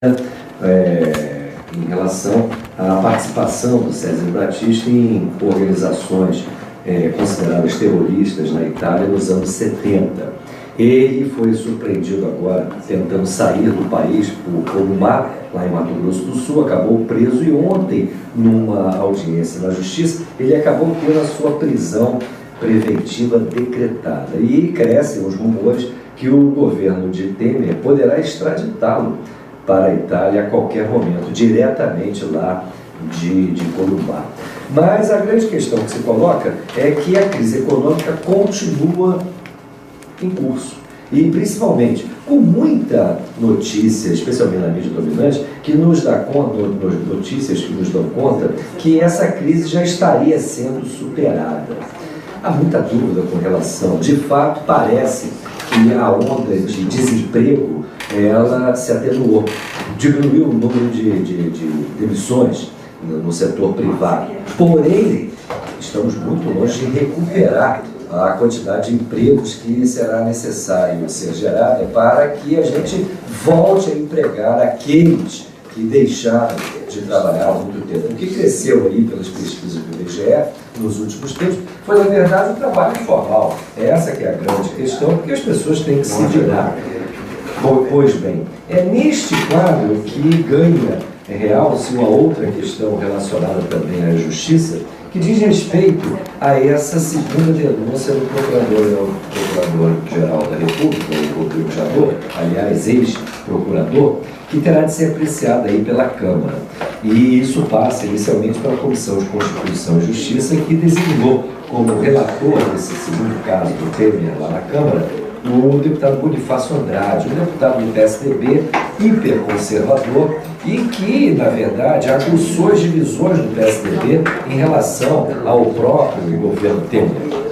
Em relação à participação do César Battisti em organizações consideradas terroristas na Itália nos anos 70. Ele foi surpreendido agora tentando sair do país por Corumbá, lá em Mato Grosso do Sul, acabou preso e ontem, numa audiência na Justiça, ele acabou tendo a sua prisão preventiva decretada. E crescem os rumores que o governo de Temer poderá extraditá-lo para a Itália a qualquer momento, diretamente lá de Corumbá. Mas a grande questão que se coloca é que a crise econômica continua em curso. E principalmente com muita notícia, especialmente na mídia dominante, que nos dá conta, notícias que nos dão conta que essa crise já estaria sendo superada. Há muita dúvida com relação, de fato parece que a onda de desemprego ela se atenuou, diminuiu o número de demissões no setor privado. Porém, estamos muito longe de recuperar a quantidade de empregos que será necessário ser gerada para que a gente volte a empregar aqueles que deixaram de trabalhar há muito tempo. O que cresceu aí pelas pesquisas do IBGE nos últimos tempos foi, na verdade, o trabalho informal. Essa que é a grande questão, porque as pessoas têm que se virar. Pois bem, é neste quadro que ganha realce uma outra questão relacionada também à justiça, que diz respeito a essa segunda denúncia do Procurador-Geral da República, o Rodrigo Janot, aliás, ex-procurador, que terá de ser apreciada aí pela Câmara. E isso passa inicialmente pela Comissão de Constituição e Justiça, que designou como relator desse segundo caso do Temer lá na Câmara o deputado Bonifácio Andrade, um deputado do PSDB hiperconservador e que, na verdade, aguçou as divisões do PSDB em relação ao próprio governo Temer.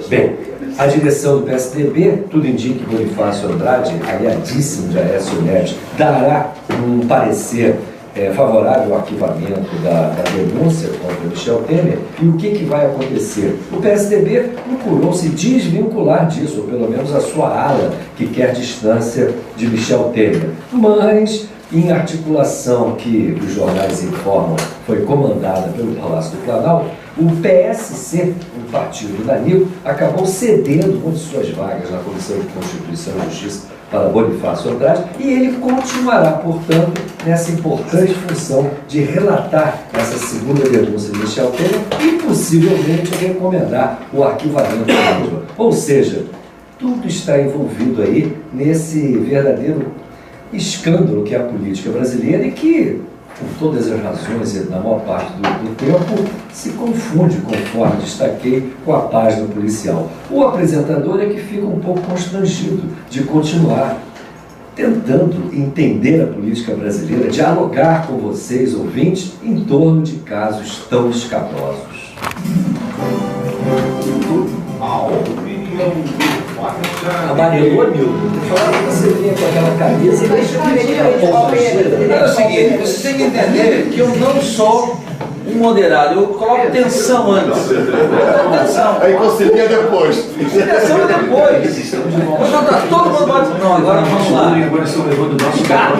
Bem, a direção do PSDB, tudo indica que Bonifácio Andrade, aliadíssimo de Aécio Neves, dará um parecer favorável ao arquivamento da denúncia contra Michel Temer. E o que vai acontecer? O PSDB procurou se desvincular disso, ou pelo menos a sua ala que quer distância de Michel Temer. Mas, em articulação que os jornais informam foi comandada pelo Palácio do Planalto, o PSC, o partido do Danilo, acabou cedendo uma de suas vagas na Comissão de Constituição e Justiça para Bonifácio Andrade, e ele continuará, portanto, nessa importante função de relatar essa segunda denúncia de Michel Temer e possivelmente recomendar o arquivamento da mesma. Ou seja, tudo está envolvido aí nesse verdadeiro escândalo que é a política brasileira e que, por todas as razões e na maior parte do tempo, se confunde, conforme destaquei, com a página policial. O apresentador é que fica um pouco constrangido de continuar tentando entender a política brasileira, dialogar com vocês, ouvintes, em torno de casos tão escabrosos. Amarelou, Nilton. Você vinha com aquela camisa e deixa eu é o seguinte, você tem que entender que eu não sou um moderado, eu coloco tensão antes. Tensão. Aí concilia depois. Tensão depois. Todo mundo pode. Não, agora vamos lá. Agora estou levando o nosso carro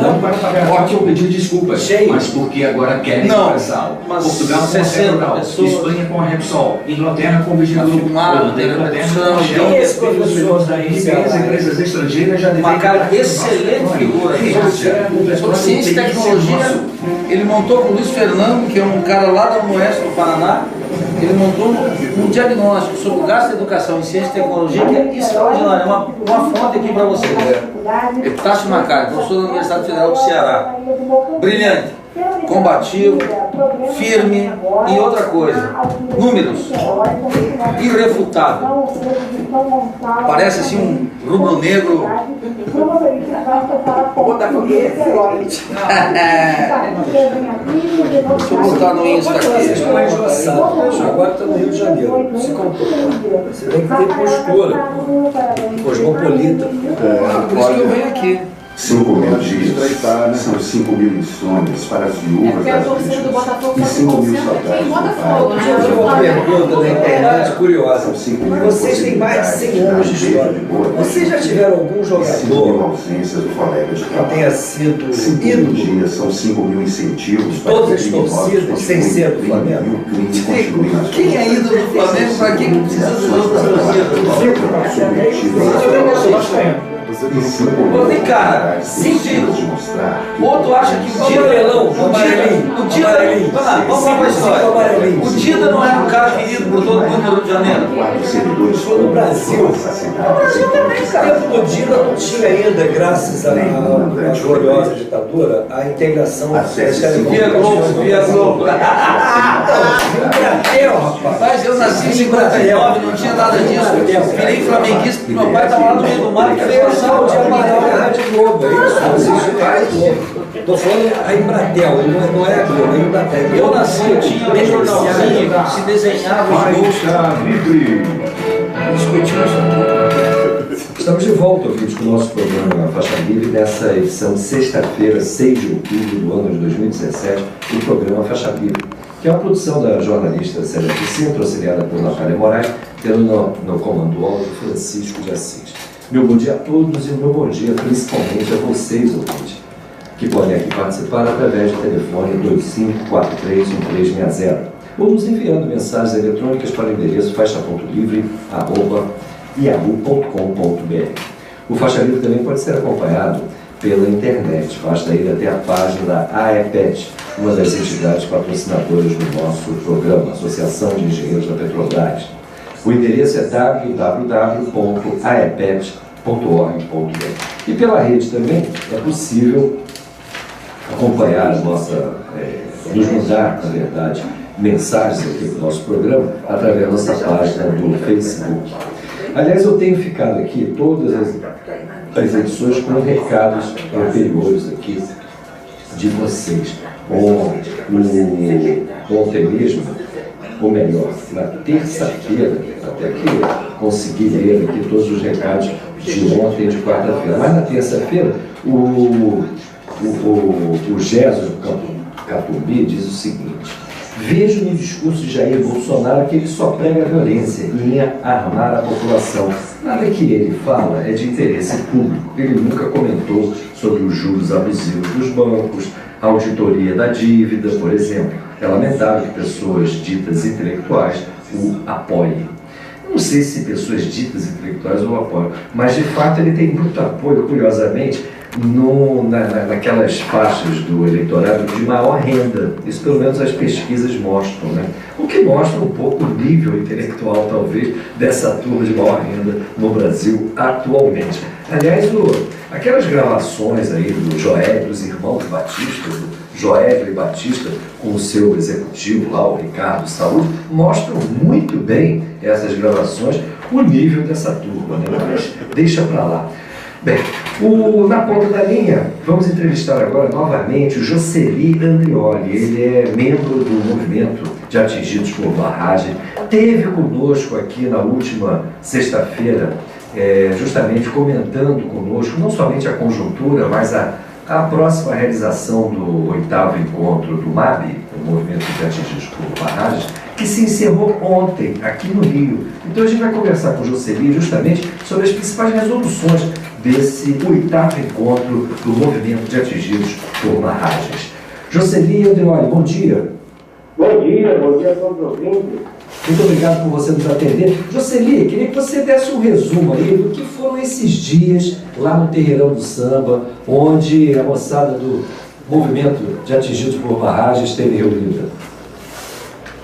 não para pagar ótimo pedir desculpas, mas porque agora querem conversar. Portugal com a Federal, Espanha com a Repsol, Inglaterra com o Vigilante, empresas estrangeiras já uma cara excelente figura. Sobre ciência e tecnologia, ele montou com o Luiz Fernando, que é um cara lá da Oeste do Paraná. Ele montou um diagnóstico sobre o gasto de educação em ciência e tecnologia que é extraordinário. É uma fonte aqui para vocês. Epitácio Macari, professor da Universidade Federal do Ceará. Brilhante, combativo, firme e outra coisa. Números. Irrefutável. Parece assim um rubro-negro. Deixa eu botar no Insta aqui. Agora está no Rio de Janeiro. Se comporta. Você tem que ter postura. Cosmopolita. Por isso que eu venho aqui. 5.000 dias, são 5.000 insônias para as viúvas das vítimas e 5.000 saudades do pai. Eu tive uma pergunta na internet curiosa. Vocês têm mais de 100 anos de história. Vocês já tiveram algum jogador ausências do colega de que tenha sido 5.000 dias, são 5.000 incentivos para todas as torcidas, sem ser do Flamengo? Quem é ídolo do Flamengo? Para quem precisa de outras torcidas? Ô, vem cá, sentido. Ou tu acha que o Dida, vamos lá para a história. O Dida não era um cara querido por todo mundo no Rio de Janeiro? No Brasil. No Brasil também, cara. O Dida não tinha ainda, graças à gloriosa ditadura, a integração via Globo. Rapaz, eu nasci em 59, não tinha nada disso. Virei flamenguista porque meu pai estava lá no meio do mar. O de amarelo é a Rádio Globo, é isso? Existe a Rádio Globo. Estou falando a Embratel, não é a Globo, é a Embratel. Eu nasci, tinha um jornalzinho que se desenhava os gols. Estamos de volta, ouvintes, com o nosso programa Faixa Livre, nessa edição de sexta-feira, 6 de outubro do ano de 2017, do programa Faixa Livre, que é uma produção da jornalista Célia Vicente, auxiliada por Natália Moraes, tendo no comando áudio Francisco de Assis. Meu bom dia a todos e meu bom dia principalmente a vocês, ouvintes, que podem aqui participar através do telefone 25431360 ou nos enviando mensagens eletrônicas para o endereço faixa.livre@yahoo.com.br. O Faixa Livre também pode ser acompanhado pela internet, basta ir até a página da AEPET, uma das entidades patrocinadoras do nosso programa, Associação de Engenheiros da Petrobras. O endereço é www.aepet.org.br. E pela rede também é possível acompanhar a nossa, nos mandar, na verdade, mensagens aqui do nosso programa através da nossa página do Facebook. Aliás, eu tenho ficado aqui todas as edições com recados anteriores aqui de vocês. Ontem mesmo, ou melhor, na terça-feira, até que consegui ler aqui todos os recados de ontem, de quarta-feira. Mas na terça-feira, o Gésio Catumbi diz o seguinte: vejo no discurso de Jair Bolsonaro que ele só prega a violência e ia armar a população. Nada que ele fala é de interesse público. Ele nunca comentou sobre os juros abusivos dos bancos, a auditoria da dívida, por exemplo. É lamentável que pessoas ditas intelectuais o apoiem. Eu não sei se pessoas ditas intelectuais o apoiam, mas de fato ele tem muito apoio, curiosamente, naquelas faixas do eleitorado de maior renda. Isso pelo menos as pesquisas mostram, né? O que mostra um pouco o nível intelectual, talvez, dessa turma de maior renda no Brasil atualmente. Aliás, aquelas gravações aí do Joel, dos irmãos Batista, do Joel e Batista, com o seu executivo lá, o Ricardo Saúde, mostram muito bem essas gravações, o nível dessa turma, né? Mas deixa para lá. Bem, na ponta da linha, vamos entrevistar agora novamente o Jocely Andrioli. Ele é membro do movimento de atingidos por barragem. Teve conosco aqui na última sexta-feira, justamente comentando conosco, não somente a conjuntura, mas a próxima realização do 8º encontro do MAB, o Movimento de Atingidos por Barragens, que se encerrou ontem, aqui no Rio. Então a gente vai conversar com o Jocely justamente sobre as principais resoluções desse 8º encontro do Movimento de Atingidos por Barragens. Jocely Andrioli, bom dia. Bom dia a todos os ouvintes. Muito obrigado por você nos atender. Jocely, queria que você desse um resumo aí do que foram esses dias lá no Terreirão do Samba, onde a moçada do Movimento de Atingidos por Barragens esteve reunida.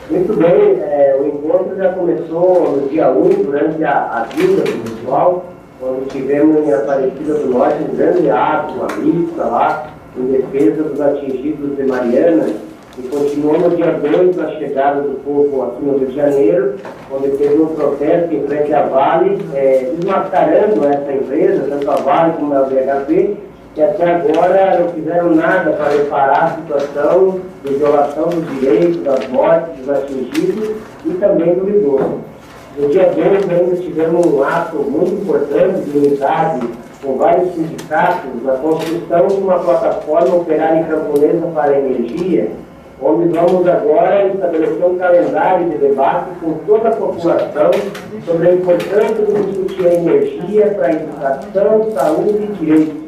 Muito bem, o encontro já começou no dia 1, durante a vinda do pessoal, quando tivemos em Aparecida do Norte um grande ato, uma missa lá, em defesa dos atingidos de Mariana, e continuou no dia 2 a chegada do povo aqui no Rio de Janeiro, onde teve um protesto em frente à Vale, desmascarando essa empresa, tanto a Vale como a BHP, que até agora não fizeram nada para reparar a situação de violação dos direitos, das mortes, dos atingidos e também do idoso. No dia 2 ainda tivemos um ato muito importante de unidade com vários sindicatos, na construção de uma plataforma operária em Camponesa para a energia, onde vamos agora estabelecer um calendário de debate com toda a população sobre a importância de discutir a energia para a educação, saúde e direitos.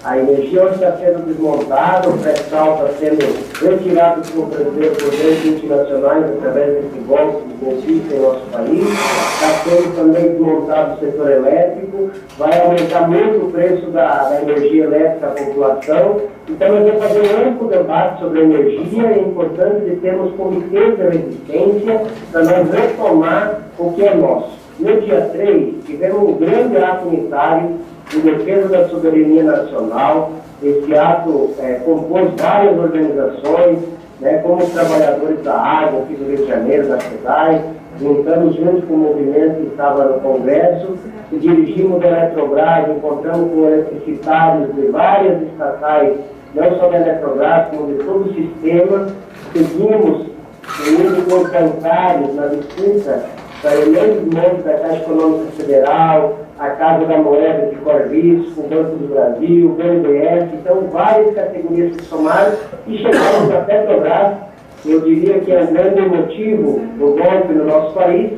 A energia hoje está sendo desmontada, o pré-sal está sendo retirado por poderes internacionais através desse golpe que existe em nosso país, está sendo também desmontado o setor elétrico, vai aumentar muito o preço da energia elétrica à população. Então nós vamos fazer um amplo debate sobre energia e a importância de termos comitês de resistência para nós retomar o que é nosso. No dia 3, tivemos um grande ato unitário em defesa da soberania nacional. Esse ato compôs várias organizações, né, como os trabalhadores da água aqui do Rio de Janeiro, da SEDAI, juntamos junto com o movimento que estava no Congresso, e dirigimos a Eletrobras, encontramos com eletricitários de várias estatais, não só da Eletrobras, como de todo o sistema, seguimos indo com os bancários na disputa para eleitos membros da Caixa Econômica Federal, a Casa da Moeda de Corvisco, o Banco do Brasil, o BNDES, então várias categorias que somaram e chegamos à Petrobras. Eu diria que é um grande motivo do golpe no nosso país,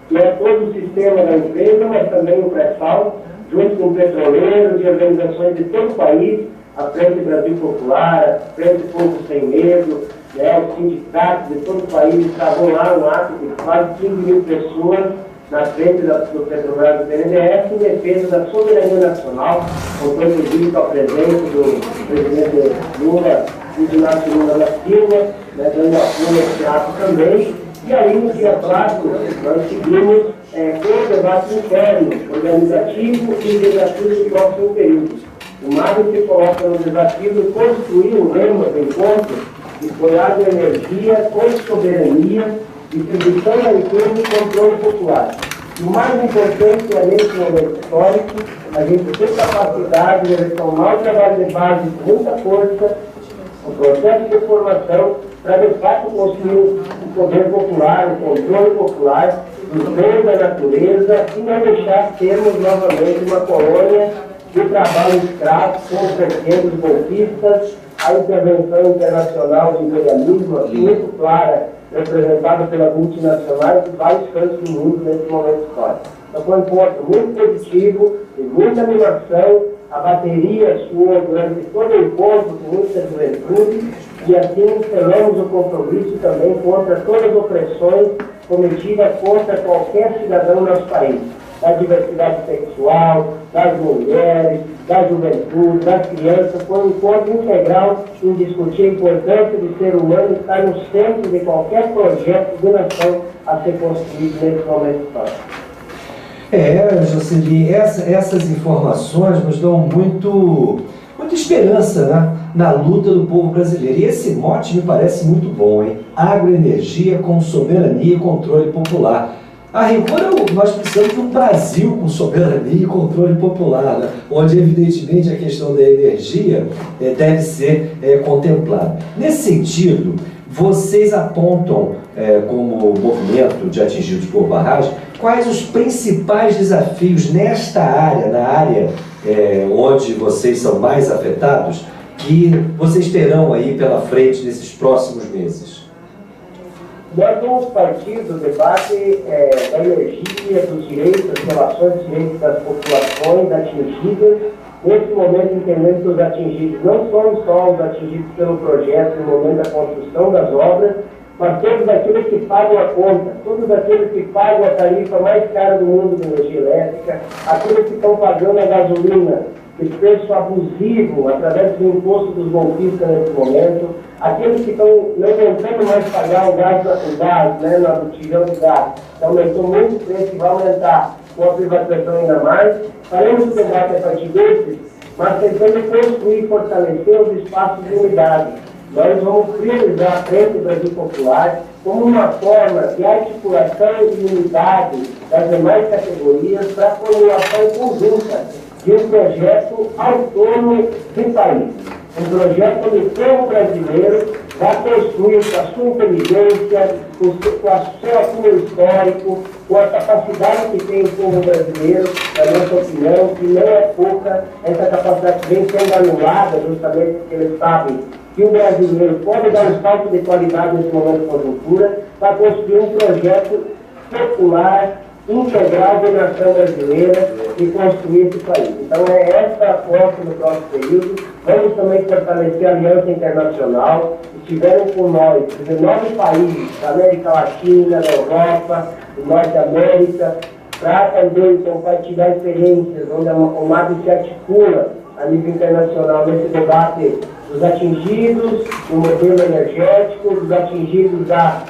que é todo o sistema da empresa, mas também o pré-sal, junto com petroleiros e organizações de todo o país, a Frente Brasil Popular, a Frente Povo Sem Medo, né, os sindicatos de todo o país estavam lá, um ato de quase 15 mil pessoas na frente do Petrobras do BNDES em defesa da soberania nacional, contou inclusive com a presença do presidente Lula e do Inácio Lula da Silva, né, dando apoio ao teatro também. E aí, no dia 4, nós seguimos com o debate interno, organizativo e legislativo do próximo período. O Mário se coloca no desafio de construir um lema do encontro que foi água e energia com soberania, distribuição da riqueza e controle popular. E o mais importante é, nesse momento histórico, a gente ter capacidade de retomar o trabalho de base com muita força, o processo de formação, para de fato construir o poder popular, o controle popular, os bens da natureza e não deixar termos novamente uma colônia de trabalho escravo com os pequenos golpistas, a intervenção internacional de imperialismo aqui muito clara, representada pelas multinacionais de vários cantos do mundo nesse momento histórico. Então foi um encontro muito positivo, de muita animação, a bateria suou durante todo o encontro com muita juventude e assim encerramos o compromisso também contra todas as opressões cometidas contra qualquer cidadão do nosso país, da diversidade sexual, das mulheres, da juventude, das crianças. Foi um encontro integral em discutir a importância do ser humano estar no centro de qualquer projeto de nação a ser construído nesse momento histórico. Jocely, essas informações nos dão muita esperança, né, na luta do povo brasileiro. E esse mote me parece muito bom, hein? Agroenergia com soberania e controle popular. A rigor, nós precisamos de um Brasil com soberania e controle popular, né? Onde, evidentemente, a questão da energia deve ser contemplada. Nesse sentido, vocês apontam, como movimento de atingidos por barragem, quais os principais desafios nesta área, na área onde vocês são mais afetados, que vocês terão aí pela frente nesses próximos meses? Nós vamos partir do debate da energia, dos direitos, das relações de direitos das populações atingidas. Nesse momento, entendemos que os atingidos não são só os atingidos pelo projeto no momento da construção das obras, mas todos aqueles que pagam a conta, todos aqueles que pagam a tarifa mais cara do mundo de energia elétrica, aqueles que estão pagando a gasolina, esse preço abusivo através do imposto dos golpistas nesse momento, aqueles que estão não aguentando mais pagar o gás né, na botijão de gás, que aumentou muito o preço e vai aumentar com a privatização ainda mais. Faremos o debate a partir desses, mas tentando construir e fortalecer os espaços de unidade. Nós vamos priorizar a Frente Brasil Popular como uma forma de articulação e unidade das demais categorias para a formulação conjunta de um projeto autônomo de país. um projeto onde o povo brasileiro vai construir com a sua inteligência, com o seu acúmulo histórico, com a capacidade que tem o povo brasileiro, na nossa opinião, que não é pouca, essa capacidade que vem sendo anulada justamente porque eles sabem que o brasileiro pode dar um salto de qualidade nesse momento de conjuntura, para construir um projeto popular, integral da nação brasileira e construir esse país. Então é essa a aposta no próximo período. Vamos também fortalecer a aliança internacional. Estiveram com nós 19 países da América Latina, da Europa, do Norte América, para também compartilhar experiências onde o MAB se articula a nível internacional nesse debate dos atingidos do modelo energético, dos atingidos da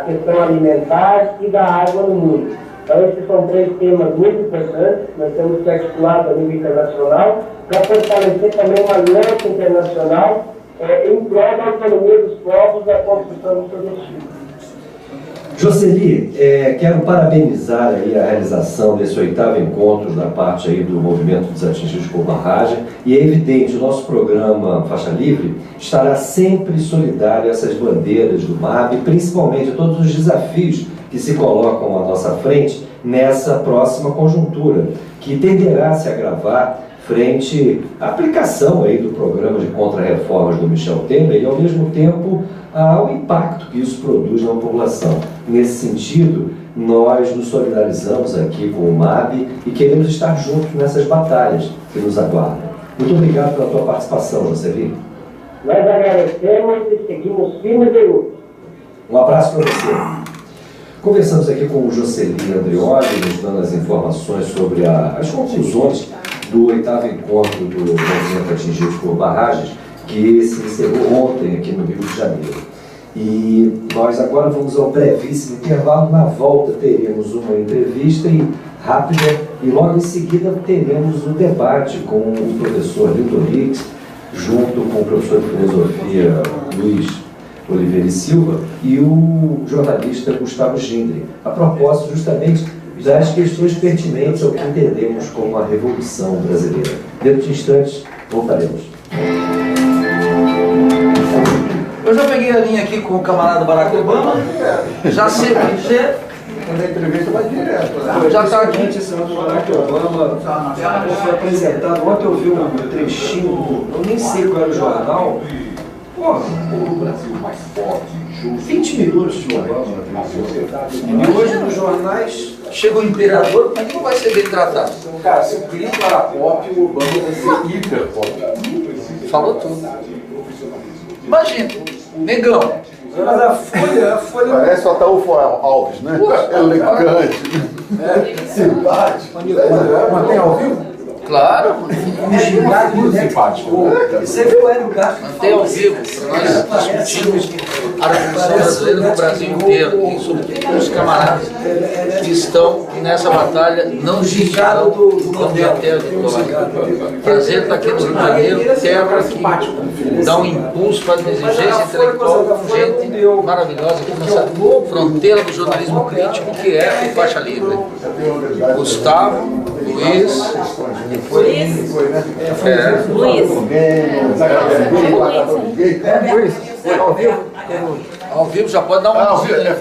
questão alimentar e da água no mundo. Então, esses são 3 temas muito importantes, nós temos que articular a nível internacional, para fortalecer também uma aliança internacional em prol da autonomia dos povos da construção do seu destino. Jocely, quero parabenizar aí a realização desse 8º encontro da parte aí do Movimento dos Atingidos por Barragem, e é evidente, o nosso programa Faixa Livre estará sempre solidário a essas bandeiras do MAB, principalmente a todos os desafios que se colocam à nossa frente nessa próxima conjuntura, que tenderá a se agravar frente à aplicação aí do programa de contra-reformas do Michel Temer e, ao mesmo tempo, ao impacto que isso produz na população. Nesse sentido, nós nos solidarizamos aqui com o MAB e queremos estar juntos nessas batalhas que nos aguardam. Muito obrigado pela tua participação, Jocely. Nós agradecemos e seguimos firmes e lutas. Um abraço para você. Conversamos aqui com o Jocely Andrioli, nos dando as informações sobre as conclusões do 8º encontro do Movimento Atingidos por Barragens, que se encerrou ontem aqui no Rio de Janeiro. E nós agora vamos ao brevíssimo intervalo. Na volta teremos uma entrevista rápida e logo em seguida teremos o debate com o professor Hilton Hicks, junto com o professor de filosofia Luiz Oliveira e Silva e o jornalista Gustavo Gindre, a propósito justamente das questões pertinentes ao que entendemos como a Revolução Brasileira. Dentro de instantes, voltaremos. Eu já peguei a linha aqui com o camarada Barack Obama, já sei o que dizer. Quando a entrevista vai direto. Já está aqui. Esse ano o Barack Obama foi apresentado. Ontem eu vi um trechinho, eu nem sei qual era o jornal. O Brasil mais forte, 20 minutos de Obama. E hoje nos jornais chega o imperador, mas não vai ser bem tratado. Cara, se o grito era pop, o Obama vai ser hiper pop. Falou tudo. Imagina, negão. Mas a Folha... Parece o Ataúfo Alves, né? Elegante, simpático. Mas tem ao vivo? Claro. Muito simpático. Você viu o Hélio Castro? Mantém ao vivo, nós discutimos a Revolução Brasileira no Brasil inteiro e sobretudo os camaradas que estão nessa batalha não desistirão de até a vitória. Prazer estar aqui no Rio de Janeiro, terra que dá um impulso para a exigência intelectual com gente maravilhosa aqui nessa fronteira do jornalismo crítico que é o Faixa Livre. Gustavo, Luiz. Ao vivo já pode dar uma música.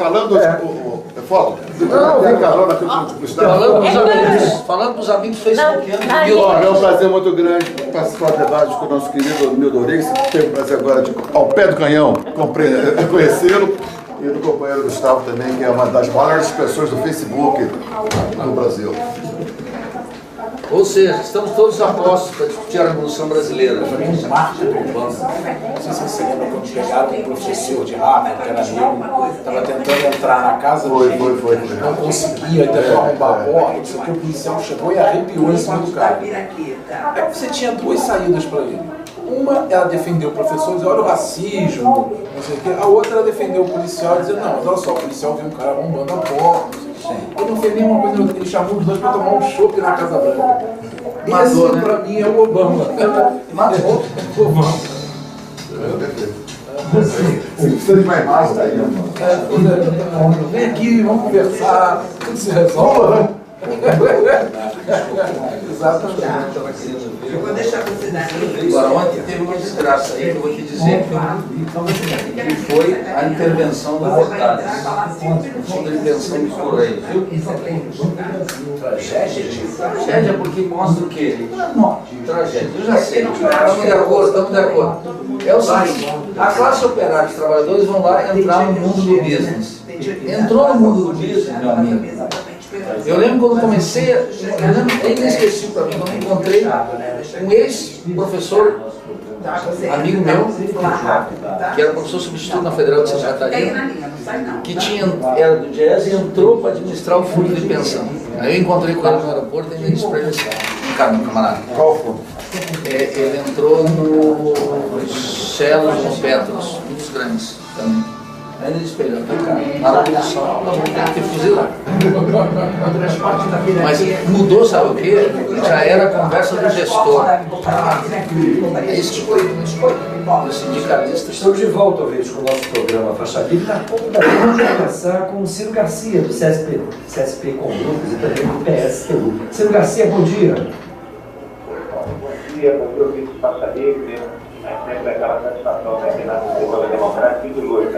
Falando dos amigos facebookianos. É um prazer muito grande participar do debate com o nosso querido Milton Rodrigues. Tenho o prazer agora de, ao pé do canhão, conhecê-lo. E do companheiro Gustavo também, que é uma das maiores pessoas do Facebook no Brasil. Ou seja, estamos todos apostos para discutir a Revolução Brasileira. Marcha do Obama. Não sei se você lembra quando pegaram um professor de Harvard, que era negro, estava tentando entrar na casa dele, não conseguia, tentou arrombar a porta, isso que o policial chegou e arrepiou em cima do cara. Aí você tinha 2 saídas para ele. Uma era defender o professor e dizer, olha o racismo, não sei o quê. A outra era defender o policial e dizer, não, mas olha só, o policial viu um cara arrombando a porta, não sei o quê. Ele não fez nenhuma coisa, ele chamou os dois para tomar um chopp na Casa Branca. Esse, né? Pra mim, é o Obama. Matou o Obama. Precisa de mais massa aí, mano. Vem aqui, vamos conversar, tudo se resolve. Exatamente. Eu vou deixar você dar. Agora, ontem teve uma desgraça aí que eu vou te dizer que foi a intervenção do Botades. A intervenção dos Correios, viu? Tragédia porque mostra o quê? Tragédia, eu já sei. Estamos de acordo. É o seguinte, a classe operária dos trabalhadores vão lá entrar no mundo do business. Entrou no mundo do business, meu amigo. Eu lembro quando comecei, é inesquecível para mim, quando encontrei um ex-professor, amigo meu, que era professor substituto na Federal de Santa Catarina, que era do jazz e entrou para administrar o fundo de pensão. Aí eu encontrei com ele no aeroporto e ainda disse para ele assim, camarada, qual fundo? Ele entrou no Celos no Petros, muitos grandes também. Aí ele disse para ele, cara, na produção nós vamos ter que fuzilar. Mas mudou, sabe o quê? Já era a conversa do gestor. É isso que foi. Os sindicalistas. Estamos de volta, talvez, com o nosso programa Faixa Livre. Na ponta da vamos conversar com o Ciro Garcia, do CSP Condutos e também do PSTU. Ciro Garcia, bom dia. Bom dia, bom dia, ouvinte de Faixa Livre. Sempre aquela satisfação aqui na Semana Democrática e do Lula.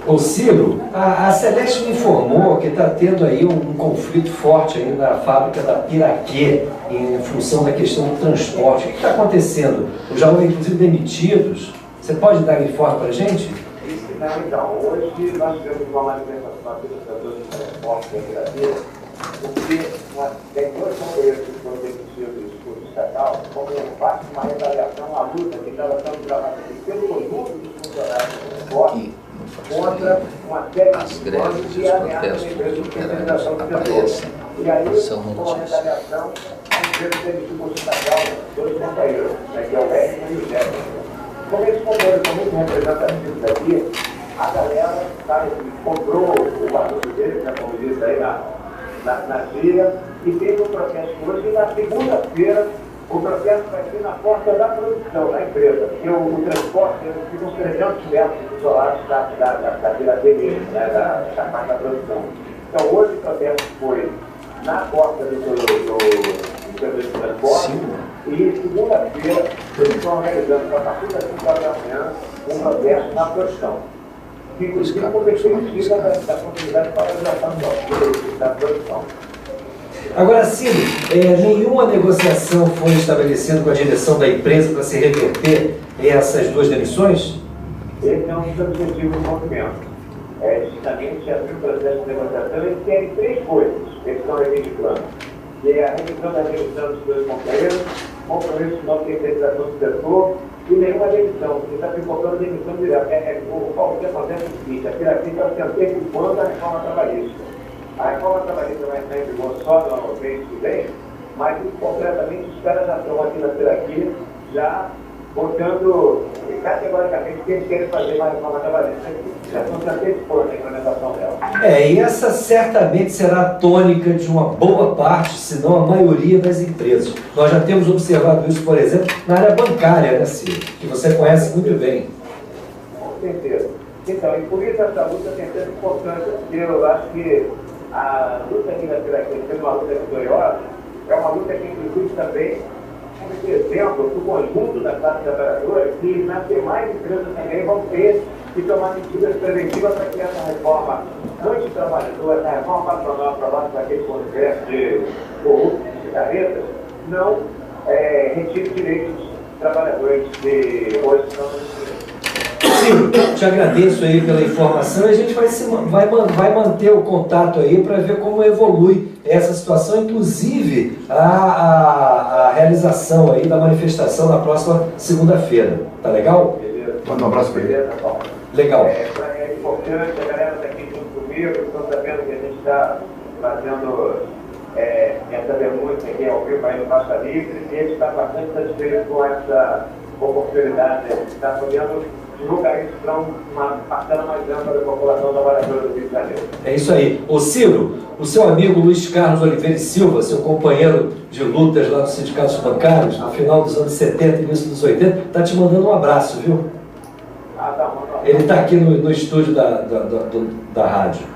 Ô Ciro, a Celeste me informou que está tendo aí um conflito forte aí na fábrica da Piraquê em função da questão do transporte. O que está acontecendo? Já houve inclusive demitidos. Você pode dar um informe para a gente? Então, hoje nós tivemos uma manifestação aqui dos setores de transporte da Piraquê, porque tem dois companheiros que foram demitidos do escudo estatal, como parte de uma retaliação à luta que estava sendo travada pelo conjunto dos funcionários do transporte contra uma série de greves e ameaças de terceirização do setor. E aí, com a retaliação, tivemos demitido o estatal dois companheiros, que é o Wellington e o Jefferson. Como esses companheiros são muito representativos daqui, a galera comprou o barulho deles, como diz aí na gíria, e fez um processo hoje, e na segunda-feira o processo vai ser na porta da produção, da empresa, porque o transporte fica uns 300 metros isolados da Piraquê mesmo, da parte da produção. Então hoje o processo foi na porta do serviço de transporte, e segunda-feira eles estão realizando, a partir das 5 horas da manhã, um processo na produção. Que inclusive com perspectiva da possibilidade de paralisação da produção. Agora, Ciro, nenhuma negociação foi estabelecida com a direção da empresa para se reverter essas duas demissões? Esse é um dos objetivos do movimento. Justamente abrir o processo de negociação, eles querem três coisas que eles estão reivindicando. Que é a revisão da demissão dos dois companheiros, compromisso de não terceirização do setor e nenhuma demissão, porque está pipocando demissão direta. O que acontece é o seguinte, a Piraquê está se antecipando a reforma trabalhista. A reforma trabalhista vai estar em vigor só no mês que vem, mas concretamente os caras já estão aqui na Piraquê, já botando categoricamente que eles querem fazer uma reforma trabalhista aqui. Já estão se antecipando a implementação dela. E essa certamente será a tônica de uma boa parte, se não a maioria das empresas. Nós já temos observado isso, por exemplo, na área bancária, né, Ciro? Que você conhece muito bem. Com certeza. Então, e por isso essa luta tem sido importante, porque eu acho que a luta aqui na Piraquê, sendo uma luta vitoriosa, é uma luta que inclusive também como exemplo do conjunto da classe trabalhadora, que nas demais empresas também vão ter que tomar medidas preventivas para que essa reforma antitrabalhadora, essa reforma patronal aprovada naquele congresso de corruptos e caretas, não retire direitos dos trabalhadores que hoje estão nas empresas. Ciro, te agradeço aí pela informação e a gente vai manter o contato aí para ver como evolui essa situação, inclusive a realização aí da manifestação na próxima segunda-feira. Tá legal? Beleza. Manda um abraço para ele. Legal. É importante, a galera está aqui junto comigo, estão sabendo que a gente está fazendo essa denúncia aqui ao vivo aí no Faixa Livre, e a gente está bastante satisfeito com essa oportunidade de estar podendo divulgar isso para uma parcela mais ampla da população trabalhadora do Rio de Janeiro. É isso aí. Ô Ciro, o seu amigo Luiz Carlos Oliveira e Silva, seu companheiro de lutas lá dos sindicatos bancários, no final dos anos 70 e início dos 80, está te mandando um abraço, viu? Tá bom. Ele está aqui no estúdio da rádio.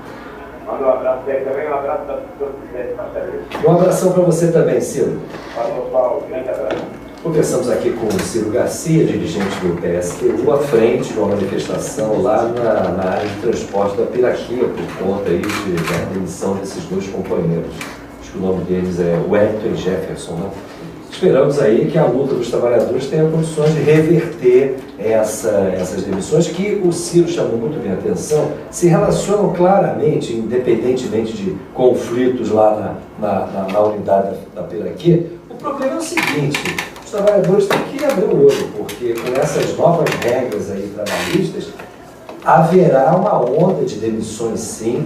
Manda um abraço aí também, um abraço para as pessoas que quiserem passar isso. Um abração para você também, Ciro. Paulo, um grande abraço. Conversamos aqui com o Ciro Garcia, dirigente do PSTU, à frente de uma manifestação lá na área de transporte da Piraquia, por conta aí da demissão desses dois companheiros. Acho que o nome deles é Wellington e Jefferson, né? Esperamos aí que a luta dos trabalhadores tenha condições de reverter essas demissões, que o Ciro chamou muito bem a atenção, se relacionam claramente, independentemente de conflitos lá na unidade da Piraquia. O problema é o seguinte: os trabalhadores têm que abrir o olho, porque com essas novas regras aí trabalhistas, haverá uma onda de demissões sim,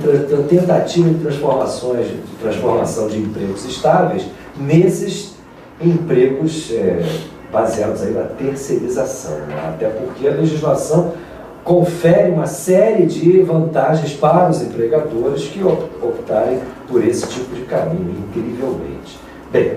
tentativa de transformação de empregos estáveis nesses empregos baseados aí na terceirização, né? Até porque a legislação confere uma série de vantagens para os empregadores que optarem por esse tipo de caminho, incrivelmente. Bem,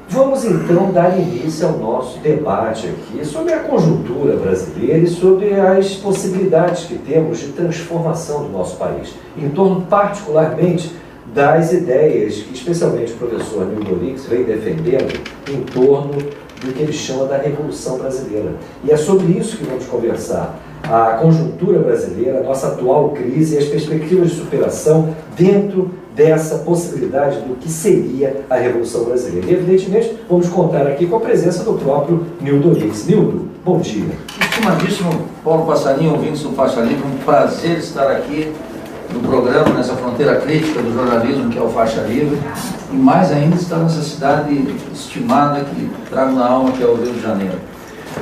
vamos então dar início ao nosso debate aqui sobre a conjuntura brasileira e sobre as possibilidades que temos de transformação do nosso país, em torno particularmente das ideias que especialmente o professor Nildo Orix vem defendendo em torno do que ele chama da Revolução Brasileira. E é sobre isso que vamos conversar. A conjuntura brasileira, a nossa atual crise e as perspectivas de superação dentro dessa possibilidade do que seria a Revolução Brasileira. E, evidentemente, vamos contar aqui com a presença do próprio Nildo Orix. Nildo, bom dia. Estimadíssimo Paulo Passarinho, ouvintes do Faixa Livre, um prazer estar aqui no programa, nessa fronteira crítica do jornalismo que é o Faixa Livre, e mais ainda estar nessa cidade estimada que trago na alma, que é o Rio de Janeiro.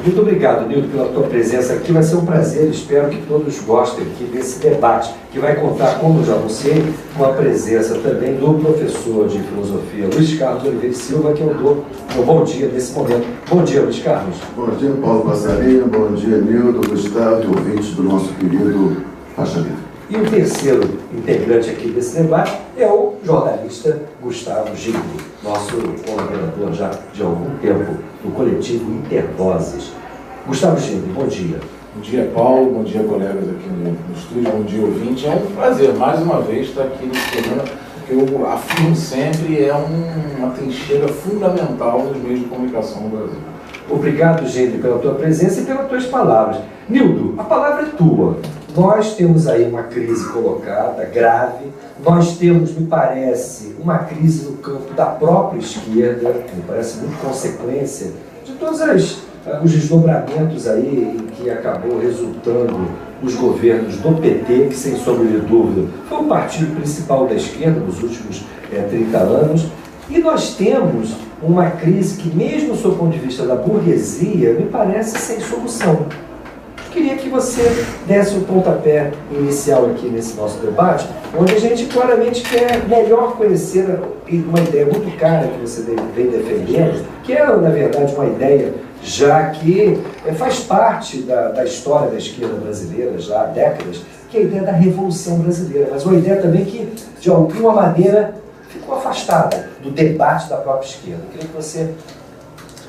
Muito obrigado, Nildo, pela tua presença aqui. Vai ser um prazer, espero que todos gostem aqui desse debate, que vai contar, como já anunciei, com a presença também do professor de filosofia Luiz Carlos Oliveira Silva, que eu dou um bom dia nesse momento. Bom dia, Luiz Carlos. Bom dia, Paulo Passarinho, bom dia, Nildo, Gustavo e ouvintes do nosso querido Faixa Livre. E o terceiro integrante aqui desse debate é o jornalista Gustavo Gildo, nosso colaborador já de algum tempo do coletivo Intervozes. Gustavo Gildo, bom dia. Bom dia, Paulo, bom dia, colegas aqui no estúdio, bom dia, ouvinte. É um prazer, mais uma vez, estar aqui nesse programa, que eu afirmo sempre é uma trincheira fundamental nos meios de comunicação no Brasil. Obrigado, Gildo, pela tua presença e pelas tuas palavras. Nildo, a palavra é tua. Nós temos aí uma crise colocada, grave. Nós temos, me parece, uma crise no campo da própria esquerda, me parece muito consequência de todos os desdobramentos aí em que acabou resultando os governos do PT, que sem sombra de dúvida foi o partido principal da esquerda nos últimos 30 anos. E nós temos uma crise que, mesmo sob o ponto de vista da burguesia, me parece sem solução. Queria que você desse o pontapé inicial aqui nesse nosso debate, onde a gente claramente quer melhor conhecer uma ideia muito cara que você vem defendendo, que é, na verdade, uma ideia já que faz parte da história da esquerda brasileira já há décadas, que é a ideia da Revolução Brasileira, mas uma ideia também que, de alguma maneira, ficou afastada do debate da própria esquerda. Queria que você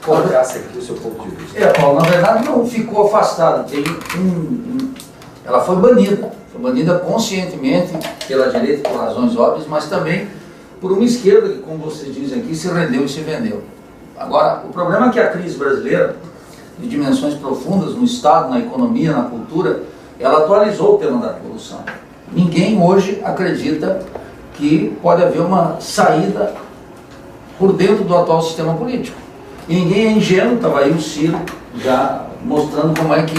colocasse aqui o seu ponto de vista. Paulo, na verdade não ficou afastada, ela foi banida conscientemente pela direita por razões óbvias, mas também por uma esquerda que, como vocês dizem aqui, se rendeu e se vendeu. Agora, o problema é que a crise brasileira, de dimensões profundas no Estado, na economia, na cultura, ela atualizou o tema da revolução. Ninguém hoje acredita que pode haver uma saída por dentro do atual sistema político. E ninguém é ingênuo, estava aí o Ciro já mostrando como é que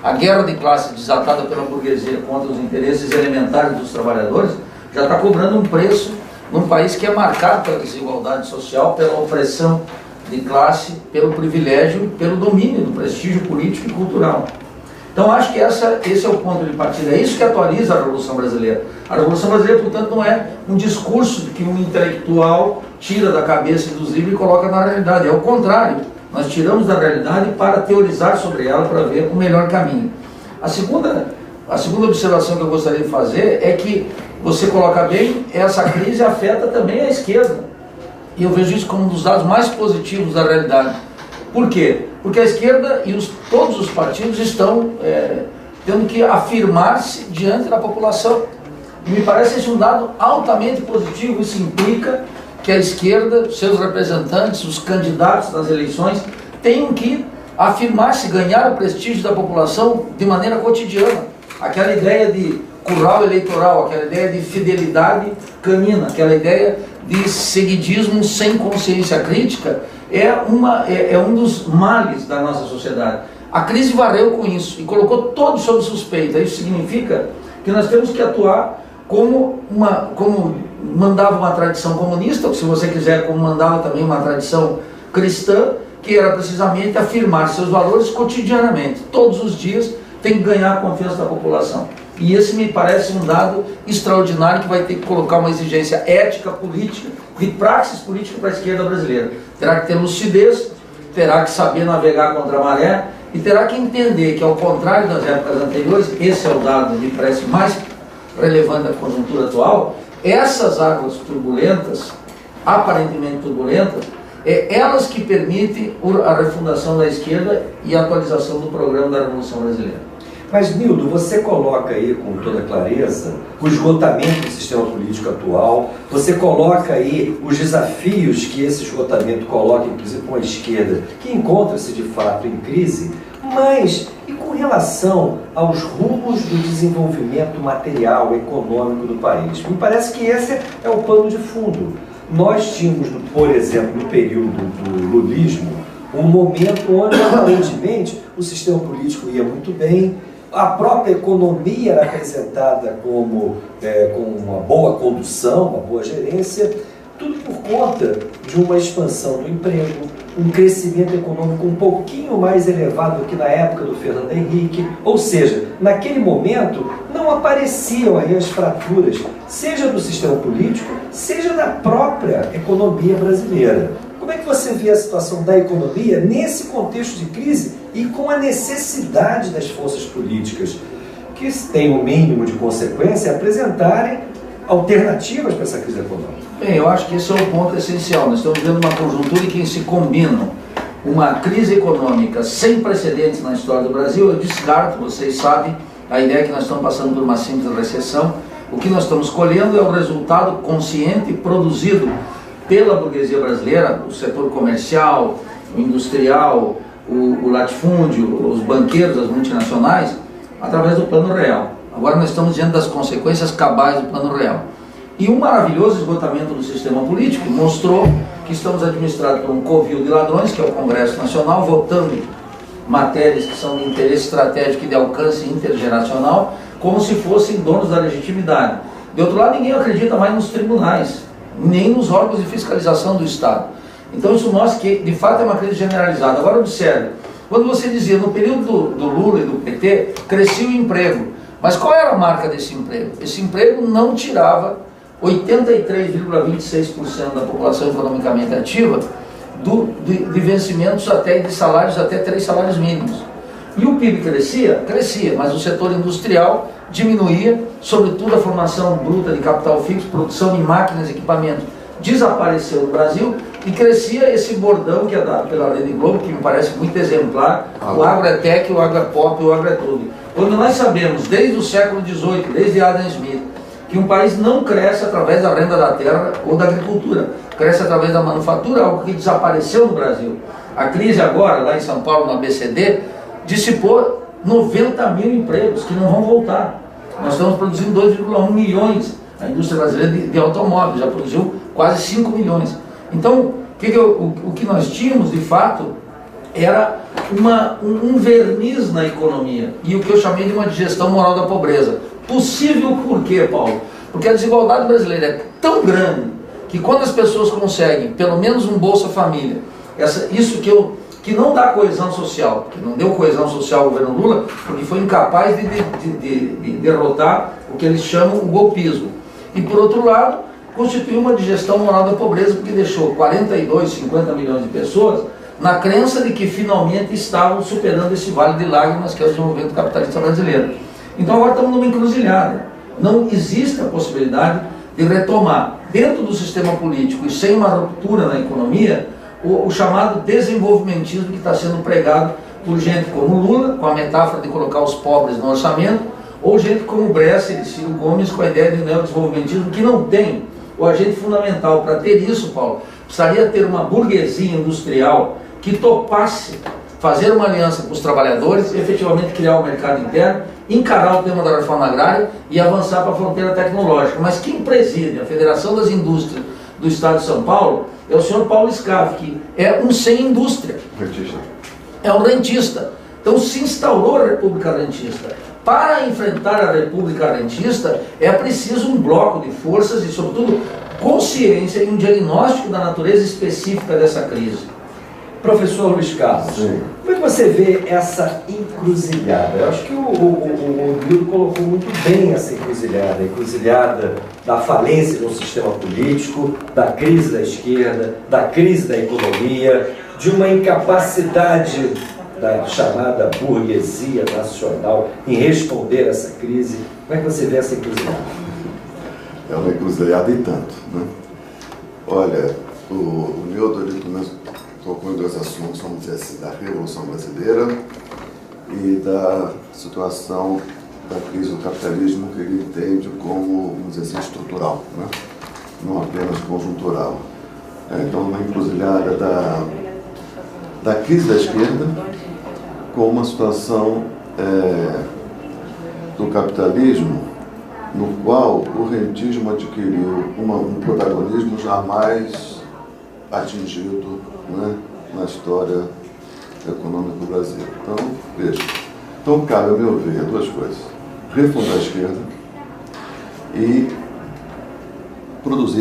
a guerra de classe desatada pela burguesia contra os interesses elementares dos trabalhadores já está cobrando um preço num país que é marcado pela desigualdade social, pela opressão de classe, pelo privilégio, pelo domínio do prestígio político e cultural. Então acho que esse é o ponto de partida, é isso que atualiza a Revolução Brasileira. A Revolução Brasileira, portanto, não é um discurso que um intelectual tira da cabeça dos livros e coloca na realidade, é o contrário. Nós tiramos da realidade para teorizar sobre ela, para ver o melhor caminho. A segunda observação que eu gostaria de fazer é que, você coloca bem, essa crise afeta também a esquerda. E eu vejo isso como um dos dados mais positivos da realidade. Por quê? Porque a esquerda e todos os partidos estão tendo que afirmar-se diante da população. E me parece esse um dado altamente positivo. Isso implica que a esquerda, seus representantes, os candidatos das eleições, tenham que afirmar-se, ganhar o prestígio da população de maneira cotidiana. Aquela ideia de curral eleitoral, aquela ideia de fidelidade canina, aquela ideia de seguidismo sem consciência crítica, é um dos males da nossa sociedade. A crise varreu com isso e colocou todos sob suspeita. Isso significa que nós temos que atuar como mandava uma tradição comunista, ou se você quiser, como mandava também uma tradição cristã, que era precisamente afirmar seus valores cotidianamente. Todos os dias tem que ganhar a confiança da população. E esse me parece um dado extraordinário que vai ter que colocar uma exigência ética, política, de praxis política para a esquerda brasileira. Terá que ter lucidez, terá que saber navegar contra a maré e terá que entender que, ao contrário das épocas anteriores, esse é o dado me parece mais relevante da conjuntura atual, essas águas turbulentas, aparentemente turbulentas, elas que permitem a refundação da esquerda e a atualização do programa da Revolução Brasileira. Mas, Nildo, você coloca aí com toda clareza o esgotamento do sistema político atual, você coloca aí os desafios que esse esgotamento coloca, inclusive com a esquerda, que encontra-se de fato em crise, mas e com relação aos rumos do desenvolvimento material, econômico do país? Me parece que esse é o pano de fundo. Nós tínhamos, por exemplo, no período do lulismo, um momento onde, aparentemente, o sistema político ia muito bem, a própria economia era apresentada com uma boa condução, uma boa gerência, tudo por conta de uma expansão do emprego, um crescimento econômico um pouquinho mais elevado do que na época do Fernando Henrique, ou seja, naquele momento não apareciam aí as fraturas, seja do sistema político, seja da própria economia brasileira. Como é que você vê a situação da economia nesse contexto de crise e com a necessidade das forças políticas, que têm o mínimo de consequência, apresentarem alternativas para essa crise econômica? Bem, eu acho que esse é um ponto essencial. Nós estamos vendo uma conjuntura em que se combinam uma crise econômica sem precedentes na história do Brasil. Eu descarto, vocês sabem, a ideia que nós estamos passando por uma simples recessão. O que nós estamos colhendo é o resultado consciente produzido pela burguesia brasileira, o setor comercial, o industrial, o latifúndio, os banqueiros, as multinacionais, através do Plano Real. Agora nós estamos diante das consequências cabais do Plano Real. E um maravilhoso esgotamento do sistema político mostrou que estamos administrados por um covil de ladrões, que é o Congresso Nacional, votando matérias que são de interesse estratégico e de alcance intergeracional, como se fossem donos da legitimidade. De outro lado, ninguém acredita mais nos tribunais, nem nos órgãos de fiscalização do Estado. Então isso mostra que, de fato, é uma crise generalizada. Agora observe, quando você dizia, no período do Lula e do PT, crescia o emprego. Mas qual era a marca desse emprego? Esse emprego não tirava 83,26% da população economicamente ativa de vencimentos de salários até 3 salários mínimos. E o PIB crescia, mas o setor industrial diminuía, sobretudo a formação bruta de capital fixo, produção de máquinas e equipamentos desapareceu no Brasil e crescia esse bordão que é dado pela Rede Globo, que me parece muito exemplar, o agro é tech, o agro é pop, o agro é tudo. Quando nós sabemos, desde o século XVIII, desde Adam Smith, que um país não cresce através da renda da terra ou da agricultura, cresce através da manufatura, algo que desapareceu no Brasil. A crise agora, lá em São Paulo, na BCD, dissipou 90 mil empregos que não vão voltar. Nós estamos produzindo 2,1 milhões. A indústria brasileira de automóveis já produziu quase 5 milhões. Então, o que nós tínhamos, de fato, era um verniz na economia. E o que eu chamei de uma digestão moral da pobreza. Possível por quê, Paulo? Porque a desigualdade brasileira é tão grande que quando as pessoas conseguem, pelo menos um Bolsa Família, que não dá coesão social, que não deu coesão social ao governo Lula, porque foi incapaz de derrotar o que eles chamam o golpismo. E por outro lado, constituiu uma digestão moral da pobreza, porque deixou 42, 50 milhões de pessoas na crença de que finalmente estavam superando esse vale de lágrimas que é o desenvolvimento capitalista brasileiro. Então agora estamos numa encruzilhada. Não existe a possibilidade de retomar, dentro do sistema político e sem uma ruptura na economia, o chamado desenvolvimentismo que está sendo pregado por gente como Lula, com a metáfora de colocar os pobres no orçamento, ou gente como Bresser e Ciro Gomes com a ideia de neodesenvolvimentismo, que não tem o agente fundamental. Para ter isso, Paulo, precisaria ter uma burguesia industrial que topasse fazer uma aliança com os trabalhadores, efetivamente criar o mercado interno, encarar o tema da reforma agrária e avançar para a fronteira tecnológica. Mas quem preside a Federação das Indústrias do Estado de São Paulo é o senhor Paulo Scaff, que é um sem indústria. Rentista. É um rentista. Então se instaurou a República Rentista. Para enfrentar a República Rentista é preciso um bloco de forças e, sobretudo, consciência e um diagnóstico da natureza específica dessa crise. Professor Luiz Carlos, como é que você vê essa encruzilhada? Eu acho que o Nildo colocou muito bem essa encruzilhada, a encruzilhada da falência de um sistema político, da crise da esquerda, da crise da economia, de uma incapacidade da chamada burguesia nacional em responder a essa crise. Como é que você vê essa encruzilhada? É uma encruzilhada e tanto, né? Olha, o Nildo ali tocou em dois assuntos, vamos dizer assim, da Revolução Brasileira e da situação da crise do capitalismo, que ele entende como, vamos dizer assim, estrutural, né? Não apenas conjuntural. Então, uma encruzilhada da crise da esquerda com uma situação do capitalismo no qual o rentismo adquiriu um protagonismo jamais atingido, né, na história econômica do Brasil. Então, veja, então cabe, a meu ver, duas coisas: refundar a esquerda e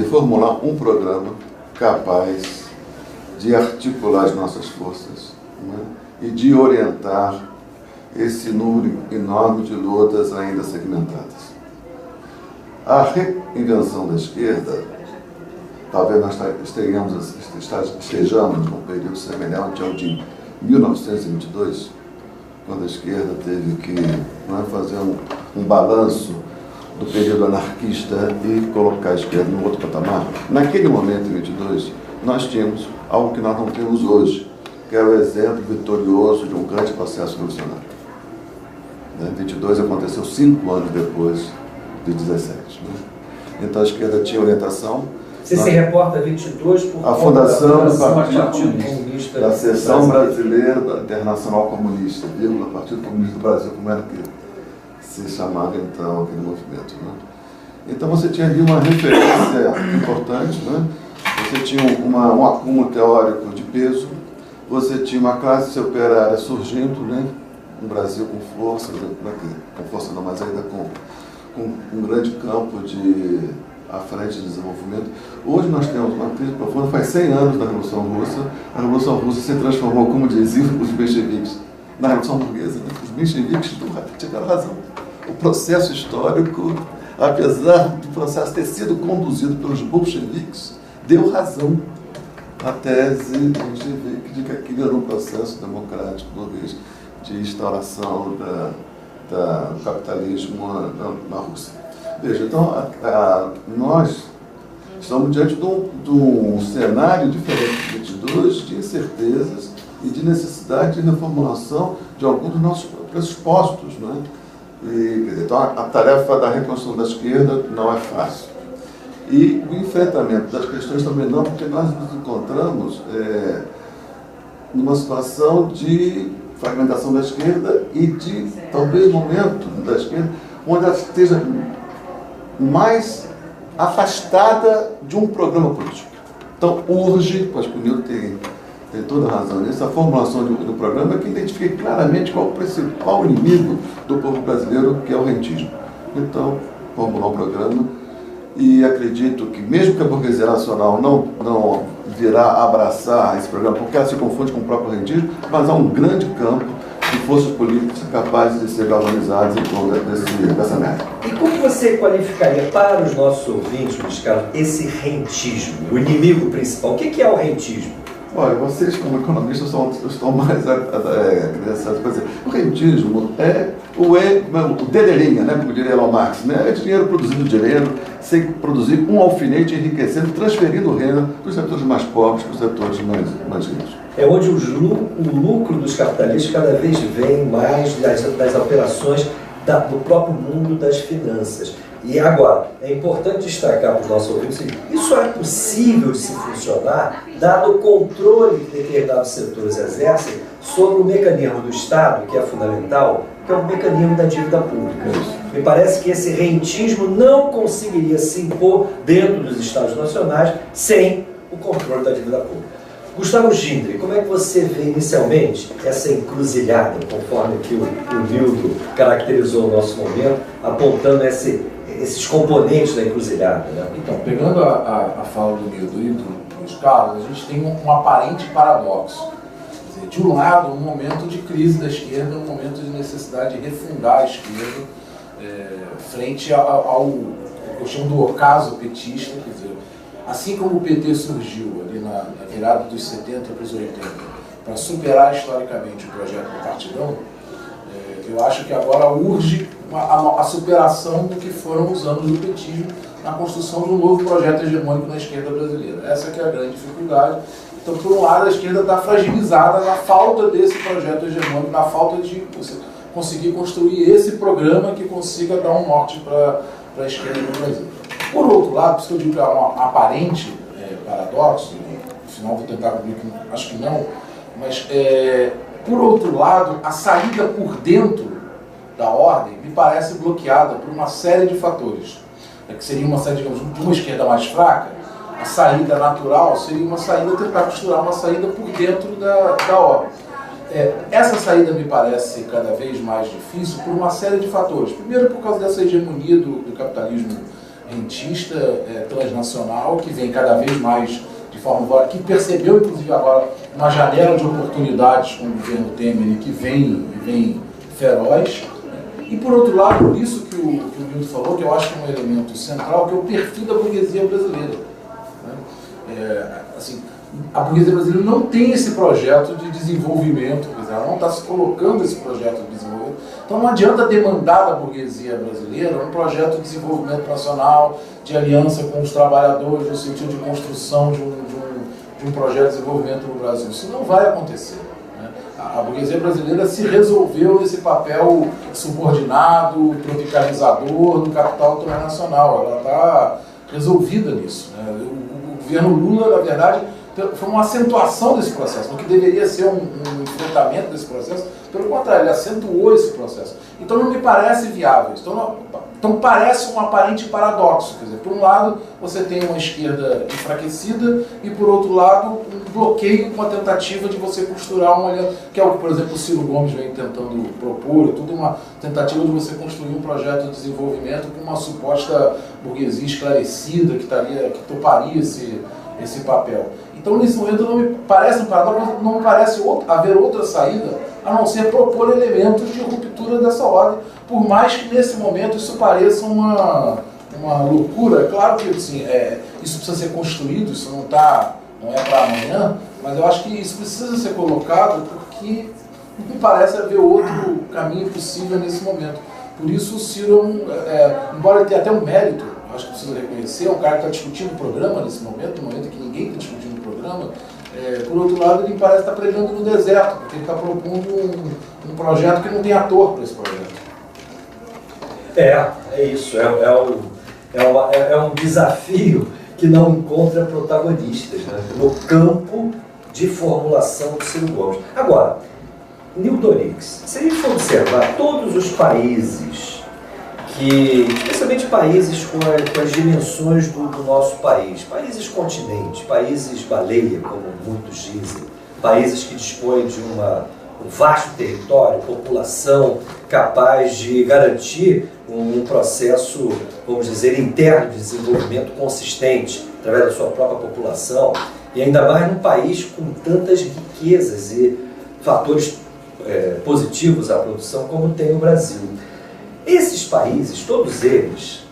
formular um programa capaz de articular as nossas forças, né, e de orientar esse número enorme de lutas ainda segmentadas. A reinvenção da esquerda, talvez nós estejamos num período semelhante ao de 1922, quando a esquerda teve que, né, fazer um balanço do período anarquista e colocar a esquerda num outro patamar. Naquele momento, em 22, nós tínhamos algo que nós não temos hoje, que é o exemplo vitorioso de um grande processo revolucionário. Em 22 aconteceu 5 anos depois de 17. Né? Então a esquerda tinha orientação. Você se reporta a 22 por a fundação do Partido Comunista da Seção Brasileira da Internacional Comunista, vírgula, Partido Comunista do Brasil, como era que se chamava então aquele movimento. Né? Então você tinha ali uma referência importante, né? Você tinha um acúmulo teórico de peso, você tinha uma classe operária surgindo, né? Um Brasil com força não, mas ainda com um grande campo à frente de desenvolvimento. Hoje nós temos uma crise profunda, faz 100 anos da Revolução Russa. A Revolução Russa se transformou, como diziam os bolcheviques, na Revolução Burguesa. Né? Os bolcheviques tiveram razão. O processo histórico, apesar do processo ter sido conduzido pelos bolcheviques, deu razão à tese de que aquilo era um processo democrático burguês de instauração do capitalismo na Rússia. Veja, então, nós estamos diante de um cenário diferente de 22, de incertezas e de necessidade de reformulação de alguns dos nossos pressupostos. Né? Então, a tarefa da reconstrução da esquerda não é fácil. E o enfrentamento das questões também não, porque nós nos encontramos numa situação de fragmentação da esquerda e de, talvez, momento da esquerda onde ela esteja mais afastada de um programa político. Então, urge, acho que o Nildo tem toda a razão nisso, a formulação do programa que identifique claramente qual é o principal inimigo do povo brasileiro, que é o rentismo. Então, formular um programa, e acredito que, mesmo que a burguesia nacional não virá abraçar esse programa, porque ela se confunde com o próprio rentismo, mas há um grande campo de forças políticas capazes de ser galvanizadas em torno dessa meta. E como você qualificaria para os nossos ouvintes, Luiz Carlos, esse rentismo, o inimigo principal? O que é o rentismo? Olha, vocês como economistas estão mais credenciados para dizer. O rentismo é o dedelinha, né, como diria Elon Marx, né? É dinheiro produzindo dinheiro, sem produzir um alfinete, enriquecendo, transferindo renda dos setores mais pobres para os setores mais ricos. É onde o lucro dos capitalistas cada vez vem mais das operações do próprio mundo das finanças. E agora, é importante destacar para o nosso ouvinte o seguinte: isso é possível de se funcionar, dado o controle que determinados setores exercem sobre o mecanismo do Estado, que é fundamental, que é o mecanismo da dívida pública. Me parece que esse rentismo não conseguiria se impor dentro dos Estados nacionais sem o controle da dívida pública. Gustavo Gindri, como é que você vê inicialmente essa encruzilhada, conforme que o Nildo caracterizou o nosso momento, apontando esses componentes da encruzilhada, né? Então, pegando a fala do Nildo e dos Carlos, a gente tem um aparente paradoxo. Quer dizer, de um lado, um momento de crise da esquerda, um momento de necessidade de refundar a esquerda frente ao que eu chamo do ocaso petista, quer dizer, assim como o PT surgiu ali na virada dos 70 para os 80, para superar historicamente o projeto do Partidão, eu acho que agora urge a superação do que foram os anos do petismo na construção de um novo projeto hegemônico na esquerda brasileira. Essa que é a grande dificuldade. Então, por um lado, a esquerda está fragilizada na falta desse projeto hegemônico, na falta de conseguir construir esse programa que consiga dar um norte para a esquerda no Brasil. Por outro lado, por isso que eu digo que é um aparente paradoxo, no final vou tentar concluir que acho que não, mas por outro lado, a saída por dentro da ordem me parece bloqueada por uma série de fatores. Que seria uma saída, digamos, de uma esquerda mais fraca, a saída natural seria uma saída, tentar costurar uma saída por dentro da ordem. Essa saída me parece cada vez mais difícil por uma série de fatores. Primeiro, por causa dessa hegemonia do capitalismo rentista, transnacional, que vem cada vez mais de forma que percebeu, inclusive agora, uma janela de oportunidades com o governo Temer, que vem feroz. E por outro lado, por isso que o Nildo falou, que eu acho que é um elemento central, que é o perfil da burguesia brasileira. Assim, a burguesia brasileira não tem esse projeto de desenvolvimento, quer dizer, ela não está se colocando esse projeto de desenvolvimento. Então não adianta demandar da burguesia brasileira um projeto de desenvolvimento nacional, de aliança com os trabalhadores, no sentido de construção de um projeto de desenvolvimento no Brasil. Isso não vai acontecer. A burguesia brasileira se resolveu nesse papel subordinado, tropicalizador do capital transnacional. Ela está resolvida nisso. O governo Lula, na verdade, foi uma acentuação desse processo, o que deveria ser um enfrentamento desse processo. Pelo contrário, ele acentuou esse processo. Então não me parece viável. Então parece um aparente paradoxo. Quer dizer, por um lado, você tem uma esquerda enfraquecida e, por outro lado, um bloqueio com a tentativa de você costurar uma aliança, que é o que, por exemplo, o Ciro Gomes vem tentando propor, tudo uma tentativa de você construir um projeto de desenvolvimento com uma suposta burguesia esclarecida que toparia esse papel. Então, nesse momento, não me parece um paradoxo, não me parece haver outra saída a não ser propor elementos de ruptura dessa ordem, por mais que nesse momento isso pareça uma loucura. Claro que assim, isso precisa ser construído, isso não é para amanhã, mas eu acho que isso precisa ser colocado porque não me parece haver outro caminho possível nesse momento. Por isso o Ciro, embora ele tenha até um mérito, acho que precisa reconhecer, é um cara que está discutindo o programa nesse momento, no momento em que ninguém está discutindo o programa. Por outro lado, ele parece estar pregando no deserto, porque ele está propondo um projeto que não tem ator para esse projeto. É isso, é um desafio que não encontra protagonistas, né, no campo de formulação do Ciro Gomes. Agora, Nildo Orix, se a gente for observar todos os países especialmente países com as dimensões do nosso país, países continente, países baleia, como muitos dizem, países que dispõem de um vasto território, população capaz de garantir um processo, vamos dizer, interno de desenvolvimento consistente através da sua própria população, e ainda mais num país com tantas riquezas e fatores positivos à produção como tem o Brasil. Esses países, todos eles,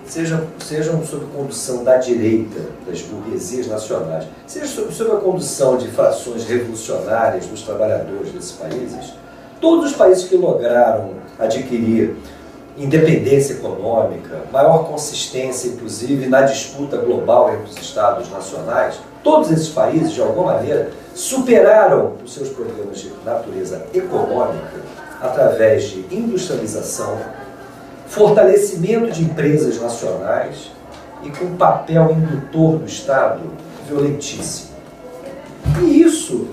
sejam sob condução da direita, das burguesias nacionais, sejam sob a condução de frações revolucionárias dos trabalhadores desses países, todos os países que lograram adquirir independência econômica, maior consistência, inclusive, na disputa global entre os estados nacionais, todos esses países, de alguma maneira, superaram os seus problemas de natureza econômica através de industrialização, fortalecimento de empresas nacionais e com papel indutor do Estado violentíssimo. E isso,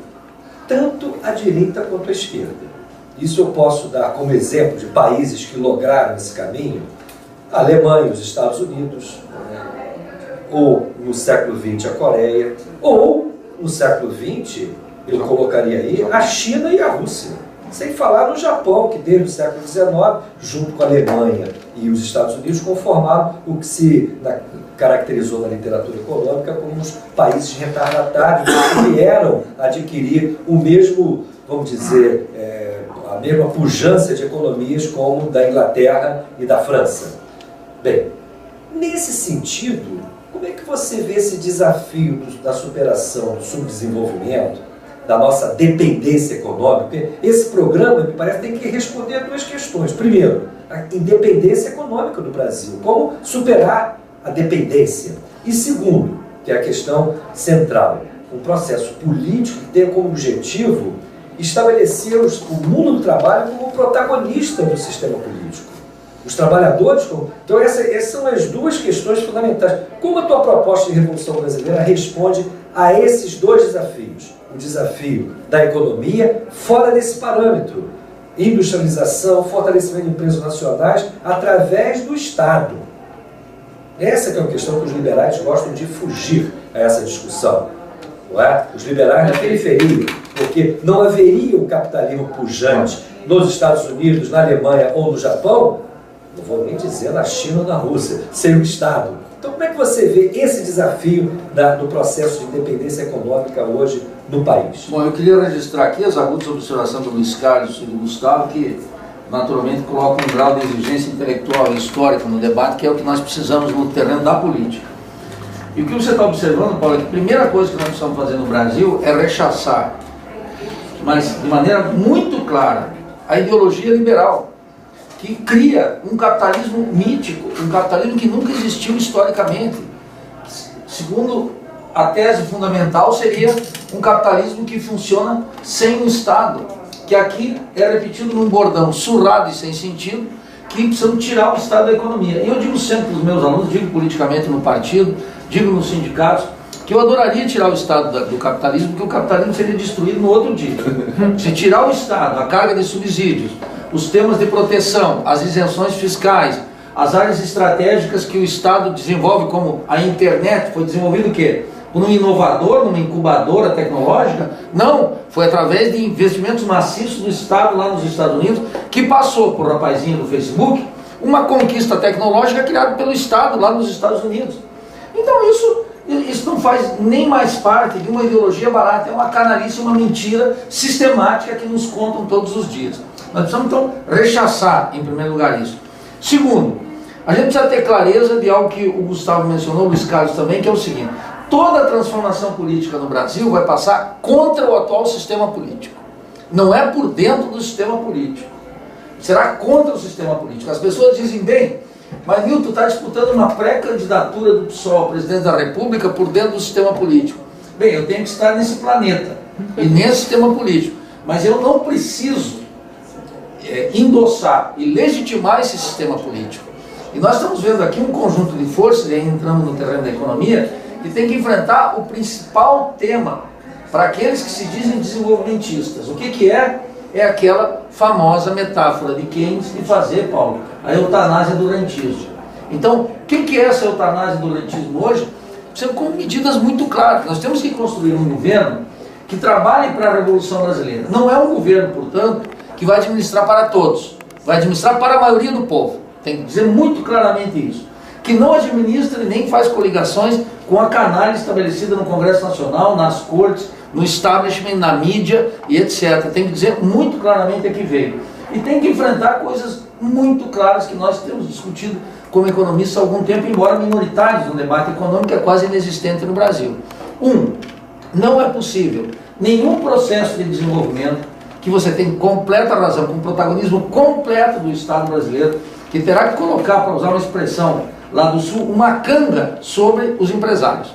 tanto a direita quanto a esquerda. Isso eu posso dar como exemplo de países que lograram esse caminho: a Alemanha, os Estados Unidos, ou no século XX a Coreia, ou no século XX, eu colocaria aí a China e a Rússia. Sem falar no Japão, que desde o século XIX, junto com a Alemanha e os Estados Unidos, conformaram o que se caracterizou na literatura econômica como os países retardatários que vieram adquirir o mesmo, vamos dizer, a mesma pujança de economias como da Inglaterra e da França. Bem, nesse sentido, como é que você vê esse desafio da superação do subdesenvolvimento, da nossa dependência econômica? Esse programa, me parece, tem que responder a duas questões. Primeiro, a independência econômica do Brasil. Como superar a dependência? E segundo, que é a questão central, um processo político que tenha como objetivo estabelecer o mundo do trabalho como protagonista do sistema político. Os trabalhadores como... Então essas são as duas questões fundamentais. Como a tua proposta de Revolução Brasileira responde a esses dois desafios? O desafio da economia fora desse parâmetro, industrialização, fortalecimento de empresas nacionais através do Estado. Essa que é uma questão que os liberais gostam de fugir a essa discussão. Não é? Os liberais na periferia, porque não haveria um capitalismo pujante nos Estados Unidos, na Alemanha ou no Japão, não vou nem dizer na China ou na Rússia, sem o Estado. Então como é que você vê esse desafio do processo de independência econômica hoje no país? Bom, eu queria registrar aqui as agudas observações do Luiz Carlos e do Gustavo, que naturalmente colocam um grau de exigência intelectual e histórica no debate, que é o que nós precisamos no terreno da política. E o que você está observando, Paulo, é que a primeira coisa que nós precisamos fazer no Brasil é rechaçar, mas de maneira muito clara, a ideologia liberal, que cria um capitalismo mítico, um capitalismo que nunca existiu historicamente. Segundo a tese fundamental, seria um capitalismo que funciona sem o Estado, que aqui é repetido num bordão surrado e sem sentido, que precisam tirar o Estado da economia. E eu digo sempre para os meus alunos, digo politicamente no partido, digo nos sindicatos, que eu adoraria tirar o Estado do capitalismo, porque o capitalismo seria destruído no outro dia. Se tirar o Estado, a carga de subsídios, os temas de proteção, as isenções fiscais, as áreas estratégicas que o Estado desenvolve, como a internet, foi desenvolvido o quê? Por um inovador, numa incubadora tecnológica? Não, foi através de investimentos maciços do Estado lá nos Estados Unidos, que passou por rapazinho do Facebook, uma conquista tecnológica criada pelo Estado lá nos Estados Unidos. Então isso não faz nem mais parte de uma ideologia barata, é uma canalice, uma mentira sistemática que nos contam todos os dias. Nós precisamos então rechaçar, em primeiro lugar, isso. Segundo, a gente precisa ter clareza de algo que o Gustavo mencionou, o Luiz Carlos também, que é o seguinte: toda a transformação política no Brasil vai passar contra o atual sistema político. Não é por dentro do sistema político. Será contra o sistema político. As pessoas dizem, bem, mas Nilton está disputando uma pré-candidatura do PSOL, presidente da República, por dentro do sistema político. Bem, eu tenho que estar nesse planeta e nesse sistema político. Mas eu não preciso endossar e legitimar esse sistema político. E nós estamos vendo aqui um conjunto de forças, e aí entramos no terreno da economia, que tem que enfrentar o principal tema para aqueles que se dizem desenvolvimentistas. O que é? É aquela famosa metáfora de Keynes de fazer, Paulo, a eutanásia do rentismo. Então, o que é essa eutanásia do rentismo hoje? Precisa com medidas muito claras. Nós temos que construir um governo que trabalhe para a Revolução Brasileira. Não é um governo, portanto, que vai administrar para todos. Vai administrar para a maioria do povo. Tem que dizer muito claramente isso. Que não administra e nem faz coligações com a canalha estabelecida no Congresso Nacional, nas cortes, no establishment, na mídia e etc. Tem que dizer muito claramente a que veio. E tem que enfrentar coisas muito claras que nós temos discutido como economistas há algum tempo, embora minoritários no debate econômico, é quase inexistente no Brasil. Não é possível nenhum processo de desenvolvimento que você tem completa razão, com protagonismo completo do Estado brasileiro, que terá que colocar, para usar uma expressão lá do Sul, uma canga sobre os empresários.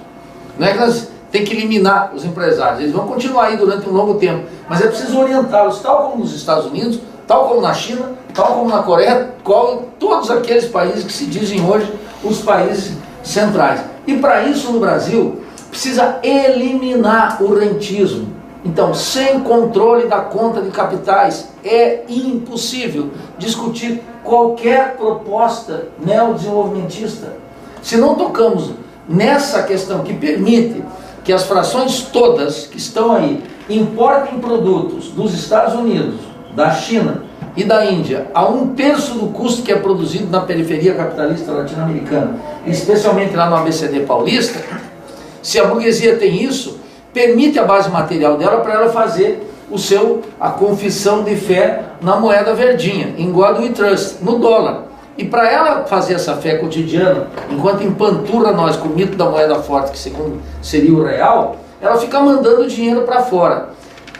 Não é que nós temos que eliminar os empresários, eles vão continuar aí durante um longo tempo, mas é preciso orientá-los, tal como nos Estados Unidos, tal como na China, tal como na Coreia, todos aqueles países que se dizem hoje os países centrais. E para isso no Brasil precisa eliminar o rentismo. Então, sem controle da conta de capitais, é impossível discutir qualquer proposta neodesenvolvimentista. Se não tocamos nessa questão que permite que as frações todas que estão aí importem produtos dos Estados Unidos, da China e da Índia a 1/3 do custo que é produzido na periferia capitalista latino-americana, especialmente lá no ABCD paulista, se a burguesia tem isso, permite a base material dela para ela fazer a confissão de fé na moeda verdinha, em God We Trust, no dólar. E para ela fazer essa fé cotidiana, enquanto empanturra nós com o mito da moeda forte, que segundo seria o real, ela fica mandando dinheiro para fora.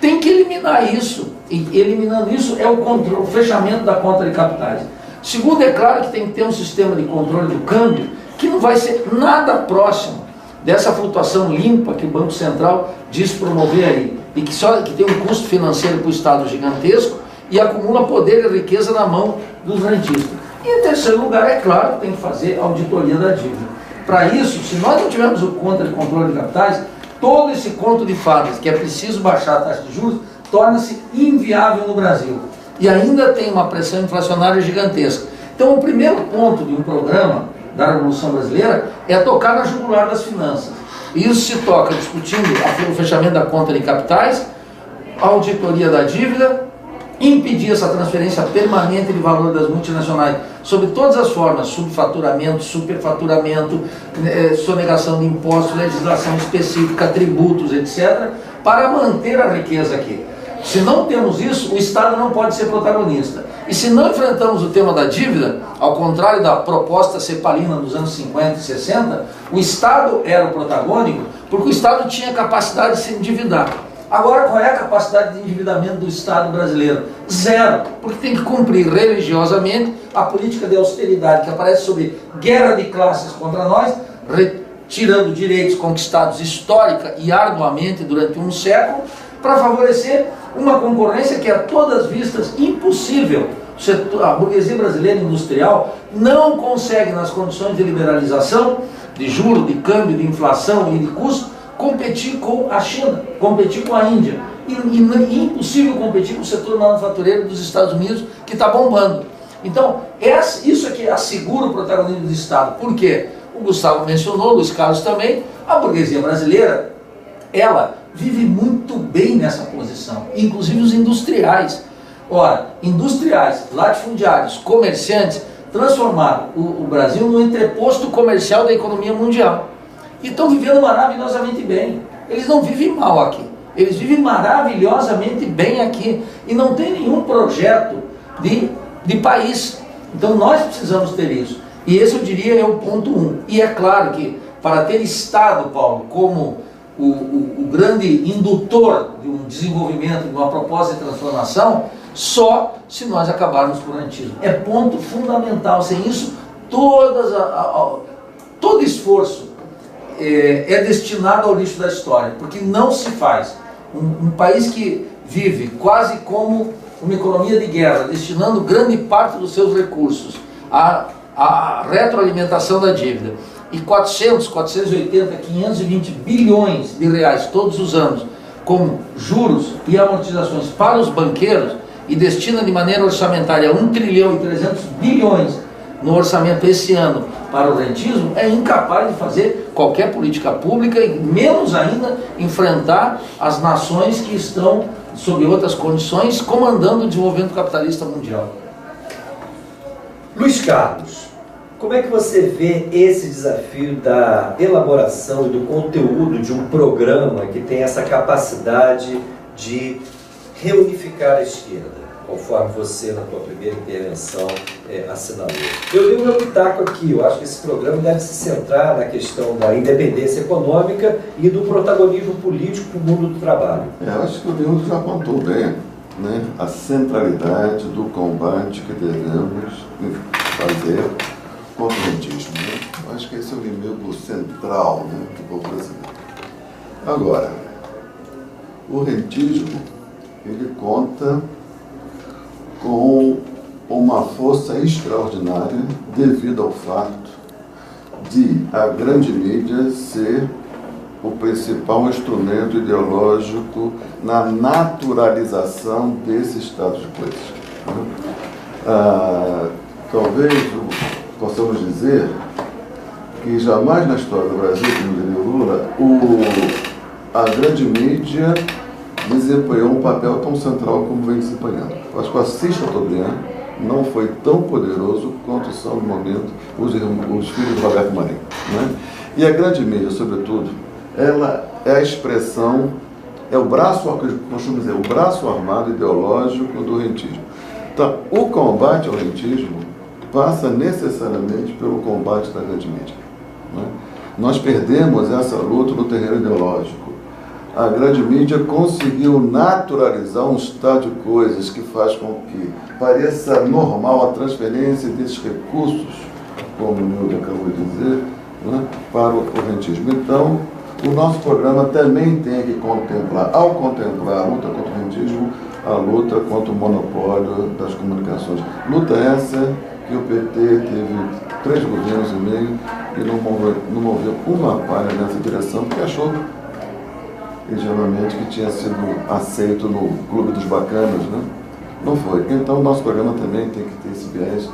Tem que eliminar isso, e eliminando isso é o fechamento da conta de capitais. Segundo, é claro que tem que ter um sistema de controle do câmbio que não vai ser nada próximo dessa flutuação limpa que o Banco Central diz promover aí, e que tem um custo financeiro para o Estado gigantesco e acumula poder e riqueza na mão dos rentistas. E em terceiro lugar, é claro, tem que fazer auditoria da dívida. Para isso, se nós não tivermos o conta de controle de capitais, todo esse conto de fadas, que é preciso baixar a taxa de juros, torna-se inviável no Brasil. E ainda tem uma pressão inflacionária gigantesca. Então, o primeiro ponto de um programa da Revolução Brasileira é tocar na jugular das finanças. E isso se toca discutindo o fechamento da conta de capitais, a auditoria da dívida, impedir essa transferência permanente de valor das multinacionais sob todas as formas, subfaturamento, superfaturamento, sonegação de impostos, legislação específica, tributos, etc., para manter a riqueza aqui. Se não temos isso, o Estado não pode ser protagonista. E se não enfrentamos o tema da dívida, ao contrário da proposta cepalina dos anos 50 e 60, o Estado era o protagônico, porque o Estado tinha capacidade de se endividar. Agora, qual é a capacidade de endividamento do Estado brasileiro? Zero, porque tem que cumprir religiosamente a política de austeridade que aparece sobre guerra de classes contra nós, retirando direitos conquistados histórica e arduamente durante um século, para favorecer uma concorrência que é a todas vistas impossível. A burguesia brasileira industrial não consegue, nas condições de liberalização, de juro, de câmbio, de inflação e de custo, competir com a China, competir com a Índia. E impossível competir com o setor manufatureiro dos Estados Unidos, que está bombando. Então, isso aqui assegura o protagonismo do Estado. Por quê? O Gustavo mencionou, o Luiz Carlos também, a burguesia brasileira, ela vive muito bem nessa posição, inclusive os industriais. Ora, industriais, latifundiários, comerciantes, transformaram o Brasil no entreposto comercial da economia mundial. E estão vivendo maravilhosamente bem. Eles não vivem mal aqui. Eles vivem maravilhosamente bem aqui. E não tem nenhum projeto de país. Então nós precisamos ter isso. E esse, eu diria, é o ponto 1. E é claro que para ter Estado, Paulo, como o grande indutor de um desenvolvimento, de uma proposta de transformação, só se nós acabarmos com o rentismo. É ponto fundamental. Sem isso, todo esforço é destinado ao lixo da história, porque não se faz. Um país que vive quase como uma economia de guerra, destinando grande parte dos seus recursos à retroalimentação da dívida, e 480, 520 bilhões de reais todos os anos, como juros e amortizações para os banqueiros, e destina de maneira orçamentária 1 trilhão e 300 bilhões no orçamento esse ano para o rentismo, é incapaz de fazer qualquer política pública e menos ainda enfrentar as nações que estão, sob outras condições, comandando o desenvolvimento capitalista mundial. Luiz Carlos, como é que você vê esse desafio da elaboração e do conteúdo de um programa que tem essa capacidade de reunificar a esquerda, conforme você, na tua primeira intervenção, assinalou? Eu dei o meu pitaco aqui. Eu acho que esse programa deve se centrar na questão da independência econômica e do protagonismo político para o mundo do trabalho. Eu acho que o Nildo já apontou bem, né, a centralidade do combate que devemos fazer contra o rentismo. Né? Eu acho que esse é o inimigo central, né, do povo brasileiro. Agora, o rentismo, ele conta com uma força extraordinária devido ao fato de a grande mídia ser o principal instrumento ideológico na naturalização desse estado de coisas. Talvez possamos dizer que jamais na história do Brasil, como diria o Lula, a grande mídia desempenhou um papel tão central como vem desempenhando. Acho que o Assis Chateaubriand não foi tão poderoso quanto são, no momento, os filhos de Roberto Marinho. Né? E a grande mídia, sobretudo, ela é a expressão, é o braço, costumo dizer, o braço armado ideológico do rentismo. Então, o combate ao rentismo passa necessariamente pelo combate da grande mídia. Né? Nós perdemos essa luta no terreno ideológico. A grande mídia conseguiu naturalizar um estado de coisas que faz com que pareça normal a transferência desses recursos, como o Nildo acabou de dizer, né, para o rentismo. Então, o nosso programa também tem que contemplar, ao contemplar a luta contra o rentismo, a luta contra o monopólio das comunicações. Luta essa que o PT teve 3 governos e meio e não moveu uma palha nessa direção, porque achou geralmente que tinha sido aceito no Clube dos Bacanas, né? Não foi. Então, o nosso programa também tem que ter esse viés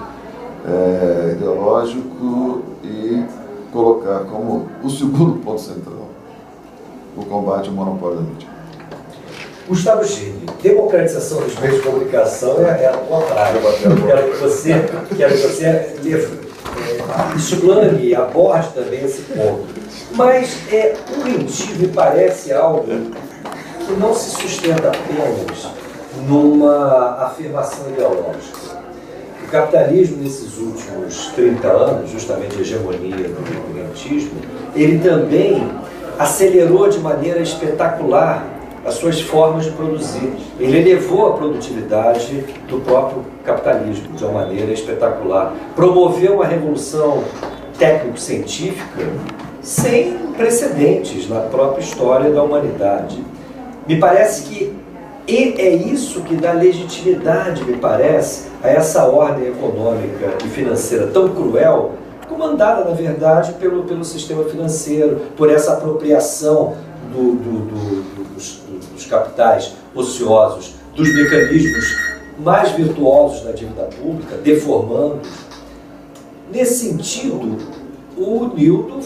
ideológico e colocar como o segundo ponto central o combate ao monopólio da mídia. Gustavo Gini, democratização dos meios de comunicação é ao contrário. Quero que você explane e aborde também esse ponto. Mas o rentismo me parece algo que não se sustenta apenas numa afirmação ideológica. O capitalismo, nesses últimos 30 anos, justamente a hegemonia do rentismo, ele também acelerou de maneira espetacular as suas formas de produzir. Ele elevou a produtividade do próprio capitalismo de uma maneira espetacular. Promoveu uma revolução técnico-científica sem precedentes na própria história da humanidade. Me parece que é isso que dá legitimidade, me parece, a essa ordem econômica e financeira tão cruel, comandada, na verdade, pelo sistema financeiro, por essa apropriação dos capitais ociosos, dos mecanismos mais virtuosos da dívida pública, deformando. Nesse sentido, o Nildo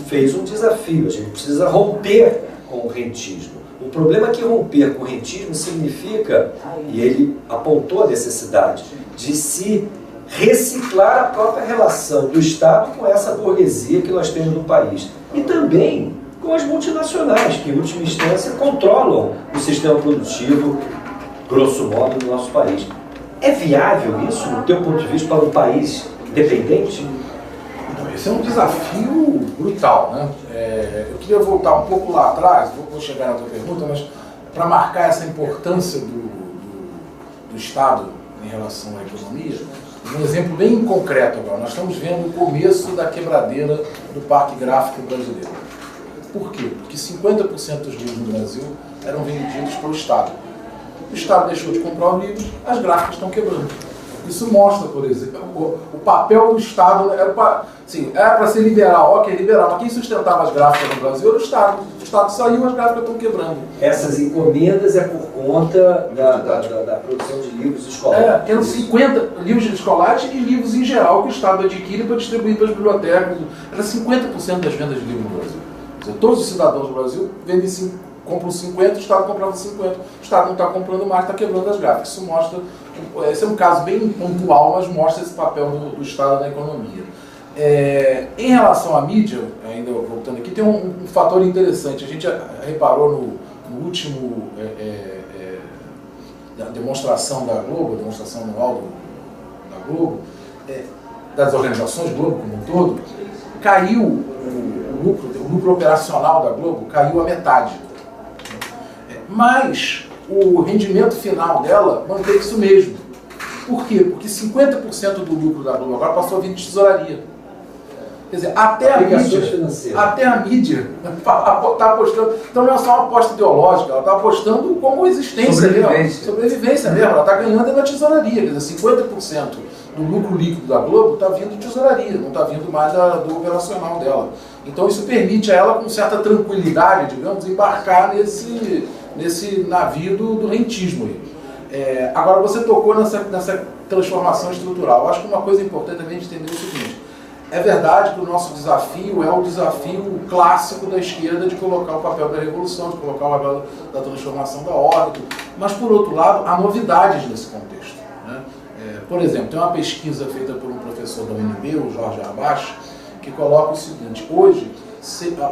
fez um desafio. A gente precisa romper com o rentismo. O problema é que romper com o rentismo significa, e ele apontou a necessidade, de se reciclar a própria relação do Estado com essa burguesia que nós temos no país. E também com as multinacionais, que em última instância controlam o sistema produtivo, grosso modo, do nosso país. É viável isso, do teu ponto de vista, para um país dependente? Então, esse é um desafio brutal, né? Eu queria voltar um pouco lá atrás, vou chegar na tua pergunta, mas para marcar essa importância do Estado em relação à economia, um exemplo bem concreto agora. Nós estamos vendo o começo da quebradeira do parque gráfico brasileiro. Por quê? Porque 50% dos livros no Brasil eram vendidos pelo Estado. O Estado deixou de comprar os livros, as gráficas estão quebrando. Isso mostra, por exemplo, o papel do Estado era para ser liberal, ok, liberal, mas quem sustentava as gráficas no Brasil era o Estado. O Estado saiu, as gráficas estão quebrando. Essas encomendas é por conta da produção de livros escolares. Eram 50 livros escolares e livros em geral que o Estado adquire para distribuir para as bibliotecas. Era 50% das vendas de livros no Brasil. Quer dizer, todos os cidadãos do Brasil compram 50, o Estado comprava 50, o Estado não está comprando mais, está quebrando as gráficas. Isso mostra, esse é um caso bem pontual, mas mostra esse papel do Estado na economia. Em relação à mídia, ainda voltando aqui, tem um fator interessante. A gente reparou no último da demonstração da Globo, a demonstração anual da Globo, das organizações Globo como um todo, caiu o lucro operacional da Globo caiu a metade. Mas o rendimento final dela manteve isso mesmo. Por quê? Porque 50% do lucro da Globo agora passou a vir de tesouraria. Quer dizer, até a mídia está apostando. Então não é só uma aposta ideológica, ela está apostando como existência mesmo. Sobrevivência mesmo. Ela está ganhando na tesouraria. Quer dizer, 50% do lucro líquido da Globo está vindo de tesouraria, não está vindo mais do operacional dela. Então isso permite a ela, com certa tranquilidade, digamos, embarcar nesse navio do rentismo aí. Agora, você tocou nessa transformação estrutural. Eu acho que uma coisa importante também de entender é o seguinte: é verdade que o nosso desafio é o desafio clássico da esquerda de colocar o papel da revolução, de colocar o papel da transformação da ordem, mas, por outro lado, há novidades nesse contexto, né? Por exemplo, tem uma pesquisa feita por um professor da UNB, o Jorge Abache, que coloca o seguinte: hoje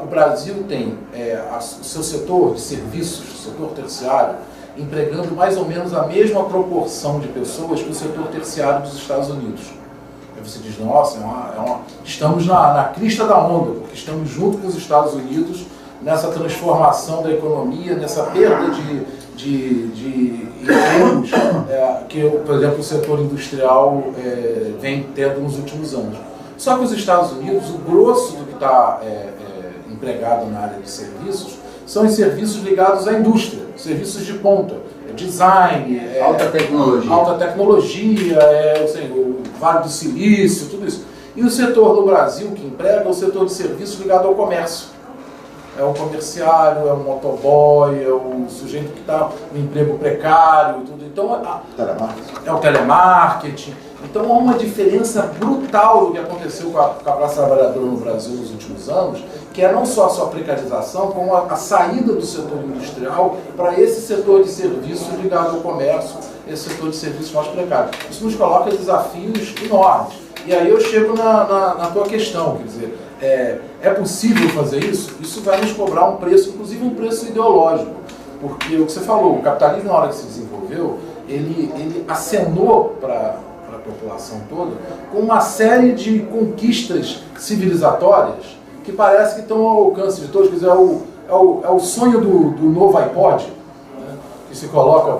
o Brasil tem o seu setor de serviços, o setor terciário, empregando mais ou menos a mesma proporção de pessoas que o setor terciário dos Estados Unidos. Aí você diz, nossa, estamos na crista da onda, porque estamos junto com os Estados Unidos nessa transformação da economia, nessa perda de empregos que, por exemplo, o setor industrial vem tendo nos últimos anos. Só que os Estados Unidos, o grosso do que está empregado na área de serviços, são os serviços ligados à indústria, serviços de ponta, design, alta tecnologia, o Vale do Silício, tudo isso. E o setor do Brasil que emprega é o setor de serviços ligado ao comércio. É o comerciário, é o motoboy, é o sujeito que está no emprego precário, tudo. Então, é o telemarketing. Então há uma diferença brutal do que aconteceu com a classe trabalhadora no Brasil nos últimos anos, que é não só a sua precarização, como a saída do setor industrial para esse setor de serviços ligado ao comércio, esse setor de serviços mais precário. Isso nos coloca desafios enormes. E aí eu chego na tua questão, quer dizer, é possível fazer isso? Isso vai nos cobrar um preço, inclusive um preço ideológico, porque o que você falou, o capitalismo, na hora que se desenvolveu, ele acenou para a população toda com uma série de conquistas civilizatórias que parece que estão ao alcance de todos. Quer dizer, é o sonho do novo iPod, né, que se coloca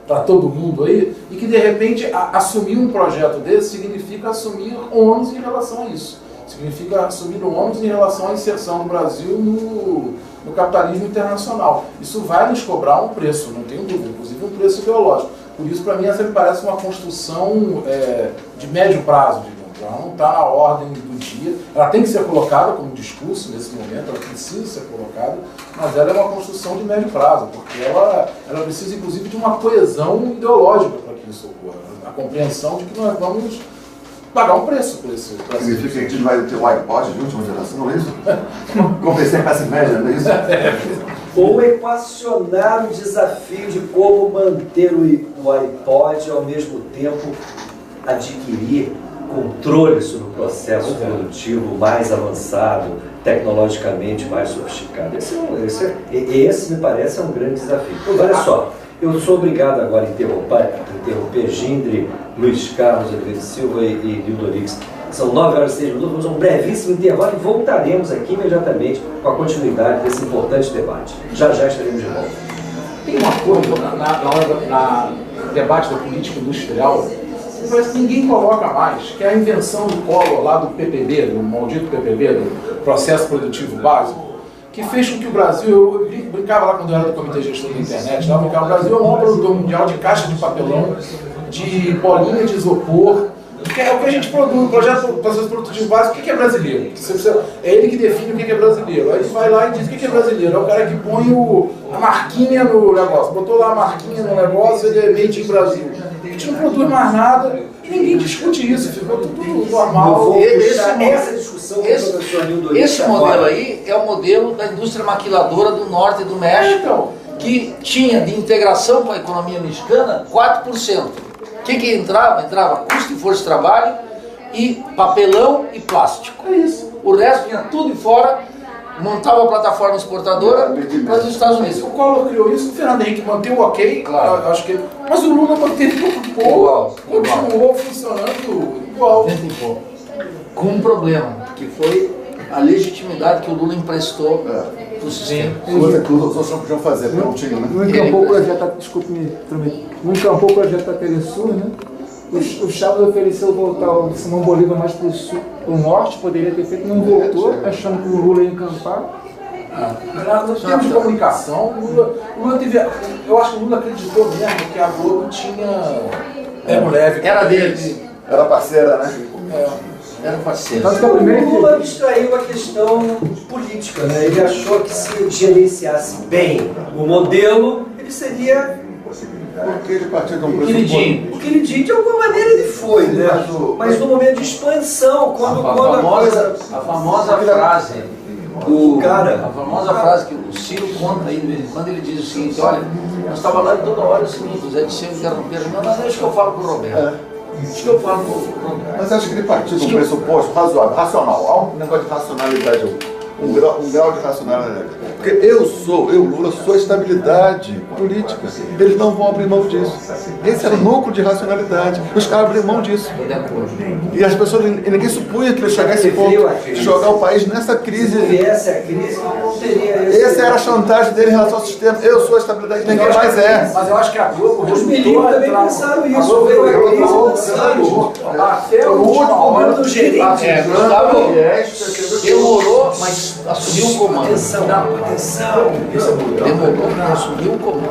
para todo mundo aí, e que de repente assumir um projeto desse significa assumir ônus em relação a isso. Significa assumir um ônus em relação à inserção do Brasil no capitalismo internacional. Isso vai nos cobrar um preço, não tenho dúvida, inclusive um preço ideológico. Por isso, para mim, essa me parece uma construção de médio prazo, digamos. Ela não está na ordem do dia. Ela tem que ser colocada como discurso nesse momento, ela precisa ser colocada, mas ela é uma construção de médio prazo, porque ela precisa, inclusive, de uma coesão ideológica para que isso ocorra. A compreensão de que nós vamos pagar um preço por esse. Significa que a gente vai ter o iPod de última geração, não é isso? Comecei a classe média, não é isso? Ou equacionar o desafio de como manter o iPod e, ao mesmo tempo, adquirir controle sobre o processo produtivo mais avançado, tecnologicamente mais sofisticado. Esse me parece um grande desafio. Então, olha só, eu sou obrigado agora a interromper Gindre, Luiz Carlos Oliveira Silva e Nildorix. São 9h06, vamos a um brevíssimo intervalo e voltaremos aqui imediatamente com a continuidade desse importante debate. Já estaremos de volta. Tem uma coisa no debate da política industrial, parece que ninguém coloca mais, que é a invenção do Collor lá do PPB, do maldito PPB, do Processo Produtivo Básico, que fez com que o Brasil, eu brincava lá quando eu era do Comitê Gestor da Internet, o Brasil é o maior produtor mundial de caixa de papelão, de bolinha de isopor, que é o que a gente produz, o processo produtivo básico. O que é brasileiro? É ele que define o que é brasileiro. Aí ele vai lá e diz o que é brasileiro. É o cara que põe a marquinha no negócio. Botou lá a marquinha no negócio, ele é made in Brasil. A gente não produz mais nada e ninguém discute isso. Ficou tudo normal. Essa discussão esse modelo aí é o modelo da indústria maquiladora do norte e do México, que tinha de integração com a economia mexicana 4%. O que entrava? Entrava custo de força de trabalho e papelão e plástico. É isso. O resto vinha tudo de fora, montava a plataforma exportadora para os Estados Unidos. O Collor criou isso, o Fernando Henrique manteve o ok, claro. Acho que, mas o Lula manteve o continuou funcionando igual. Com um problema, que foi a legitimidade que o Lula emprestou para o sistema. Coisa que os outros não podiam fazer, não tinham, né? No encampou o projeto, desculpe me prometer, no encampou o projeto da Telesur, né? O Chávez ofereceu voltar o Simão Bolívar mais para o sul, o norte, poderia ter feito, não voltou, achando que o Lula ia encampar. Em termos de comunicação, Lula teve. Eu acho que o Lula acreditou mesmo que a Globo tinha pego leve. Era deles. Era parceira, né? Era parceiro. Tanto que o Lula abstraiu a questão política, né? Ele achou que se gerenciasse bem o modelo, ele seria... Porque ele partiu de um pressuposto. O queridinho, de alguma maneira, ele foi, né? Mas no momento de expansão, quando a famosa frase do cara... A famosa frase que o Ciro conta aí de vez em quando, ele diz o seguinte: olha, nós estávamos falando toda hora o seguinte, o Zé Disseu interromper, não, mas é isso que eu falo com o Roberto. Isso que eu falo com o Roberto. Mas acho que ele partiu de um pressuposto razoável, racional. Há um negócio de racionalidade, um grau de racionalidade. Porque eu, Lula, sou a estabilidade política. Eles não vão abrir mão disso. Esse era o núcleo de racionalidade. Os caras abriram mão disso. E as pessoas, ninguém supunha que ele chegasse a esse ponto de jogar o país nessa crise. Se viesse a crise, não teria essa era a chantagem dele em relação ao sistema. Eu sou a estabilidade, ninguém mais é. Mas eu acho que a Globo... Os militares também pensaram isso. Veio a crise lançando. Até o último momento do gerente. Demorou, mas assumiu o comando. Atenção. Demorou, mas assumiu o comando.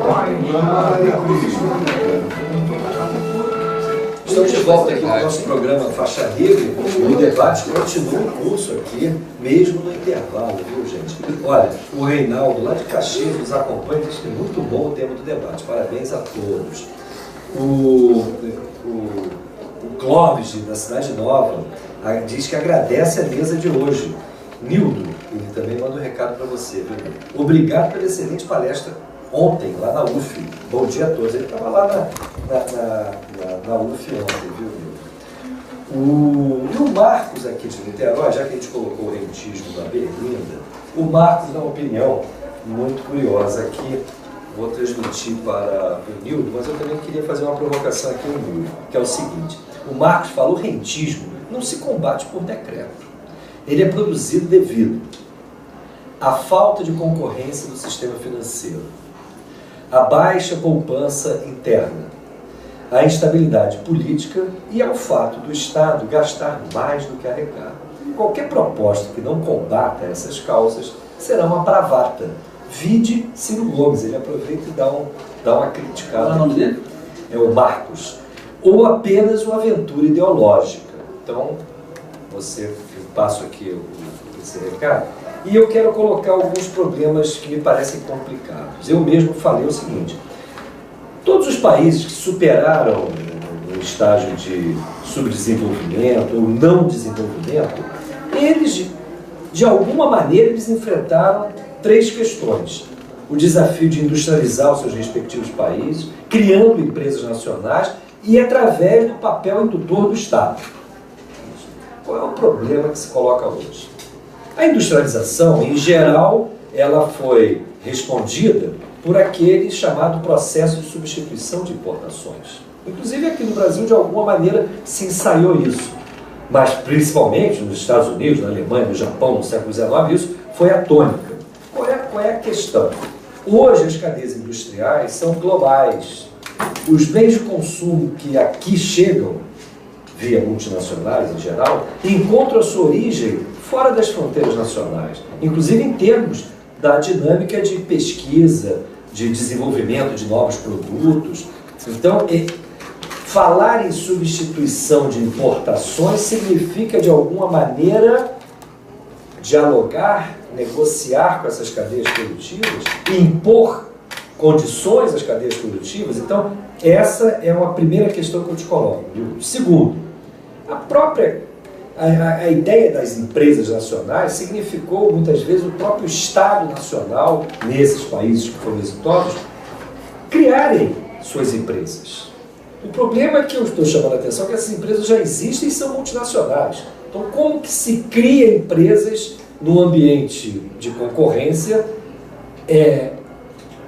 Estamos de volta aqui no nosso programa Faixa Livre. O debate continua em curso aqui, mesmo no intervalo, viu, gente? Olha, o Reinaldo, lá de Caxias, nos acompanha e diz que é muito bom o tema do debate. Parabéns a todos. O Clóvis, da Cidade Nova, diz que agradece a mesa de hoje. Nildo, ele também manda um recado para você, viu? Obrigado pela excelente palestra ontem, lá na UF. Bom dia a todos. Ele estava lá na UF ontem, viu, Nildo? E o Marcos aqui de Niterói, já que a gente colocou o rentismo da Berlinda, o Marcos dá uma opinião muito curiosa aqui. Vou transmitir para o Nildo, mas eu também queria fazer uma provocação aqui no Nildo, que é o seguinte: o Marcos fala, o rentismo não se combate por decreto. Ele é produzido devido à falta de concorrência do sistema financeiro, à baixa poupança interna, à instabilidade política e ao fato do Estado gastar mais do que arrecada. Qualquer proposta que não combata essas causas será uma bravata. Vide Ciro Gomes, ele aproveita e dá uma criticada. Qual é o nome dele? É o Marcos. Ou apenas uma aventura ideológica. Então, eu passo aqui esse recado. E eu quero colocar alguns problemas que me parecem complicados. Eu mesmo falei o seguinte: todos os países que superaram o estágio de subdesenvolvimento ou não desenvolvimento, eles, de alguma maneira, eles enfrentaram três questões. O desafio de industrializar os seus respectivos países, criando empresas nacionais e através do papel indutor do Estado. Qual é o problema que se coloca hoje? A industrialização, em geral, ela foi respondida por aquele chamado processo de substituição de importações. Inclusive aqui no Brasil, de alguma maneira, se ensaiou isso. Mas principalmente nos Estados Unidos, na Alemanha, no Japão, no século XIX, isso foi a tônica. Qual é a questão? Hoje as cadeias industriais são globais. Os bens de consumo que aqui chegam, via multinacionais em geral, encontram a sua origem fora das fronteiras nacionais, inclusive em termos da dinâmica de pesquisa, de desenvolvimento de novos produtos. Então, falar em substituição de importações significa, de alguma maneira, dialogar, negociar com essas cadeias produtivas, impor condições às cadeias produtivas. Então, essa é uma primeira questão que eu te coloco. Segundo, a ideia das empresas nacionais significou, muitas vezes, o próprio Estado nacional, nesses países que foram exitosos, criarem suas empresas. O problema que eu estou chamando a atenção é que essas empresas já existem e são multinacionais. Então, como que se cria empresas no ambiente de concorrência,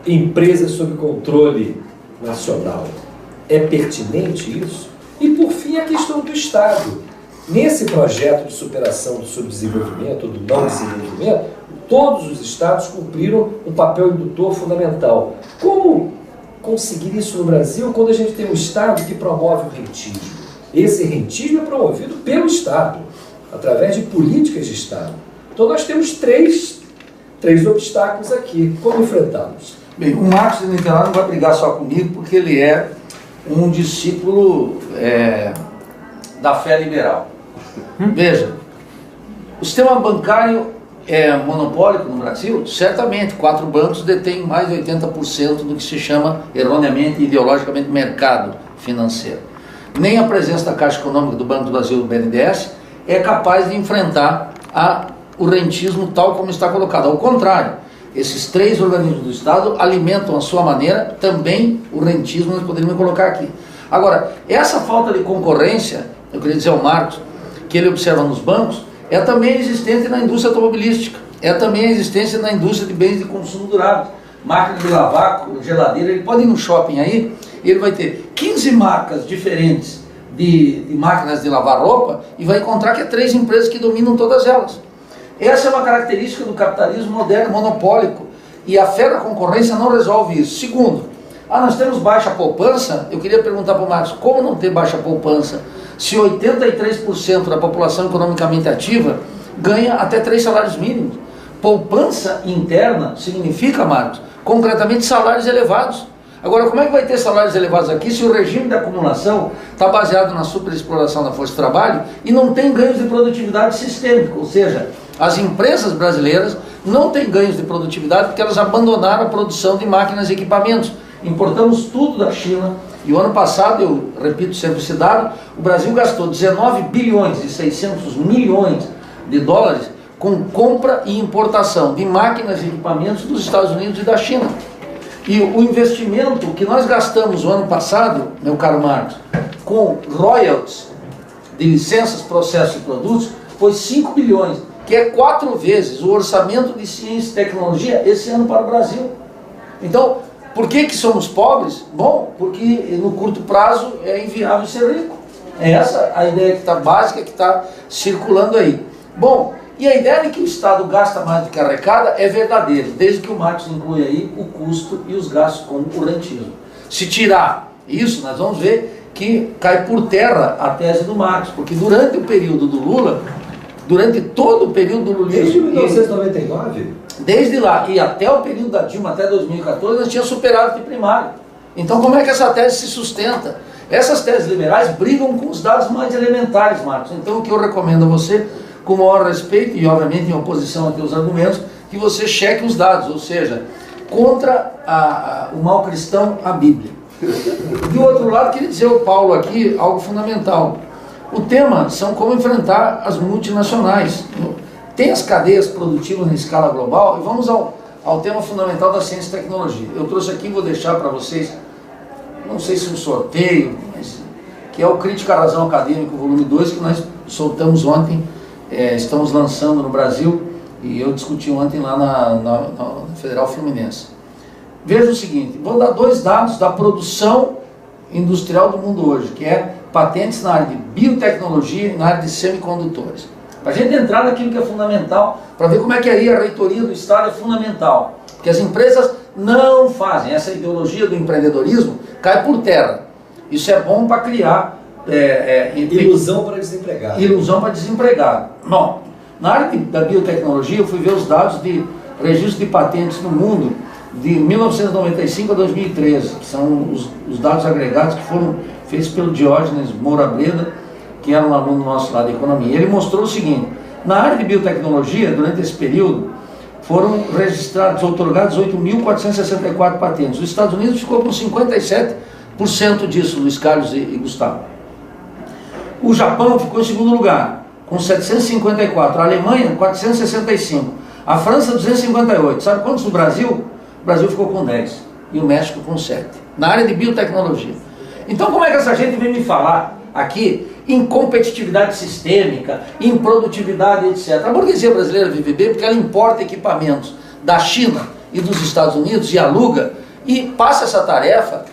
empresas sob controle nacional? É pertinente isso? E, por fim, a questão do Estado. Nesse projeto de superação do subdesenvolvimento, do não desenvolvimento, todos os Estados cumpriram um papel indutor fundamental. Como conseguir isso no Brasil quando a gente tem um Estado que promove o rentismo? Esse rentismo é promovido pelo Estado, através de políticas de Estado. Então nós temos três obstáculos aqui. Como enfrentá-los? Bem, o Marx não vai brigar só comigo, porque ele é um discípulo da fé liberal. Veja, o sistema bancário é monopólico no Brasil? Certamente, 4 bancos detêm mais de 80% do que se chama, erroneamente, ideologicamente, mercado financeiro. Nem a presença da Caixa Econômica, do Banco do Brasil e do BNDES é capaz de enfrentar o rentismo tal como está colocado. Ao contrário, esses 3 organismos do Estado alimentam à sua maneira também o rentismo, nós poderíamos colocar aqui. Agora, essa falta de concorrência, eu queria dizer ao Marcos, que ele observa nos bancos, é também existente na indústria automobilística, é também a existência na indústria de bens de consumo durável. Máquina de lavar, geladeira, ele pode ir no shopping aí, ele vai ter 15 marcas diferentes de máquinas de lavar roupa e vai encontrar que é 3 empresas que dominam todas elas. Essa é uma característica do capitalismo moderno, monopólico, e a fé da concorrência não resolve isso. Segundo, nós temos baixa poupança. Eu queria perguntar para o Marcos, como não ter baixa poupança se 83% da população economicamente ativa ganha até 3 salários mínimos? Poupança interna significa, Marcos, concretamente salários elevados. Agora, como é que vai ter salários elevados aqui se o regime de acumulação está baseado na superexploração da força de trabalho e não tem ganhos de produtividade sistêmico? Ou seja, as empresas brasileiras não têm ganhos de produtividade porque elas abandonaram a produção de máquinas e equipamentos. Importamos tudo da China e o ano passado, eu repito sempre esse dado, o Brasil gastou 19 bilhões e 600 milhões de dólares com compra e importação de máquinas e equipamentos dos Estados Unidos e da China. E o investimento que nós gastamos o ano passado, meu caro Marcos, com royalties de licenças, processos e produtos, foi 5 bilhões, que é 4 vezes o orçamento de ciência e tecnologia esse ano para o Brasil. Então, por que somos pobres? Bom, porque no curto prazo é inviável ser rico. É essa a ideia que está básica, que está circulando aí. Bom, e a ideia de que o Estado gasta mais do que arrecada é verdadeira, desde que o Marx inclui aí o custo e os gastos com o rentismo. Se tirar isso, nós vamos ver que cai por terra a tese do Marx, porque durante o período do Lula, durante todo o período do lulismo... Desde 1999? Desde lá e até o período da Dilma, até 2014, nós tínhamos superávit primário. Então como é que essa tese se sustenta? Essas teses liberais brigam com os dados mais elementares, Marcos. Então o que eu recomendo a você, com o maior respeito e obviamente em oposição a teus argumentos, que você cheque os dados, ou seja, contra o mal cristão, a Bíblia. Do outro lado, queria dizer ao Paulo aqui algo fundamental. O tema são como enfrentar as multinacionais. Tem as cadeias produtivas na escala global, e vamos ao tema fundamental da ciência e tecnologia. Eu trouxe aqui, vou deixar para vocês, não sei se um sorteio, mas, que é o Crítica à Razão Acadêmica, volume 2, que nós soltamos ontem, estamos lançando no Brasil, e eu discuti ontem lá na Federal Fluminense. Veja o seguinte, vou dar 2 dados da produção industrial do mundo hoje, que é patentes na área de biotecnologia e na área de semicondutores. Para a gente entrar naquilo que é fundamental, para ver como é que aí a reitoria do Estado é fundamental. Porque as empresas não fazem, essa ideologia do empreendedorismo cai por terra. Isso é bom para criar... ilusão para desempregado. Ilusão para desempregado. Bom, na área da biotecnologia eu fui ver os dados de registro de patentes no mundo de 1995 a 2013, que são os dados agregados que foram feitos pelo Diógenes Moura Breda, que era um aluno nosso lá de economia. Ele mostrou o seguinte: na área de biotecnologia, durante esse período, foram registrados, outorgados 8.464 patentes. Os Estados Unidos ficou com 57% disso, Luiz Carlos e Gustavo. O Japão ficou em segundo lugar, com 754. A Alemanha, 465. A França, 258. Sabe quantos do Brasil? O Brasil ficou com 10. E o México com 7. Na área de biotecnologia. Então como é que essa gente vem me falar aqui em competitividade sistêmica, em produtividade, etc. A burguesia brasileira vive bem porque ela importa equipamentos da China e dos Estados Unidos e aluga e passa essa tarefa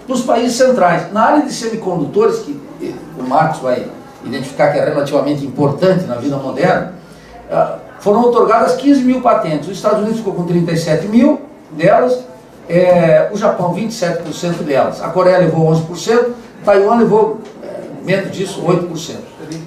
nos países centrais. Na área de semicondutores, que o Marcos vai identificar que é relativamente importante na vida moderna, foram outorgadas 15 mil patentes. Os Estados Unidos ficou com 37 mil delas, o Japão 27% delas, a Coreia levou 11%, Taiwan levou menos disso, 8%.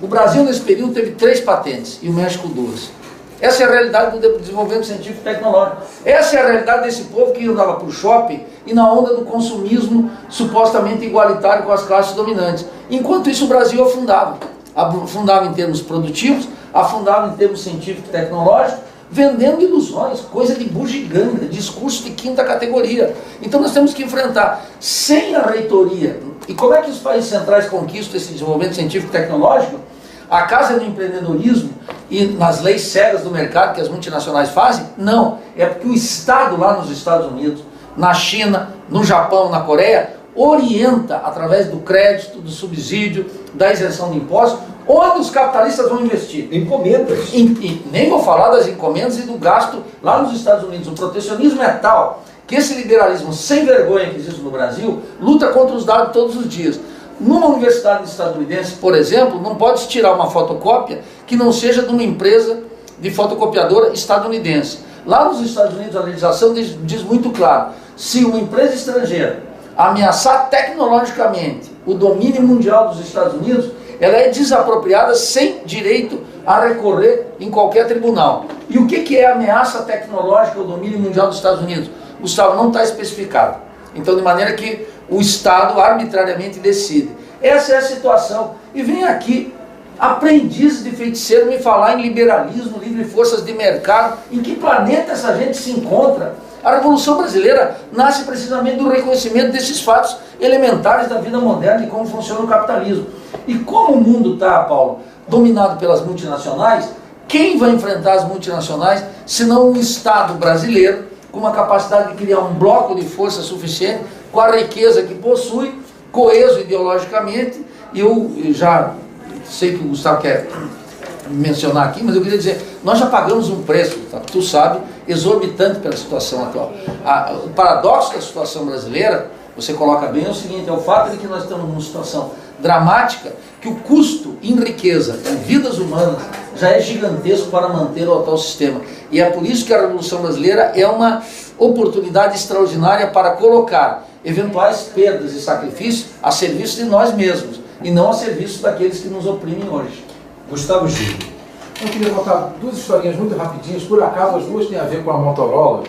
O Brasil, nesse período, teve 3 patentes e o México 2. Essa é a realidade do desenvolvimento científico e tecnológico. Essa é a realidade desse povo que andava para o shopping e na onda do consumismo supostamente igualitário com as classes dominantes. Enquanto isso, o Brasil afundava. Afundava em termos produtivos, afundava em termos científicos e tecnológicos, vendendo ilusões, coisa de bugiganga, discurso de 5ª categoria. Então nós temos que enfrentar, sem a reitoria, e como é que os países centrais conquistam esse desenvolvimento científico e tecnológico? A casa do empreendedorismo e nas leis cegas do mercado que as multinacionais fazem? Não, é porque o Estado lá nos Estados Unidos, na China, no Japão, na Coreia, orienta através do crédito, do subsídio, da isenção de impostos, onde os capitalistas vão investir. Encomendas. E nem vou falar das encomendas e do gasto lá nos Estados Unidos. O protecionismo é tal que esse liberalismo sem vergonha que existe no Brasil luta contra os dados todos os dias. Numa universidade estadunidense, por exemplo, não pode tirar uma fotocópia que não seja de uma empresa de fotocopiadora estadunidense. Lá nos Estados Unidos a legislação diz muito claro, se uma empresa estrangeira ameaçar tecnologicamente o domínio mundial dos Estados Unidos, ela é desapropriada sem direito a recorrer em qualquer tribunal. E o que é ameaça tecnológica ao domínio mundial dos Estados Unidos? O Estado não está especificado. Então, de maneira que o Estado arbitrariamente decide. Essa é a situação. E vem aqui aprendizes de feiticeiro me falar em liberalismo, livre forças de mercado. Em que planeta essa gente se encontra? A Revolução Brasileira nasce precisamente do reconhecimento desses fatos elementares da vida moderna e como funciona o capitalismo. E como o mundo está, Paulo, dominado pelas multinacionais, quem vai enfrentar as multinacionais senão um Estado brasileiro com uma capacidade de criar um bloco de força suficiente com a riqueza que possui, coeso ideologicamente. E eu já sei que o Gustavo quer mencionar aqui, mas eu queria dizer, nós já pagamos um preço, tá? Tu sabe, exorbitante pela situação atual. O paradoxo da situação brasileira, você coloca bem, é o seguinte, é o fato de que nós estamos numa situação dramática, que o custo em riqueza, em vidas humanas, já é gigantesco para manter o atual sistema. E é por isso que a Revolução Brasileira é uma oportunidade extraordinária para colocar eventuais perdas e sacrifícios a serviço de nós mesmos, e não a serviço daqueles que nos oprimem hoje. Gustavo Gil. Eu queria contar 2 historinhas muito rapidinhas, por acaso as 2 têm a ver com a Motorola,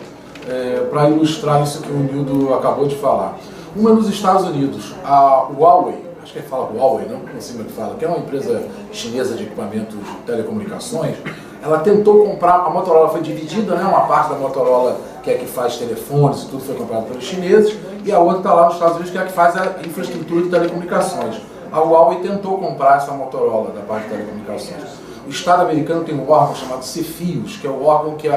para ilustrar isso que o Nildo acabou de falar. Uma nos Estados Unidos, a Huawei, acho que fala Huawei, não sei como é que fala, que é uma empresa chinesa de equipamentos de telecomunicações, ela tentou comprar, a Motorola foi dividida, né, uma parte da Motorola que é que faz telefones e tudo foi comprado pelos chineses, e a outra está lá nos Estados Unidos que é que faz a infraestrutura de telecomunicações. A Huawei tentou comprar essa Motorola da parte de telecomunicações. O Estado americano tem um órgão chamado CFIUS, que é o órgão que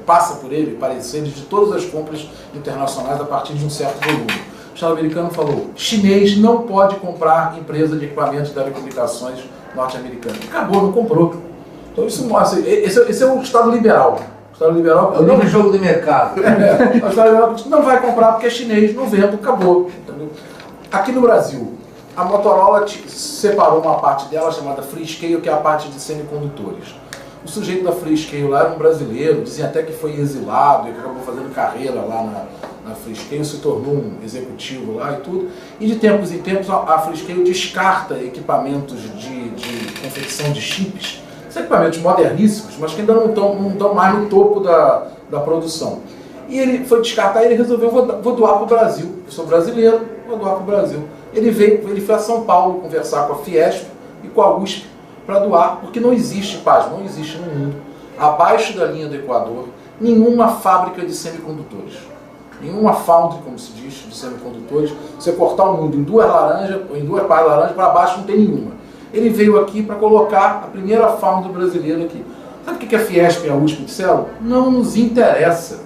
passa por ele pareceres de todas as compras internacionais a partir de um certo volume. O Estado americano falou, chinês não pode comprar empresa de equipamentos de telecomunicações norte-americana. Acabou, não comprou. Então isso mostra, esse é o Estado liberal. O Estado liberal é o novo jogo de mercado. O Estado liberal não vai comprar porque é chinês, não vendo, acabou. Entendeu? Aqui no Brasil, a Motorola separou uma parte dela chamada Freescale, que é a parte de semicondutores. O sujeito da Freescale lá era um brasileiro, dizia até que foi exilado e que acabou fazendo carreira lá na Freescale, se tornou um executivo lá e tudo. E de tempos em tempos a Freescale descarta equipamentos de confecção de chips, são equipamentos moderníssimos, mas que ainda não estão mais no topo da produção. E ele foi descartar e ele resolveu, vou doar para o Brasil. Eu sou brasileiro, vou doar para o Brasil. Ele foi a São Paulo conversar com a Fiesp e com a USP para doar, porque não existe não existe no mundo, abaixo da linha do Equador, nenhuma fábrica de semicondutores. Nenhuma foundry, como se diz, de semicondutores. Você cortar o mundo em 2 laranjas, ou em 2 pares de laranja, para baixo não tem nenhuma. Ele veio aqui para colocar a primeira foundry brasileira aqui. Sabe o que a Fiesp e a USP disseram? Não nos interessa.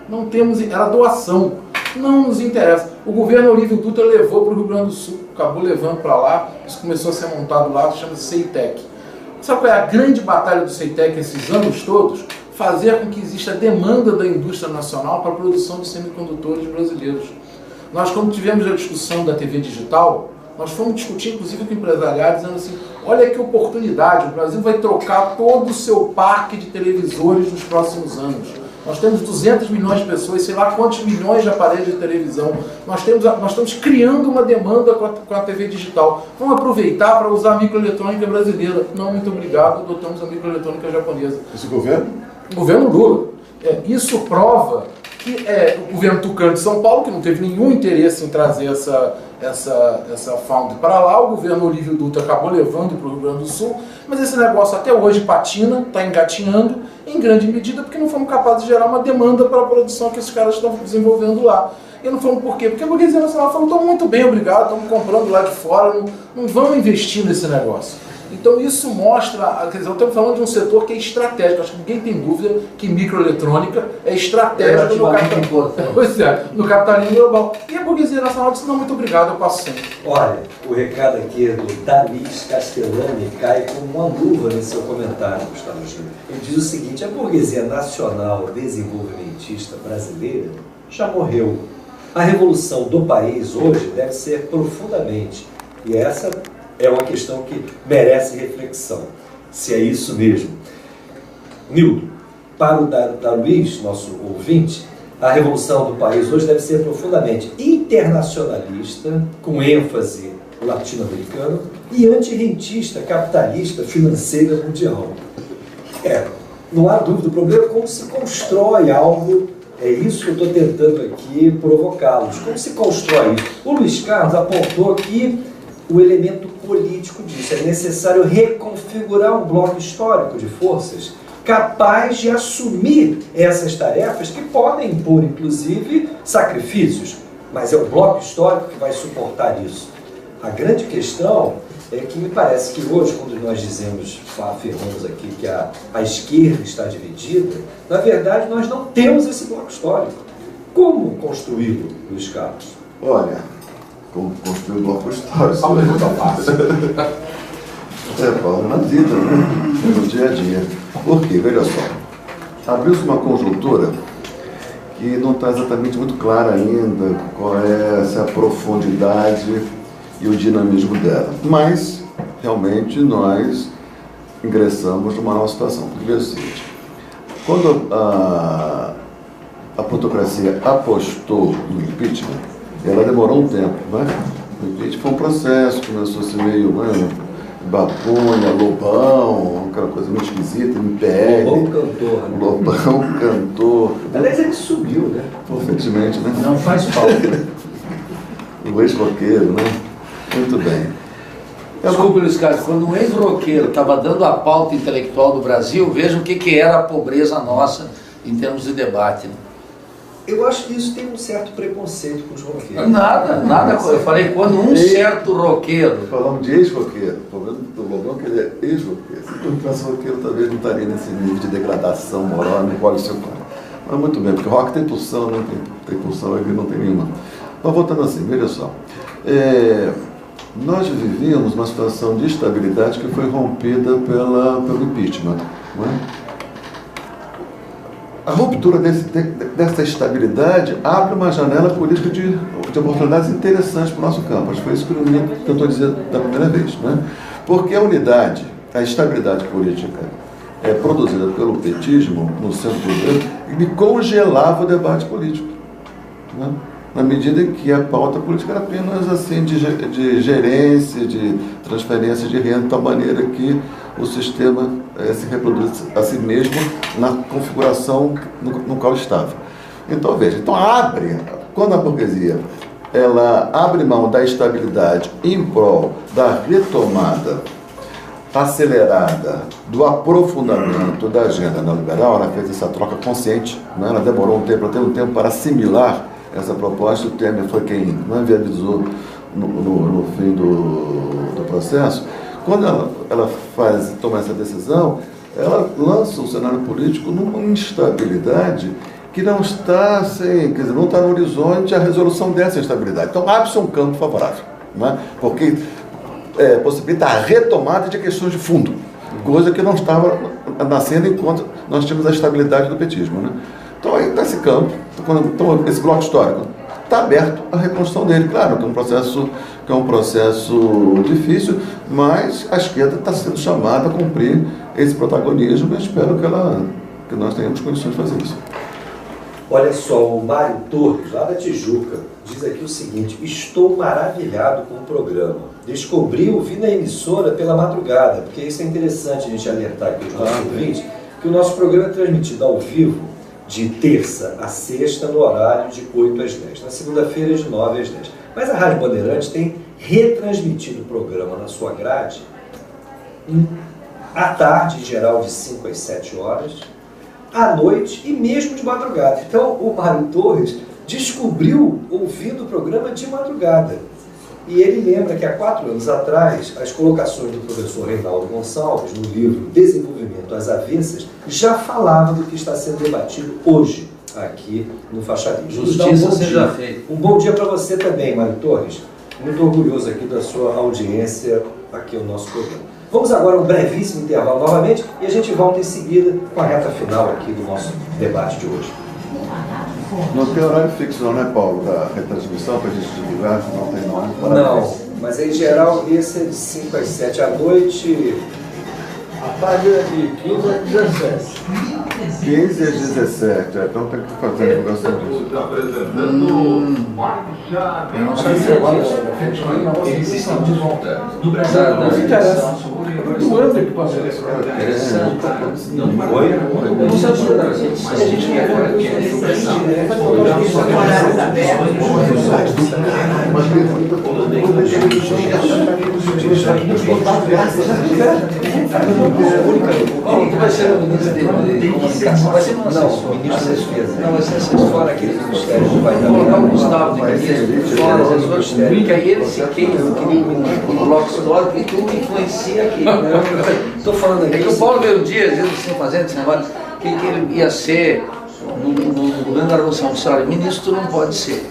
Não temos, era doação. Não nos interessa. O governo Olívio Dutra levou para o Rio Grande do Sul, acabou levando para lá, isso começou a ser montado lá, chama-se CEITEC. Sabe qual é a grande batalha do CEITEC esses anos todos? Fazer com que exista demanda da indústria nacional para a produção de semicondutores brasileiros. Nós, quando tivemos a discussão da TV digital, nós fomos discutir, inclusive, com empresariados, dizendo assim, olha que oportunidade, o Brasil vai trocar todo o seu parque de televisores nos próximos anos. Nós temos 200 milhões de pessoas, sei lá quantos milhões de aparelhos de televisão. Nós estamos criando uma demanda com a TV digital. Vamos aproveitar para usar a microeletrônica brasileira. Não, muito obrigado, adotamos a microeletrônica japonesa. Esse governo? O governo Lula. Isso prova que o governo tucano de São Paulo, que não teve nenhum interesse em trazer essa found para lá, o governo Olívio Dutra acabou levando para o Rio Grande do Sul, mas esse negócio até hoje patina, está engatinhando, em grande medida porque não fomos capazes de gerar uma demanda para a produção que esses caras estão desenvolvendo lá. E não fomos por quê? Porque a burguesia nacional falou, estamos muito bem, obrigado, estamos comprando lá de fora, não vamos investir nesse negócio. Então isso mostra, quer dizer, estamos falando de um setor que é estratégico, acho que ninguém tem dúvida que microeletrônica é estratégica no capitalismo global. E a burguesia nacional disse, não, muito obrigado, eu passo sempre. Olha, o recado aqui é do Davis Castellani, cai como uma luva nesse seu comentário, Gustavo Júnior. Ele diz o seguinte, a burguesia nacional desenvolvimentista brasileira já morreu. A revolução do país hoje deve ser profundamente, e essa é uma questão que merece reflexão, se é isso mesmo. Nildo, para o Luiz, nosso ouvinte, a revolução do país hoje deve ser profundamente internacionalista, com ênfase latino-americano, e antirrentista, capitalista, financeira, mundial. Não há dúvida, o problema é como se constrói algo, é isso que eu estou tentando aqui provocá-los. Como se constrói isso? O Luiz Carlos apontou que o elemento político disso. É necessário reconfigurar um bloco histórico de forças capaz de assumir essas tarefas que podem impor, inclusive, sacrifícios. Mas é o bloco histórico que vai suportar isso. A grande questão é que me parece que hoje, quando nós afirmamos aqui que a esquerda está dividida, na verdade nós não temos esse bloco histórico. Como construí-lo, Luiz Carlos? Olha, como construir o bloco histórico. Paulo, na vida, né? No dia a dia. Por quê? Veja só. Abriu-se uma conjuntura que não está exatamente muito clara ainda qual é essa profundidade e o dinamismo dela. Mas, realmente, nós ingressamos numa nova situação. Porque veja o seguinte, quando a plutocracia apostou no impeachment, ela demorou um tempo, né? O impeachment foi um processo, começou a ser meio bapunha, lobão, aquela coisa muito esquisita, MPL. Lobão cantor. Né? Lobão cantor. Aliás, ele subiu, né? Perfeitamente, né? Não faz falta. O ex-roqueiro, né? Muito bem. Desculpe, Luiz Carlos, quando um ex-roqueiro estava dando a pauta intelectual do Brasil, vejam o que era a pobreza nossa em termos de debate. Né? Eu acho que isso tem um certo preconceito com os roqueiros. Nada. Eu falei quando um certo roqueiro. Falamos de ex-roqueiro. O problema do Lobão é que ele é ex-roqueiro. Se ele fosse roqueiro, talvez não estaria nesse nível de degradação moral, nem qual é o seu plano. Mas muito bem, porque o rock tem pulsão, não tem pulsão, ele não tem nenhuma. Mas voltando assim, veja só. Nós vivíamos uma situação de estabilidade que foi rompida pelo impeachment. Não é? A ruptura dessa estabilidade abre uma janela política de oportunidades interessantes para o nosso campo. Acho que foi isso que o Lula tentou dizer da primeira vez. Né? Porque a unidade, a estabilidade política produzida pelo petismo no centro do governo, ele congelava o debate político. Né? Na medida em que a pauta política era apenas assim, de gerência, de transferência de renda, de tal maneira que o sistema se reproduz a si mesmo na configuração no qual estava. Então, veja, quando a burguesia ela abre mão da estabilidade em prol da retomada acelerada do aprofundamento da agenda neoliberal, ela fez essa troca consciente, né? Ela demorou ela teve um tempo para assimilar essa proposta. O Temer foi quem não viabilizou no fim do processo. Quando ela toma essa decisão, ela lança o cenário político numa instabilidade que não está, não está no horizonte a resolução dessa instabilidade. Então, abre-se um campo favorável, né? Porque possibilita a retomada de questões de fundo, coisa que não estava nascendo enquanto nós tínhamos a estabilidade do petismo. Né? Então, aí está esse campo, esse bloco histórico está aberto à reconstrução dele. Claro que é um processo difícil, mas a esquerda está sendo chamada a cumprir esse protagonismo e espero que nós tenhamos condições de fazer isso. Olha só, o Mário Torres, lá da Tijuca, diz aqui o seguinte: estou maravilhado com o programa. Descobri ouvir na emissora pela madrugada, porque isso é interessante a gente alertar aqui os nossos ouvintes, que o nosso programa é transmitido ao vivo de terça a sexta, no horário de 8 às 10. Na segunda-feira, de 9 às 10. Mas a Rádio Bandeirantes tem retransmitido o programa na sua grade à tarde, em geral, de 5 às 7 horas, à noite e mesmo de madrugada. Então, o Mário Torres descobriu ouvindo o programa de madrugada. E ele lembra que há 4 anos atrás, as colocações do professor Reinaldo Gonçalves, no livro Desenvolvimento às Avessas, já falavam do que está sendo debatido hoje, aqui no Faxarias. Justiça seja feita. Um bom dia para você também, Mário Torres. Muito orgulhoso aqui da sua audiência aqui no nosso programa. Vamos agora a um brevíssimo intervalo novamente e a gente volta em seguida com a reta final aqui do nosso debate de hoje. Não tem horário fixo não, né, Paulo, da retransmissão para a gente divulgar? Não tem não. Não, mas em geral esse é de 5 às 7 à noite. A tarde é de 15 às 17. 15 às 17, então tem que fazer a divulgação disso. Eu não sei se agora eles estão de volta. No Brasil, Não interessa. Do ano que passa isso. não foi. Eu não sei se mas a gente quer agora que é expressão. Vai ser o ministro de comunicação? Vai ser o ministro da Defesa. Não, vai ser assessor aqui do Ministério que vai dar. Colocar o Gustavo de ministro, fora assessor, que aí ele se queima, no bloco histórico, e tudo influencia aqui. Estou falando aqui. É que o Paulo veio um dia dizendo assim, fazendo esse negócio, que ele ia ser, no governo da Revolução Industrial, ministro não pode ser.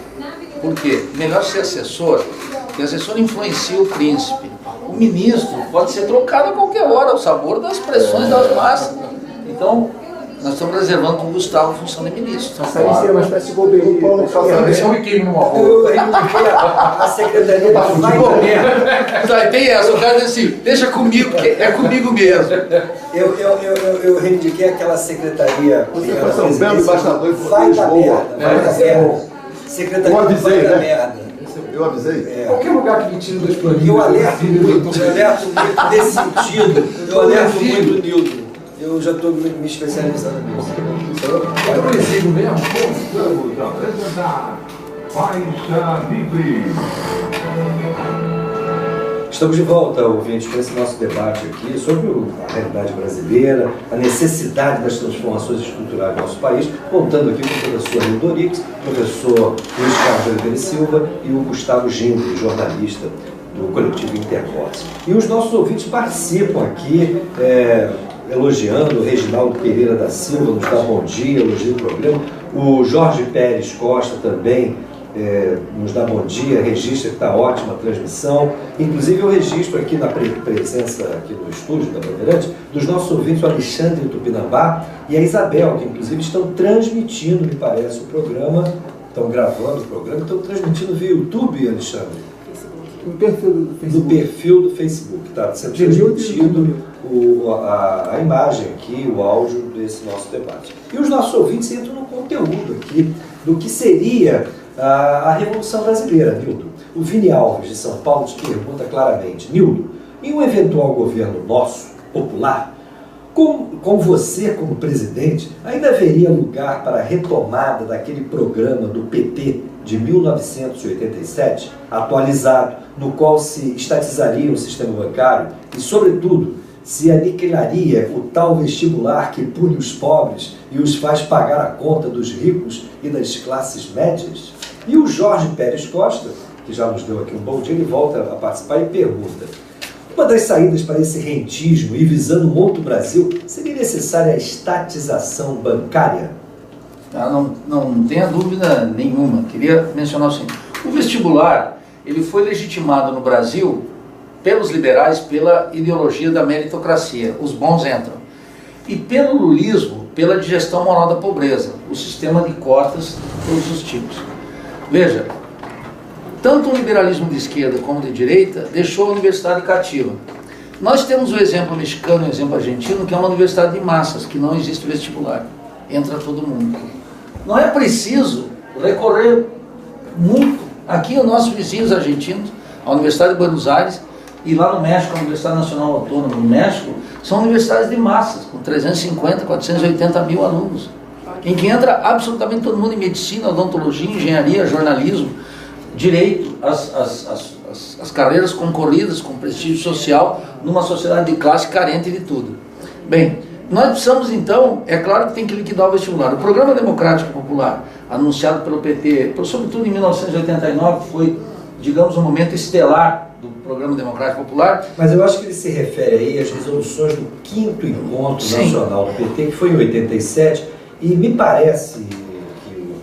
Por quê? Melhor ser assessor, porque assessor influencia o príncipe. O ministro pode ser trocado a qualquer hora, ao sabor das pressões das massas. Então, nós estamos reservando para o Gustavo a função de ministro. Essa aí seria uma espécie de bobeirinha. Deixa eu me queimar numa rua. Eu reivindiquei a secretaria da FAI. Tem essa, o cara diz assim, deixa comigo, que é comigo mesmo. Eu reivindiquei aquela secretaria. Você foi São Belo, embaixador de Vai da merda, vai da merda. Secretaria Eu avisei, vai da né? merda. Eu avisei. Qualquer lugar que me tire das planilhas. Eu alerto muito nesse sentido. Eu alerto muito o Nilton. Eu já estou me especializando nisso. Eu não exigo mesmo. Vamos apresentar Faixa Livre. Estamos de volta, ouvintes, com esse nosso debate aqui sobre a realidade brasileira, a necessidade das transformações estruturais do nosso país, contando aqui com o professor Nilton Orix, professor Luiz Carlos Oliveira Silva e o Gustavo Gindri, jornalista do coletivo Intervoz. E os nossos ouvintes participam aqui, elogiando o Reginaldo Pereira da Silva, nos dá bom dia, elogia o programa. O Jorge Pérez Costa também nos dá bom dia, registra que está ótima a transmissão. Inclusive eu registro aqui na presença aqui no estúdio da Bandeirantes dos nossos ouvintes, o Alexandre Tupinambá e a Isabel, que inclusive estão transmitindo, me parece, o programa, estão gravando o programa, estão transmitindo via YouTube, Alexandre. No perfil do Facebook. No perfil do Facebook, está sendo transmitido a imagem aqui, o áudio desse nosso debate. E os nossos ouvintes entram no conteúdo aqui do que seria a Revolução Brasileira, Nilton. O Vini Alves, de São Paulo, te pergunta claramente: Nilton, em um eventual governo nosso, popular, com você como presidente, ainda haveria lugar para a retomada daquele programa do PT de 1987, atualizado, no qual se estatizaria o sistema bancário e, sobretudo, se aniquilaria o tal vestibular que pune os pobres e os faz pagar a conta dos ricos e das classes médias? E o Jorge Pérez Costa, que já nos deu aqui um bom dia, ele volta a participar e pergunta: uma das saídas para esse rentismo e visando um outro Brasil seria necessária a estatização bancária? Não tenha dúvida nenhuma. Queria mencionar o seguinte: o vestibular ele foi legitimado no Brasil pelos liberais pela ideologia da meritocracia, os bons entram, e pelo lulismo, pela digestão moral da pobreza, o sistema de cotas de todos os tipos. Veja, tanto o liberalismo de esquerda como de direita deixou a universidade cativa. Nós temos o exemplo mexicano e o exemplo argentino, que é uma universidade de massas, que não existe vestibular, entra todo mundo. Não é preciso recorrer muito. Aqui os nossos vizinhos argentinos, a Universidade de Buenos Aires, e lá no México, a Universidade Nacional Autônoma do México, são universidades de massas, com 350, 480 mil alunos, em que entra absolutamente todo mundo em medicina, odontologia, engenharia, jornalismo, direito, as carreiras concorridas com prestígio social, numa sociedade de classe carente de tudo. Bem, nós precisamos então, é claro que tem que liquidar o vestibular. O Programa Democrático Popular, anunciado pelo PT, sobretudo em 1989, foi, digamos, um momento estelar do Programa Democrático Popular. Mas eu acho que ele se refere aí às resoluções do 5º Encontro Nacional do PT, que foi em 87, e me parece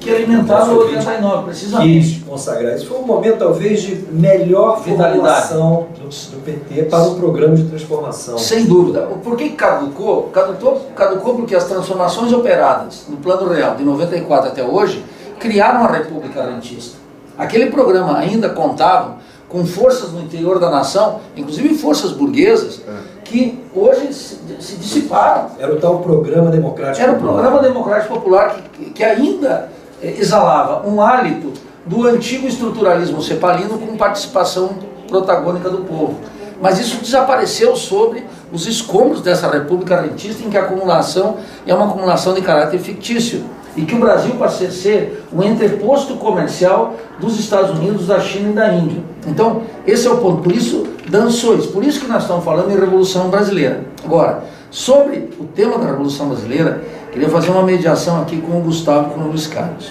que alimentava o 89, precisamente. Quis consagrar isso. Foi um momento, talvez, de melhor formulação do PT para o programa de transformação. Sem dúvida. Por que caducou? Caducou porque as transformações operadas no plano real, de 94 até hoje, criaram a República Rentista. Aquele programa ainda contava com forças no interior da nação, inclusive forças burguesas, que hoje se dissiparam. Era o tal Programa Democrático Popular. Era o Programa Democrático Popular que ainda exalava um hálito do antigo estruturalismo cepalino com participação protagônica do povo. Mas isso desapareceu sobre os escombros dessa República Rentista, em que a acumulação é uma acumulação de caráter fictício, e que o Brasil passa a ser um entreposto comercial dos Estados Unidos, da China e da Índia. Então, esse é o ponto. Por isso, dançou isso. Por isso que nós estamos falando em Revolução Brasileira. Agora, sobre o tema da Revolução Brasileira, queria fazer uma mediação aqui com o Gustavo e com o Luiz Carlos.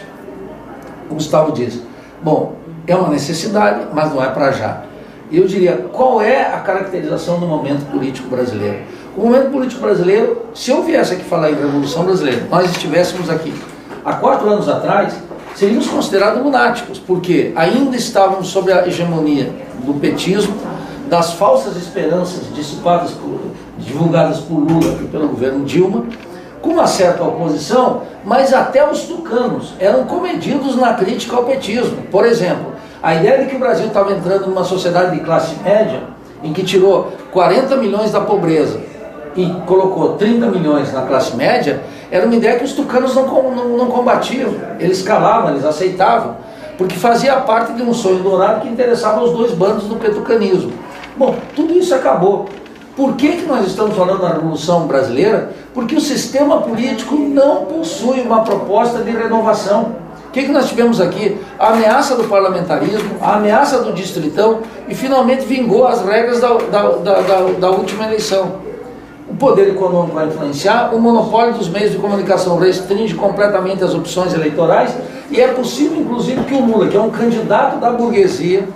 O Gustavo diz, bom, é uma necessidade, mas não é para já. E eu diria, qual é a caracterização do momento político brasileiro? O momento político brasileiro, se eu viesse aqui falar em Revolução Brasileira, nós estivéssemos aqui há 4 anos atrás, seríamos considerados lunáticos, porque ainda estávamos sob a hegemonia do petismo, das falsas esperanças dissipadas, divulgadas por Lula e pelo governo Dilma, com uma certa oposição, mas até os tucanos eram comedidos na crítica ao petismo. Por exemplo, a ideia de que o Brasil estava entrando numa sociedade de classe média, em que tirou 40 milhões da pobreza e colocou 30 milhões na classe média, era uma ideia que os tucanos não combatiam. Eles calavam, eles aceitavam, porque fazia parte de um sonho dourado que interessava aos dois bandos do petucanismo. Bom, tudo isso acabou. Por que nós estamos falando da Revolução Brasileira? Porque o sistema político não possui uma proposta de renovação. O que nós tivemos aqui? A ameaça do parlamentarismo, a ameaça do distritão, e finalmente vingou as regras da última eleição. O poder econômico vai influenciar, o monopólio dos meios de comunicação restringe completamente as opções eleitorais, e é possível, inclusive, que o Lula, que é um candidato da burguesia,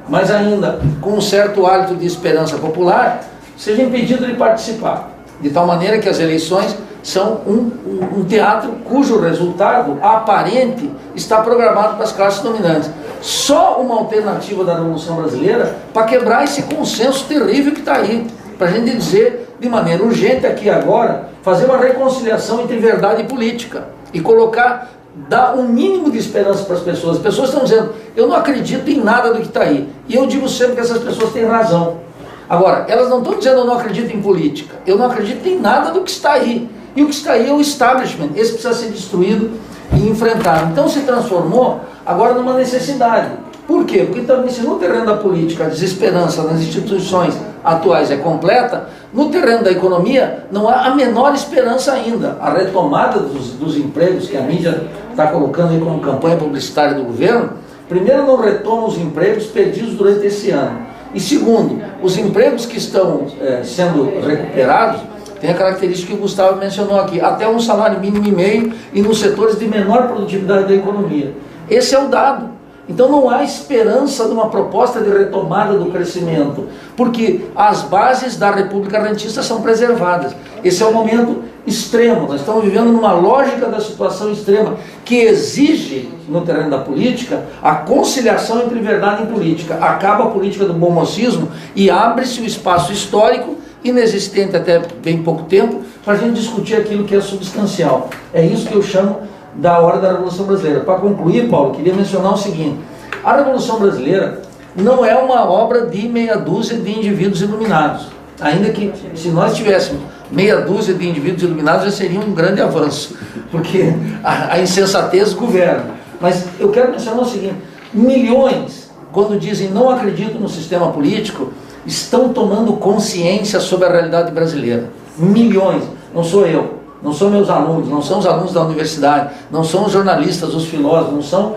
mas ainda com um certo hálito de esperança popular, seja impedido de participar, de tal maneira que as eleições são um teatro cujo resultado aparente está programado para as classes dominantes. Só uma alternativa da Revolução Brasileira para quebrar esse consenso terrível que está aí, para a gente dizer de maneira urgente aqui agora, fazer uma reconciliação entre verdade e política e colocar, dar um mínimo de esperança para as pessoas. As pessoas estão dizendo, eu não acredito em nada do que está aí, e eu digo sempre que essas pessoas têm razão. Agora, elas não estão dizendo eu não acredito em política, eu não acredito em nada do que está aí. E o que está aí é o establishment, esse precisa ser destruído e enfrentado. Então se transformou agora numa necessidade. Por quê? Porque também se no terreno da política a desesperança nas instituições atuais é completa, no terreno da economia não há a menor esperança ainda. A retomada dos empregos que a mídia está colocando aí como campanha publicitária do governo, primeiro não retoma os empregos perdidos durante esse ano. E segundo, os empregos que estão sendo recuperados, tem a característica que o Gustavo mencionou aqui, até um salário mínimo e meio e nos setores de menor produtividade da economia. Esse é o dado. Então não há esperança de uma proposta de retomada do crescimento, porque as bases da República Rentista são preservadas. Esse é um momento extremo, nós estamos vivendo numa lógica da situação extrema, que exige, no terreno da política, a conciliação entre verdade e política. Acaba a política do bom mocismo e abre-se o espaço histórico, inexistente até bem pouco tempo, para a gente discutir aquilo que é substancial. É isso que eu chamo da hora da Revolução Brasileira. Para concluir, Paulo, queria mencionar o seguinte: a Revolução Brasileira não é uma obra de meia dúzia de indivíduos iluminados, ainda que se nós tivéssemos meia dúzia de indivíduos iluminados já seria um grande avanço, porque a insensatez governa. Mas eu quero mencionar o seguinte: milhões, quando dizem não acredito no sistema político, estão tomando consciência sobre a realidade brasileira. Milhões, não sou eu, não são meus alunos, não são os alunos da universidade, não são os jornalistas, os filósofos, não são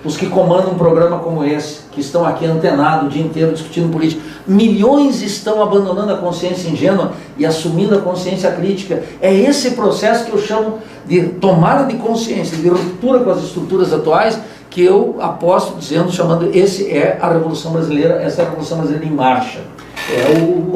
os que comandam um programa como esse, que estão aqui antenados o dia inteiro discutindo política. Milhões estão abandonando a consciência ingênua e assumindo a consciência crítica. É esse processo que eu chamo de tomada de consciência, de ruptura com as estruturas atuais, que eu aposto dizendo, chamando, esse é a Revolução Brasileira, essa é a Revolução Brasileira em marcha. O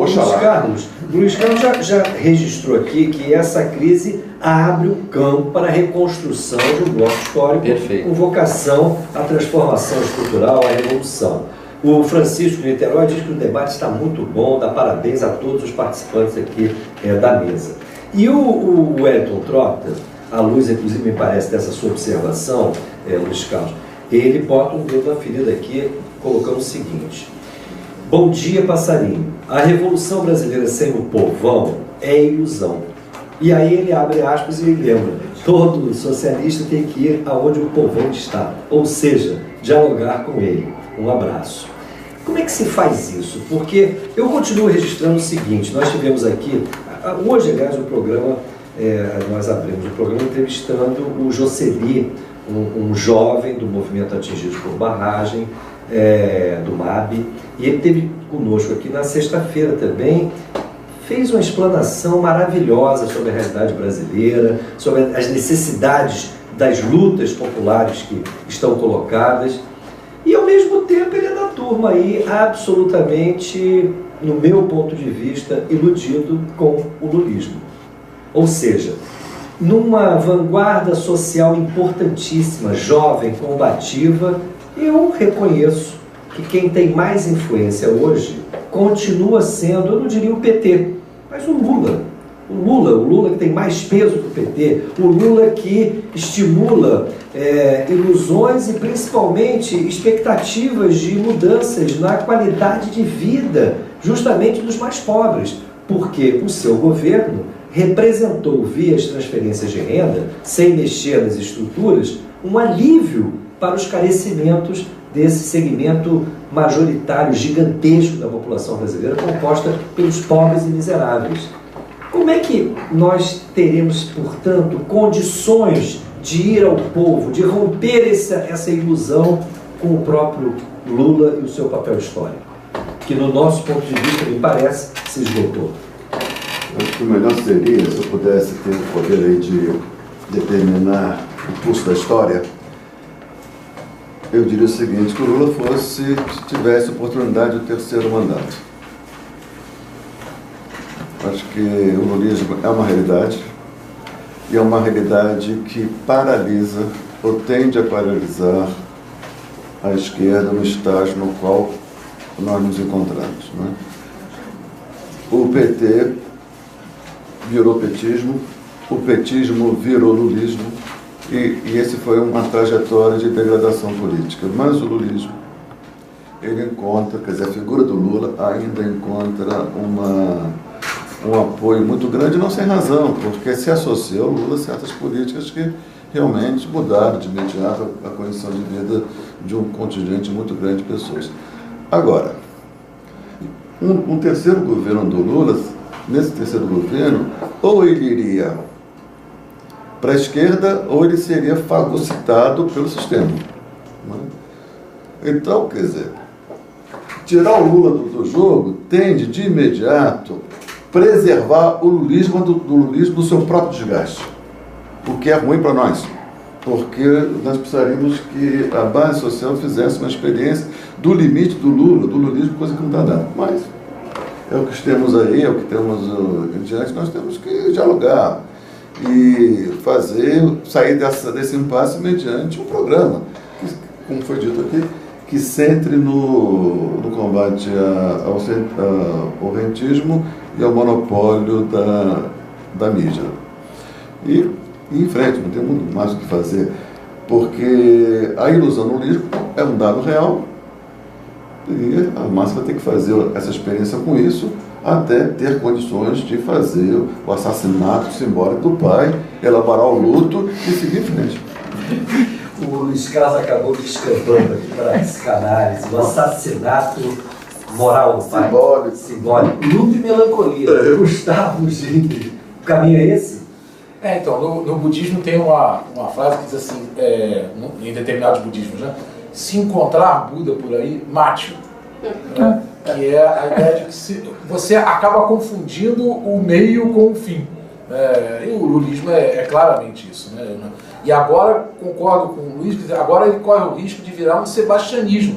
Luiz Carlos já registrou aqui que essa crise abre o campo para a reconstrução de um bloco histórico. Perfeito. Com vocação à transformação estrutural, à revolução. O Francisco Niterói diz que o debate está muito bom, dá parabéns a todos os participantes aqui da mesa. E o Wellington Trota, à luz, inclusive, me parece, dessa sua observação, Luiz Carlos, ele bota um dedo na ferida aqui, colocando o seguinte: bom dia, passarinho. A Revolução Brasileira sem o povão é ilusão. E aí ele abre aspas e ele lembra: todo socialista tem que ir aonde o povão está, ou seja, dialogar com ele. Um abraço. Como é que se faz isso? Porque eu continuo registrando o seguinte: nós tivemos aqui, hoje, aliás, o programa, nós abrimos o programa entrevistando o Jocely, um jovem do movimento Atingidos por Barragem, do MAB, e ele esteve conosco aqui na sexta-feira também, fez uma explanação maravilhosa sobre a realidade brasileira, sobre as necessidades das lutas populares que estão colocadas, e ao mesmo tempo ele é da turma aí absolutamente, no meu ponto de vista, iludido com o lulismo. Ou seja, numa vanguarda social importantíssima, jovem, combativa, eu reconheço que quem tem mais influência hoje continua sendo, eu não diria o PT, mas o Lula. O Lula que tem mais peso que o PT, o Lula que estimula ilusões e principalmente expectativas de mudanças na qualidade de vida, justamente dos mais pobres, porque o seu governo representou, via as transferências de renda, sem mexer nas estruturas, um alívio para os carecimentos desse segmento majoritário, gigantesco da população brasileira, composta pelos pobres e miseráveis. Como é que nós teremos, portanto, condições de ir ao povo, de romper essa ilusão com o próprio Lula e o seu papel histórico, que no nosso ponto de vista, me parece, se esgotou? Acho que o melhor seria, se eu pudesse ter o poder aí de determinar o curso da história, eu diria o seguinte: que o Lula tivesse oportunidade de terceiro mandato. Acho que o lulismo é uma realidade, e é uma realidade que paralisa, ou tende a paralisar, a esquerda no estágio no qual nós nos encontramos, né? O PT virou petismo, o petismo virou lulismo, e esse foi uma trajetória de degradação política. Mas o lulismo, ele encontra, quer dizer, a figura do Lula ainda encontra um apoio muito grande, não sem razão, porque se associa ao Lula certas políticas que realmente mudaram de imediato a condição de vida de um contingente muito grande de pessoas. Agora, um terceiro governo do Lula, nesse terceiro governo, ou ele iria para a esquerda, ou ele seria fagocitado pelo sistema, né? Então, quer dizer, tirar o Lula do jogo tende de imediato preservar o lulismo do lulismo do seu próprio desgaste, o que é ruim para nós, porque nós precisaríamos que a base social fizesse uma experiência do limite do Lula, do lulismo, coisa que não está dando. Mas é o que temos aí, é o que temos em diante, nós temos que dialogar e sair desse impasse mediante um programa, que, como foi dito aqui, que centre no combate ao rentismo e ao monopólio da mídia. E em frente, não tem muito mais o que fazer, porque a ilusão no livro é um dado real, e a massa vai ter que fazer essa experiência com isso, até ter condições de fazer o assassinato simbólico do pai, elaborar o luto e seguir em frente. O Luiz Carlos acabou descrevendo aqui para a psicanálise o assassinato moral do pai. Simbólico. Luto e melancolia. Gustavo Gindri. O caminho é esse? Então, no budismo tem uma frase que diz assim, em determinados budismos, né? Se encontrar Buda por aí, mate-o. Né? Que é a ideia de que você acaba confundindo o meio com o fim. E o lulismo é claramente isso. Né? E agora, concordo com o Luiz, agora ele corre o risco de virar um sebastianismo.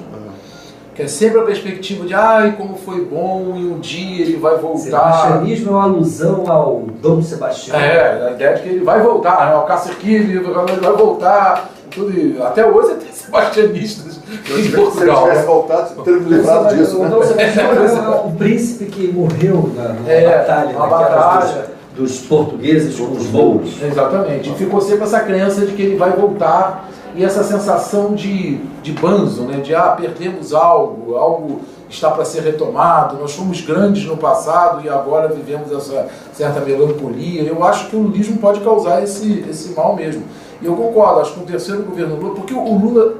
Que é sempre a perspectiva de, como foi bom, e um dia ele vai voltar. Sebastianismo é uma alusão ao Dom Sebastião. A ideia de que ele vai voltar, né? O Casserquilho, ele vai voltar. Tudo, até hoje tem sebastianistas em Portugal. Se ele tivesse voltado, teria me livrado disso. O Dom Sebastião é o príncipe que morreu na batalha dos portugueses com os mouros. Exatamente. E ficou sempre essa crença de que ele vai voltar. E essa sensação de banzo, né? De perdemos algo está para ser retomado, nós fomos grandes no passado e agora vivemos essa certa melancolia. Eu acho que o lulismo pode causar esse mal mesmo. E eu concordo, acho que no terceiro governo Lula, porque o Lula,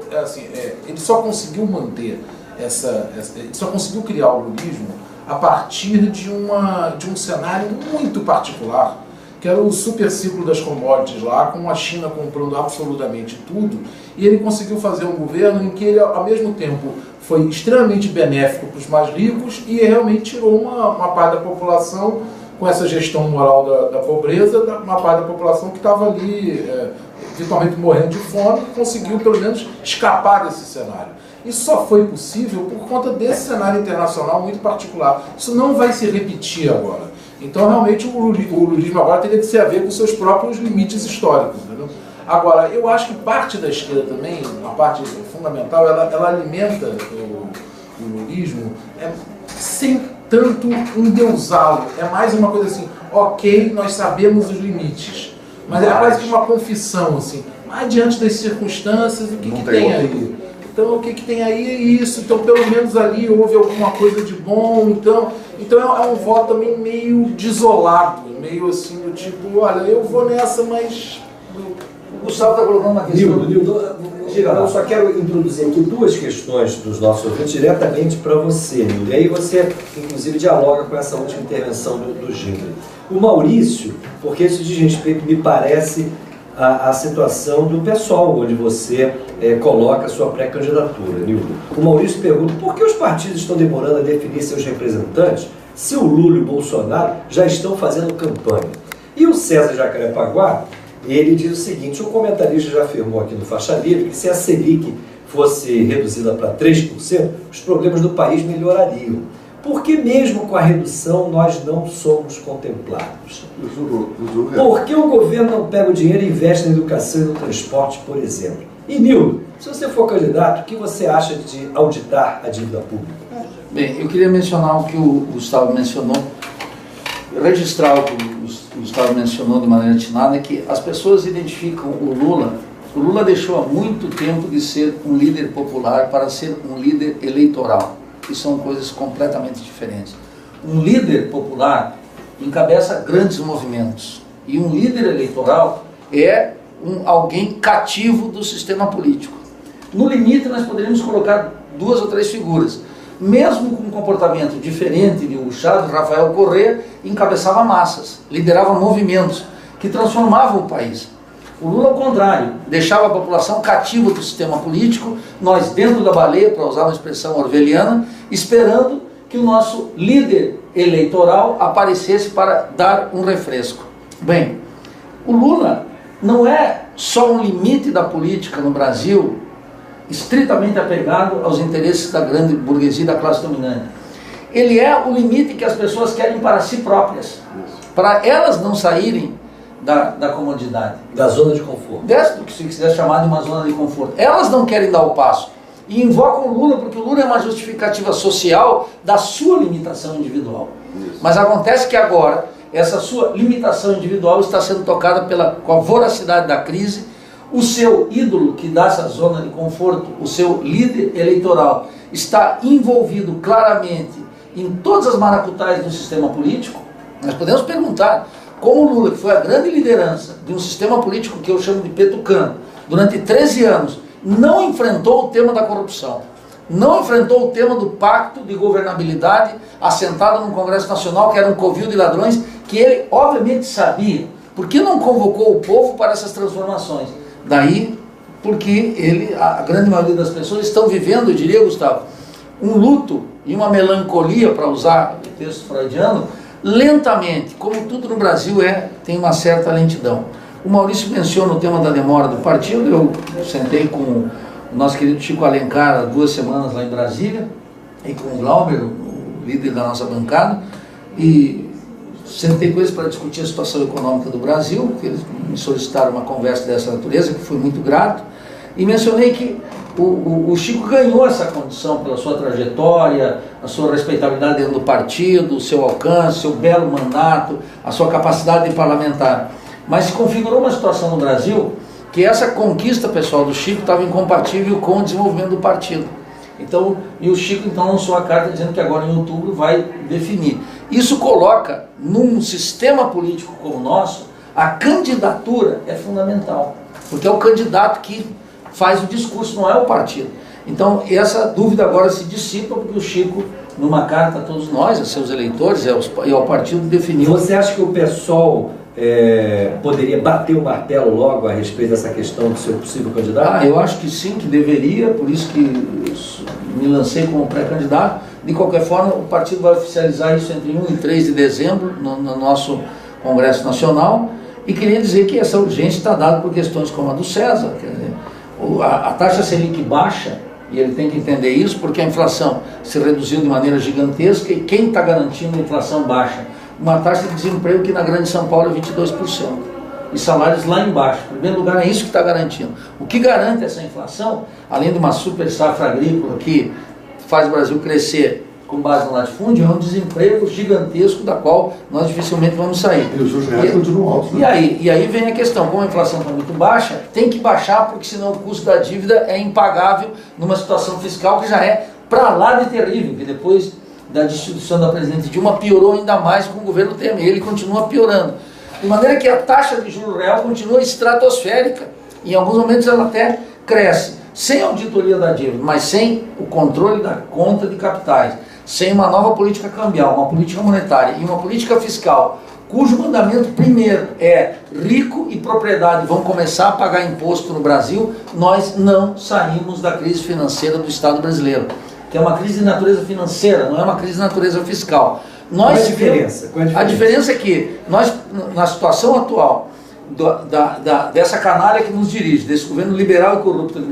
ele só conseguiu manter ele só conseguiu criar o lulismo a partir de um cenário muito particular, que era o super ciclo das commodities lá, com a China comprando absolutamente tudo, e ele conseguiu fazer um governo em que ele, ao mesmo tempo, foi extremamente benéfico para os mais ricos e realmente tirou uma parte da população, com essa gestão moral da pobreza, uma parte da população que estava ali, virtualmente morrendo de fome, conseguiu pelo menos escapar desse cenário. Isso só foi possível por conta desse cenário internacional muito particular. Isso não vai se repetir agora. Então, realmente, o lulismo agora teria que se haver com seus próprios limites históricos. Entendeu? Agora, eu acho que parte da esquerda também, a parte fundamental, ela alimenta o lulismo sem tanto endeusá-lo. É mais uma coisa assim, ok, nós sabemos os limites, mas é quase que uma confissão, assim, mas diante das circunstâncias, o que tem aí? Então, o que tem aí é isso, então pelo menos ali houve alguma coisa de bom, então é um voto também meio desolado, meio assim, do tipo, olha, eu vou nessa, mas... O Gustavo está colocando uma questão. Eu só quero introduzir aqui duas questões dos nossos ouvintes diretamente para você, Nildo. E aí você, inclusive, dialoga com essa última intervenção do Gindri. O Maurício, porque isso diz respeito, me parece, a situação do PSOL, onde você coloca a sua pré-candidatura, Nildo. O Maurício pergunta por que os partidos estão demorando a definir seus representantes se o Lula e o Bolsonaro já estão fazendo campanha. E o César Jacarepaguá, ele diz o seguinte: o comentarista já afirmou aqui no Faixa Livre que se a Selic fosse reduzida para 3%, os problemas do país melhorariam. Por que mesmo com a redução nós não somos contemplados? Por que o governo não pega o dinheiro e investe na educação e no transporte, por exemplo? E Nildo, se você for candidato, o que você acha de auditar a dívida pública? Bem, eu queria mencionar o que o Gustavo mencionou, registrar o que o Gustavo mencionou de maneira atinada, que as pessoas identificam o Lula deixou há muito tempo de ser um líder popular para ser um líder eleitoral, que são coisas completamente diferentes. Um líder popular encabeça grandes movimentos, e um líder eleitoral é alguém cativo do sistema político. No limite, nós poderíamos colocar 2 ou 3 figuras. Mesmo com um comportamento diferente de Hugo Chávez, Rafael Correa encabeçava massas, liderava movimentos que transformavam o país. O Lula, ao contrário, deixava a população cativa do sistema político, nós dentro da baleia, para usar uma expressão orwelliana, esperando que o nosso líder eleitoral aparecesse para dar um refresco. Bem, o Lula não é só um limite da política no Brasil, estritamente apegado aos interesses da grande burguesia e da classe dominante. Ele é o limite que as pessoas querem para si próprias, para elas não saírem da comodidade, da zona de conforto, do que se quiser chamar de uma zona de conforto. Elas não querem dar o passo e invocam o Lula, porque o Lula é uma justificativa social da sua limitação individual. Mas acontece que agora essa sua limitação individual está sendo tocada com a voracidade da crise. O seu ídolo que dá essa zona de conforto, o seu líder eleitoral, está envolvido claramente em todas as maracutais do sistema político. Nós podemos perguntar como o Lula, que foi a grande liderança de um sistema político que eu chamo de petucano, durante 13 anos, não enfrentou o tema da corrupção, não enfrentou o tema do pacto de governabilidade assentado no Congresso Nacional, que era um covil de ladrões, que ele obviamente sabia. Por que não convocou o povo para essas transformações? Daí, porque a grande maioria das pessoas estão vivendo, eu diria, Gustavo, um luto e uma melancolia, para usar o texto freudiano, lentamente, como tudo no Brasil tem uma certa lentidão. O Maurício menciona o tema da demora do partido. Eu sentei com o nosso querido Chico Alencar há 2 semanas lá em Brasília, e com o Glauber, o líder da nossa bancada, e sentei com eles para discutir a situação econômica do Brasil, que eles me solicitaram uma conversa dessa natureza, que fui muito grato, e mencionei que o Chico ganhou essa condição pela sua trajetória, a sua respeitabilidade dentro do partido, o seu alcance, o seu belo mandato, a sua capacidade de parlamentar. Mas se configurou uma situação no Brasil que essa conquista pessoal do Chico estava incompatível com o desenvolvimento do partido. Então, e o Chico então lançou a carta dizendo que agora em outubro vai definir. Isso coloca, num sistema político como o nosso, a candidatura é fundamental, porque é o candidato que faz o discurso, não é o partido. Então, essa dúvida agora se dissipa, porque o Chico, numa carta a todos nós, a seus eleitores e ao partido, definiu. Você acha que o PSOL poderia bater o martelo logo a respeito dessa questão do seu possível candidato? Eu acho que sim, que deveria, por isso que me lancei como pré-candidato. De qualquer forma, o partido vai oficializar isso entre 1 e 3 de dezembro, no nosso Congresso Nacional, e queria dizer que essa urgência está dada por questões como a do César. Quer dizer, a taxa Selic baixa, e ele tem que entender isso, porque a inflação se reduziu de maneira gigantesca, e quem está garantindo a inflação baixa? Uma taxa de desemprego que na Grande São Paulo é 22%, e salários lá embaixo. Em primeiro lugar, é isso que está garantindo. O que garante essa inflação, além de uma super safra agrícola que faz o Brasil crescer com base no latifúndio, é um desemprego gigantesco da qual nós dificilmente vamos sair. E os juros reais continuam altos, né? E aí vem a questão, como a inflação está muito baixa, tem que baixar, porque senão o custo da dívida é impagável numa situação fiscal que já é para lá de terrível, que depois da destituição da presidente Dilma piorou ainda mais com o governo Temer, e ele continua piorando. De maneira que a taxa de juros real continua estratosférica, em alguns momentos ela até cresce, sem auditoria da dívida, mas sem o controle da conta de capitais, sem uma nova política cambial, uma política monetária e uma política fiscal, cujo mandamento primeiro é rico e propriedade vão começar a pagar imposto no Brasil, nós não saímos da crise financeira do Estado brasileiro, que é uma crise de natureza financeira, não é uma crise de natureza fiscal. Qual é a diferença? A diferença é que nós, na situação atual, dessa canalha que nos dirige, desse governo liberal e corrupto de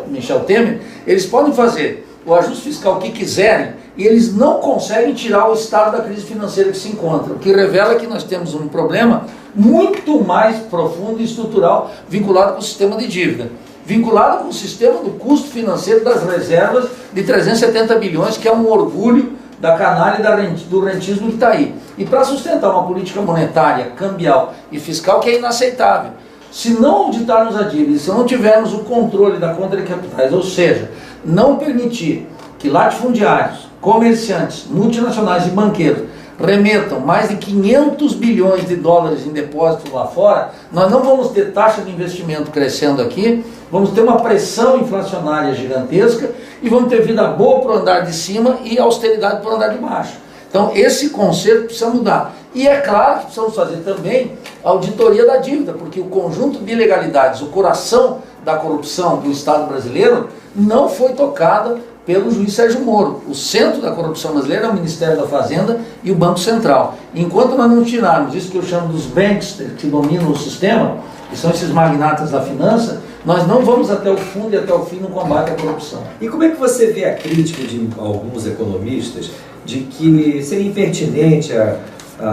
Michel Temer, eles podem fazer o ajuste fiscal que quiserem, e eles não conseguem tirar o Estado da crise financeira que se encontra, o que revela que nós temos um problema muito mais profundo e estrutural vinculado com o sistema de dívida, vinculado com o sistema do custo financeiro das reservas de 370 bilhões, que é um orgulho da canalha e do rentismo que está aí. E para sustentar uma política monetária, cambial e fiscal que é inaceitável, se não auditarmos a dívida, se não tivermos o controle da conta de capitais, ou seja, não permitir que latifundiários, comerciantes, multinacionais e banqueiros remetam mais de 500 bilhões de dólares em depósitos lá fora, nós não vamos ter taxa de investimento crescendo aqui, vamos ter uma pressão inflacionária gigantesca e vamos ter vida boa para o andar de cima e austeridade para o andar de baixo. Então esse conceito precisa mudar. E é claro que precisamos fazer também a auditoria da dívida, porque o conjunto de ilegalidades, o coração da corrupção do Estado brasileiro não foi tocada pelo juiz Sérgio Moro. O centro da corrupção brasileira é o Ministério da Fazenda e o Banco Central. Enquanto nós não tirarmos isso que eu chamo dos banks que dominam o sistema, que são esses magnatas da finança, nós não vamos até o fundo e até o fim no combate à corrupção. E como é que você vê a crítica de alguns economistas de que seria impertinente a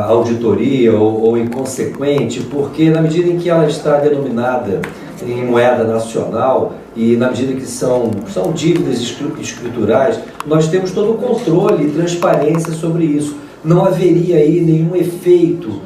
auditoria ou inconsequente, porque na medida em que ela está denominada em moeda nacional e na medida que são dívidas escriturais, nós temos todo o controle e transparência sobre isso. não haveria aí nenhum efeito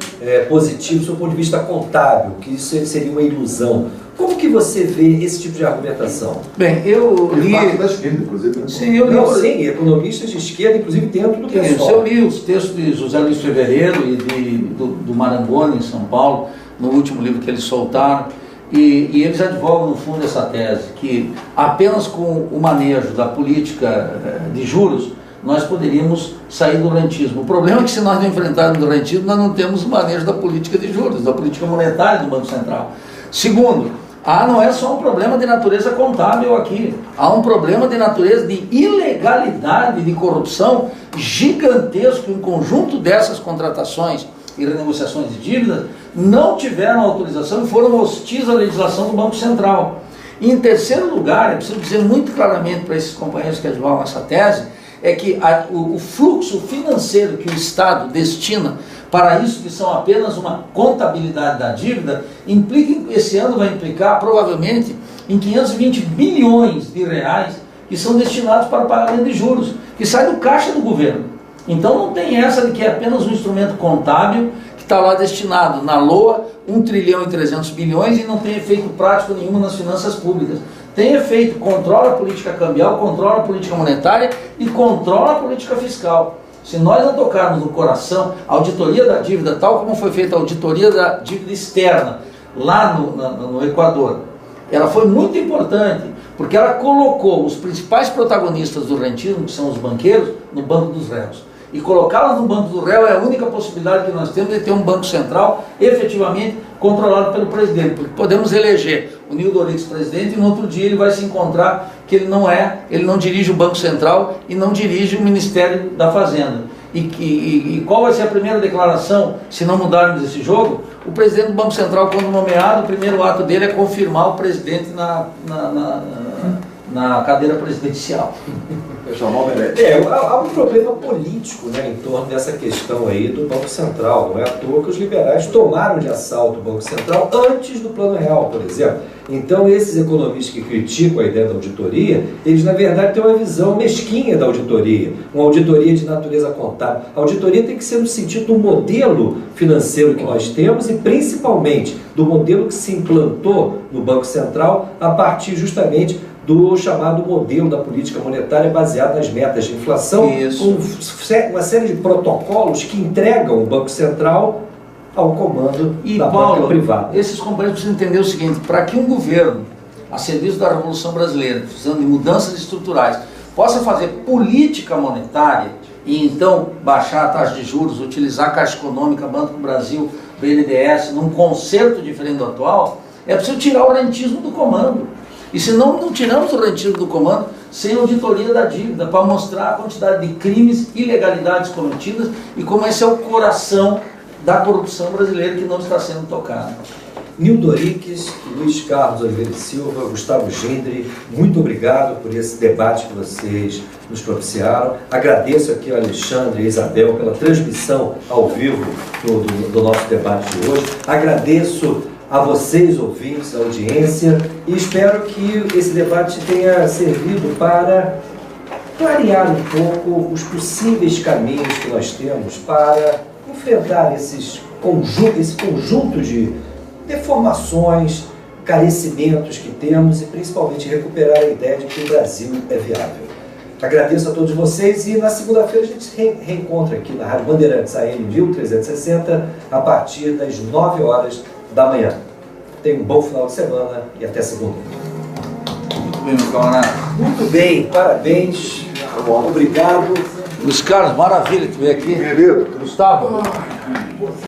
positivo do ponto de vista contábil, que isso seria uma ilusão. Como que você vê esse tipo de argumentação? Bem, eu li... parte da esquerda, inclusive. Né? Sim, eu li... Não, sim, economistas de esquerda, inclusive dentro do pessoal. Eu li os textos de José Luiz Fevereiro e do Marangoni, em São Paulo, no último livro que eles soltaram, e eles advogam, no fundo, essa tese, que apenas com o manejo da política de juros, nós poderíamos sair do rentismo. O problema é que se nós não enfrentarmos o rentismo, nós não temos o manejo da política de juros, da política monetária do Banco Central. Segundo, não é só um problema de natureza contábil aqui, há um problema de natureza de ilegalidade, de corrupção gigantesco em conjunto dessas contratações e renegociações de dívidas não tiveram autorização e foram hostis à legislação do Banco Central. E em terceiro lugar, é preciso dizer muito claramente para esses companheiros que advogam essa tese, é que o fluxo financeiro que o Estado destina para isso, que são apenas uma contabilidade da dívida, esse ano vai implicar provavelmente em 520 bilhões de reais que são destinados para pagamento de juros, que sai do caixa do governo. Então não tem essa de que é apenas um instrumento contábil que está lá destinado na LOA, 1 trilhão e 300 bilhões e não tem efeito prático nenhum nas finanças públicas. Tem efeito, controla a política cambial, controla a política monetária e controla a política fiscal. Se nós não tocarmos no coração, a auditoria da dívida, tal como foi feita a auditoria da dívida externa lá no Equador, ela foi muito importante, porque ela colocou os principais protagonistas do rentismo, que são os banqueiros, no banco dos réus. E colocá-los no banco do réu é a única possibilidade que nós temos de ter um banco central efetivamente controlado pelo presidente, porque podemos eleger o Nildo Orix presidente e no outro dia ele vai se encontrar que ele não dirige o Banco Central e não dirige o Ministério da Fazenda. E qual vai ser a primeira declaração se não mudarmos esse jogo? O presidente do Banco Central, quando nomeado, o primeiro ato dele é confirmar o presidente na cadeira presidencial. Há um problema político, né, em torno dessa questão aí do Banco Central. Não é à toa que os liberais tomaram de assalto o Banco Central antes do Plano Real, por exemplo. Então esses economistas que criticam a ideia da auditoria, eles na verdade têm uma visão mesquinha da auditoria, uma auditoria de natureza contábil. A auditoria tem que ser no sentido do modelo financeiro que nós temos e principalmente do modelo que se implantou no Banco Central a partir justamente do chamado modelo da política monetária baseado nas metas de inflação, com uma série de protocolos que entregam o Banco Central ao comando da banca privada. Esses companheiros precisam entender o seguinte: para que um governo, a serviço da Revolução Brasileira, precisando de mudanças estruturais, possa fazer política monetária e então baixar a taxa de juros, utilizar a Caixa Econômica, Banco do Brasil, BNDES, num concerto diferente do atual, é preciso tirar o rentismo do comando. E se não tiramos o rentismo do comando, sem auditoria da dívida, para mostrar a quantidade de crimes, ilegalidades cometidas e como esse é o coração da corrupção brasileira que não está sendo tocado. Nildo Orix, Luiz Carlos Oliveira de Silva, Gustavo Gindri, muito obrigado por esse debate que vocês nos propiciaram. Agradeço aqui ao Alexandre e a Isabel pela transmissão ao vivo do nosso debate de hoje. Agradeço a vocês, ouvintes, a audiência, e espero que esse debate tenha servido para clarear um pouco os possíveis caminhos que nós temos para enfrentar esse conjunto de deformações, carecimentos que temos e principalmente recuperar a ideia de que o Brasil é viável. Agradeço a todos vocês e na segunda-feira a gente se reencontra aqui na Rádio Bandeirantes AM 1360 a partir das 9 horas da manhã. Tenha um bom final de semana e até segunda. Muito bem, meu camarada. Muito bem, parabéns. Obrigado. Luiz Carlos, maravilha que veio aqui. Querido. Gustavo.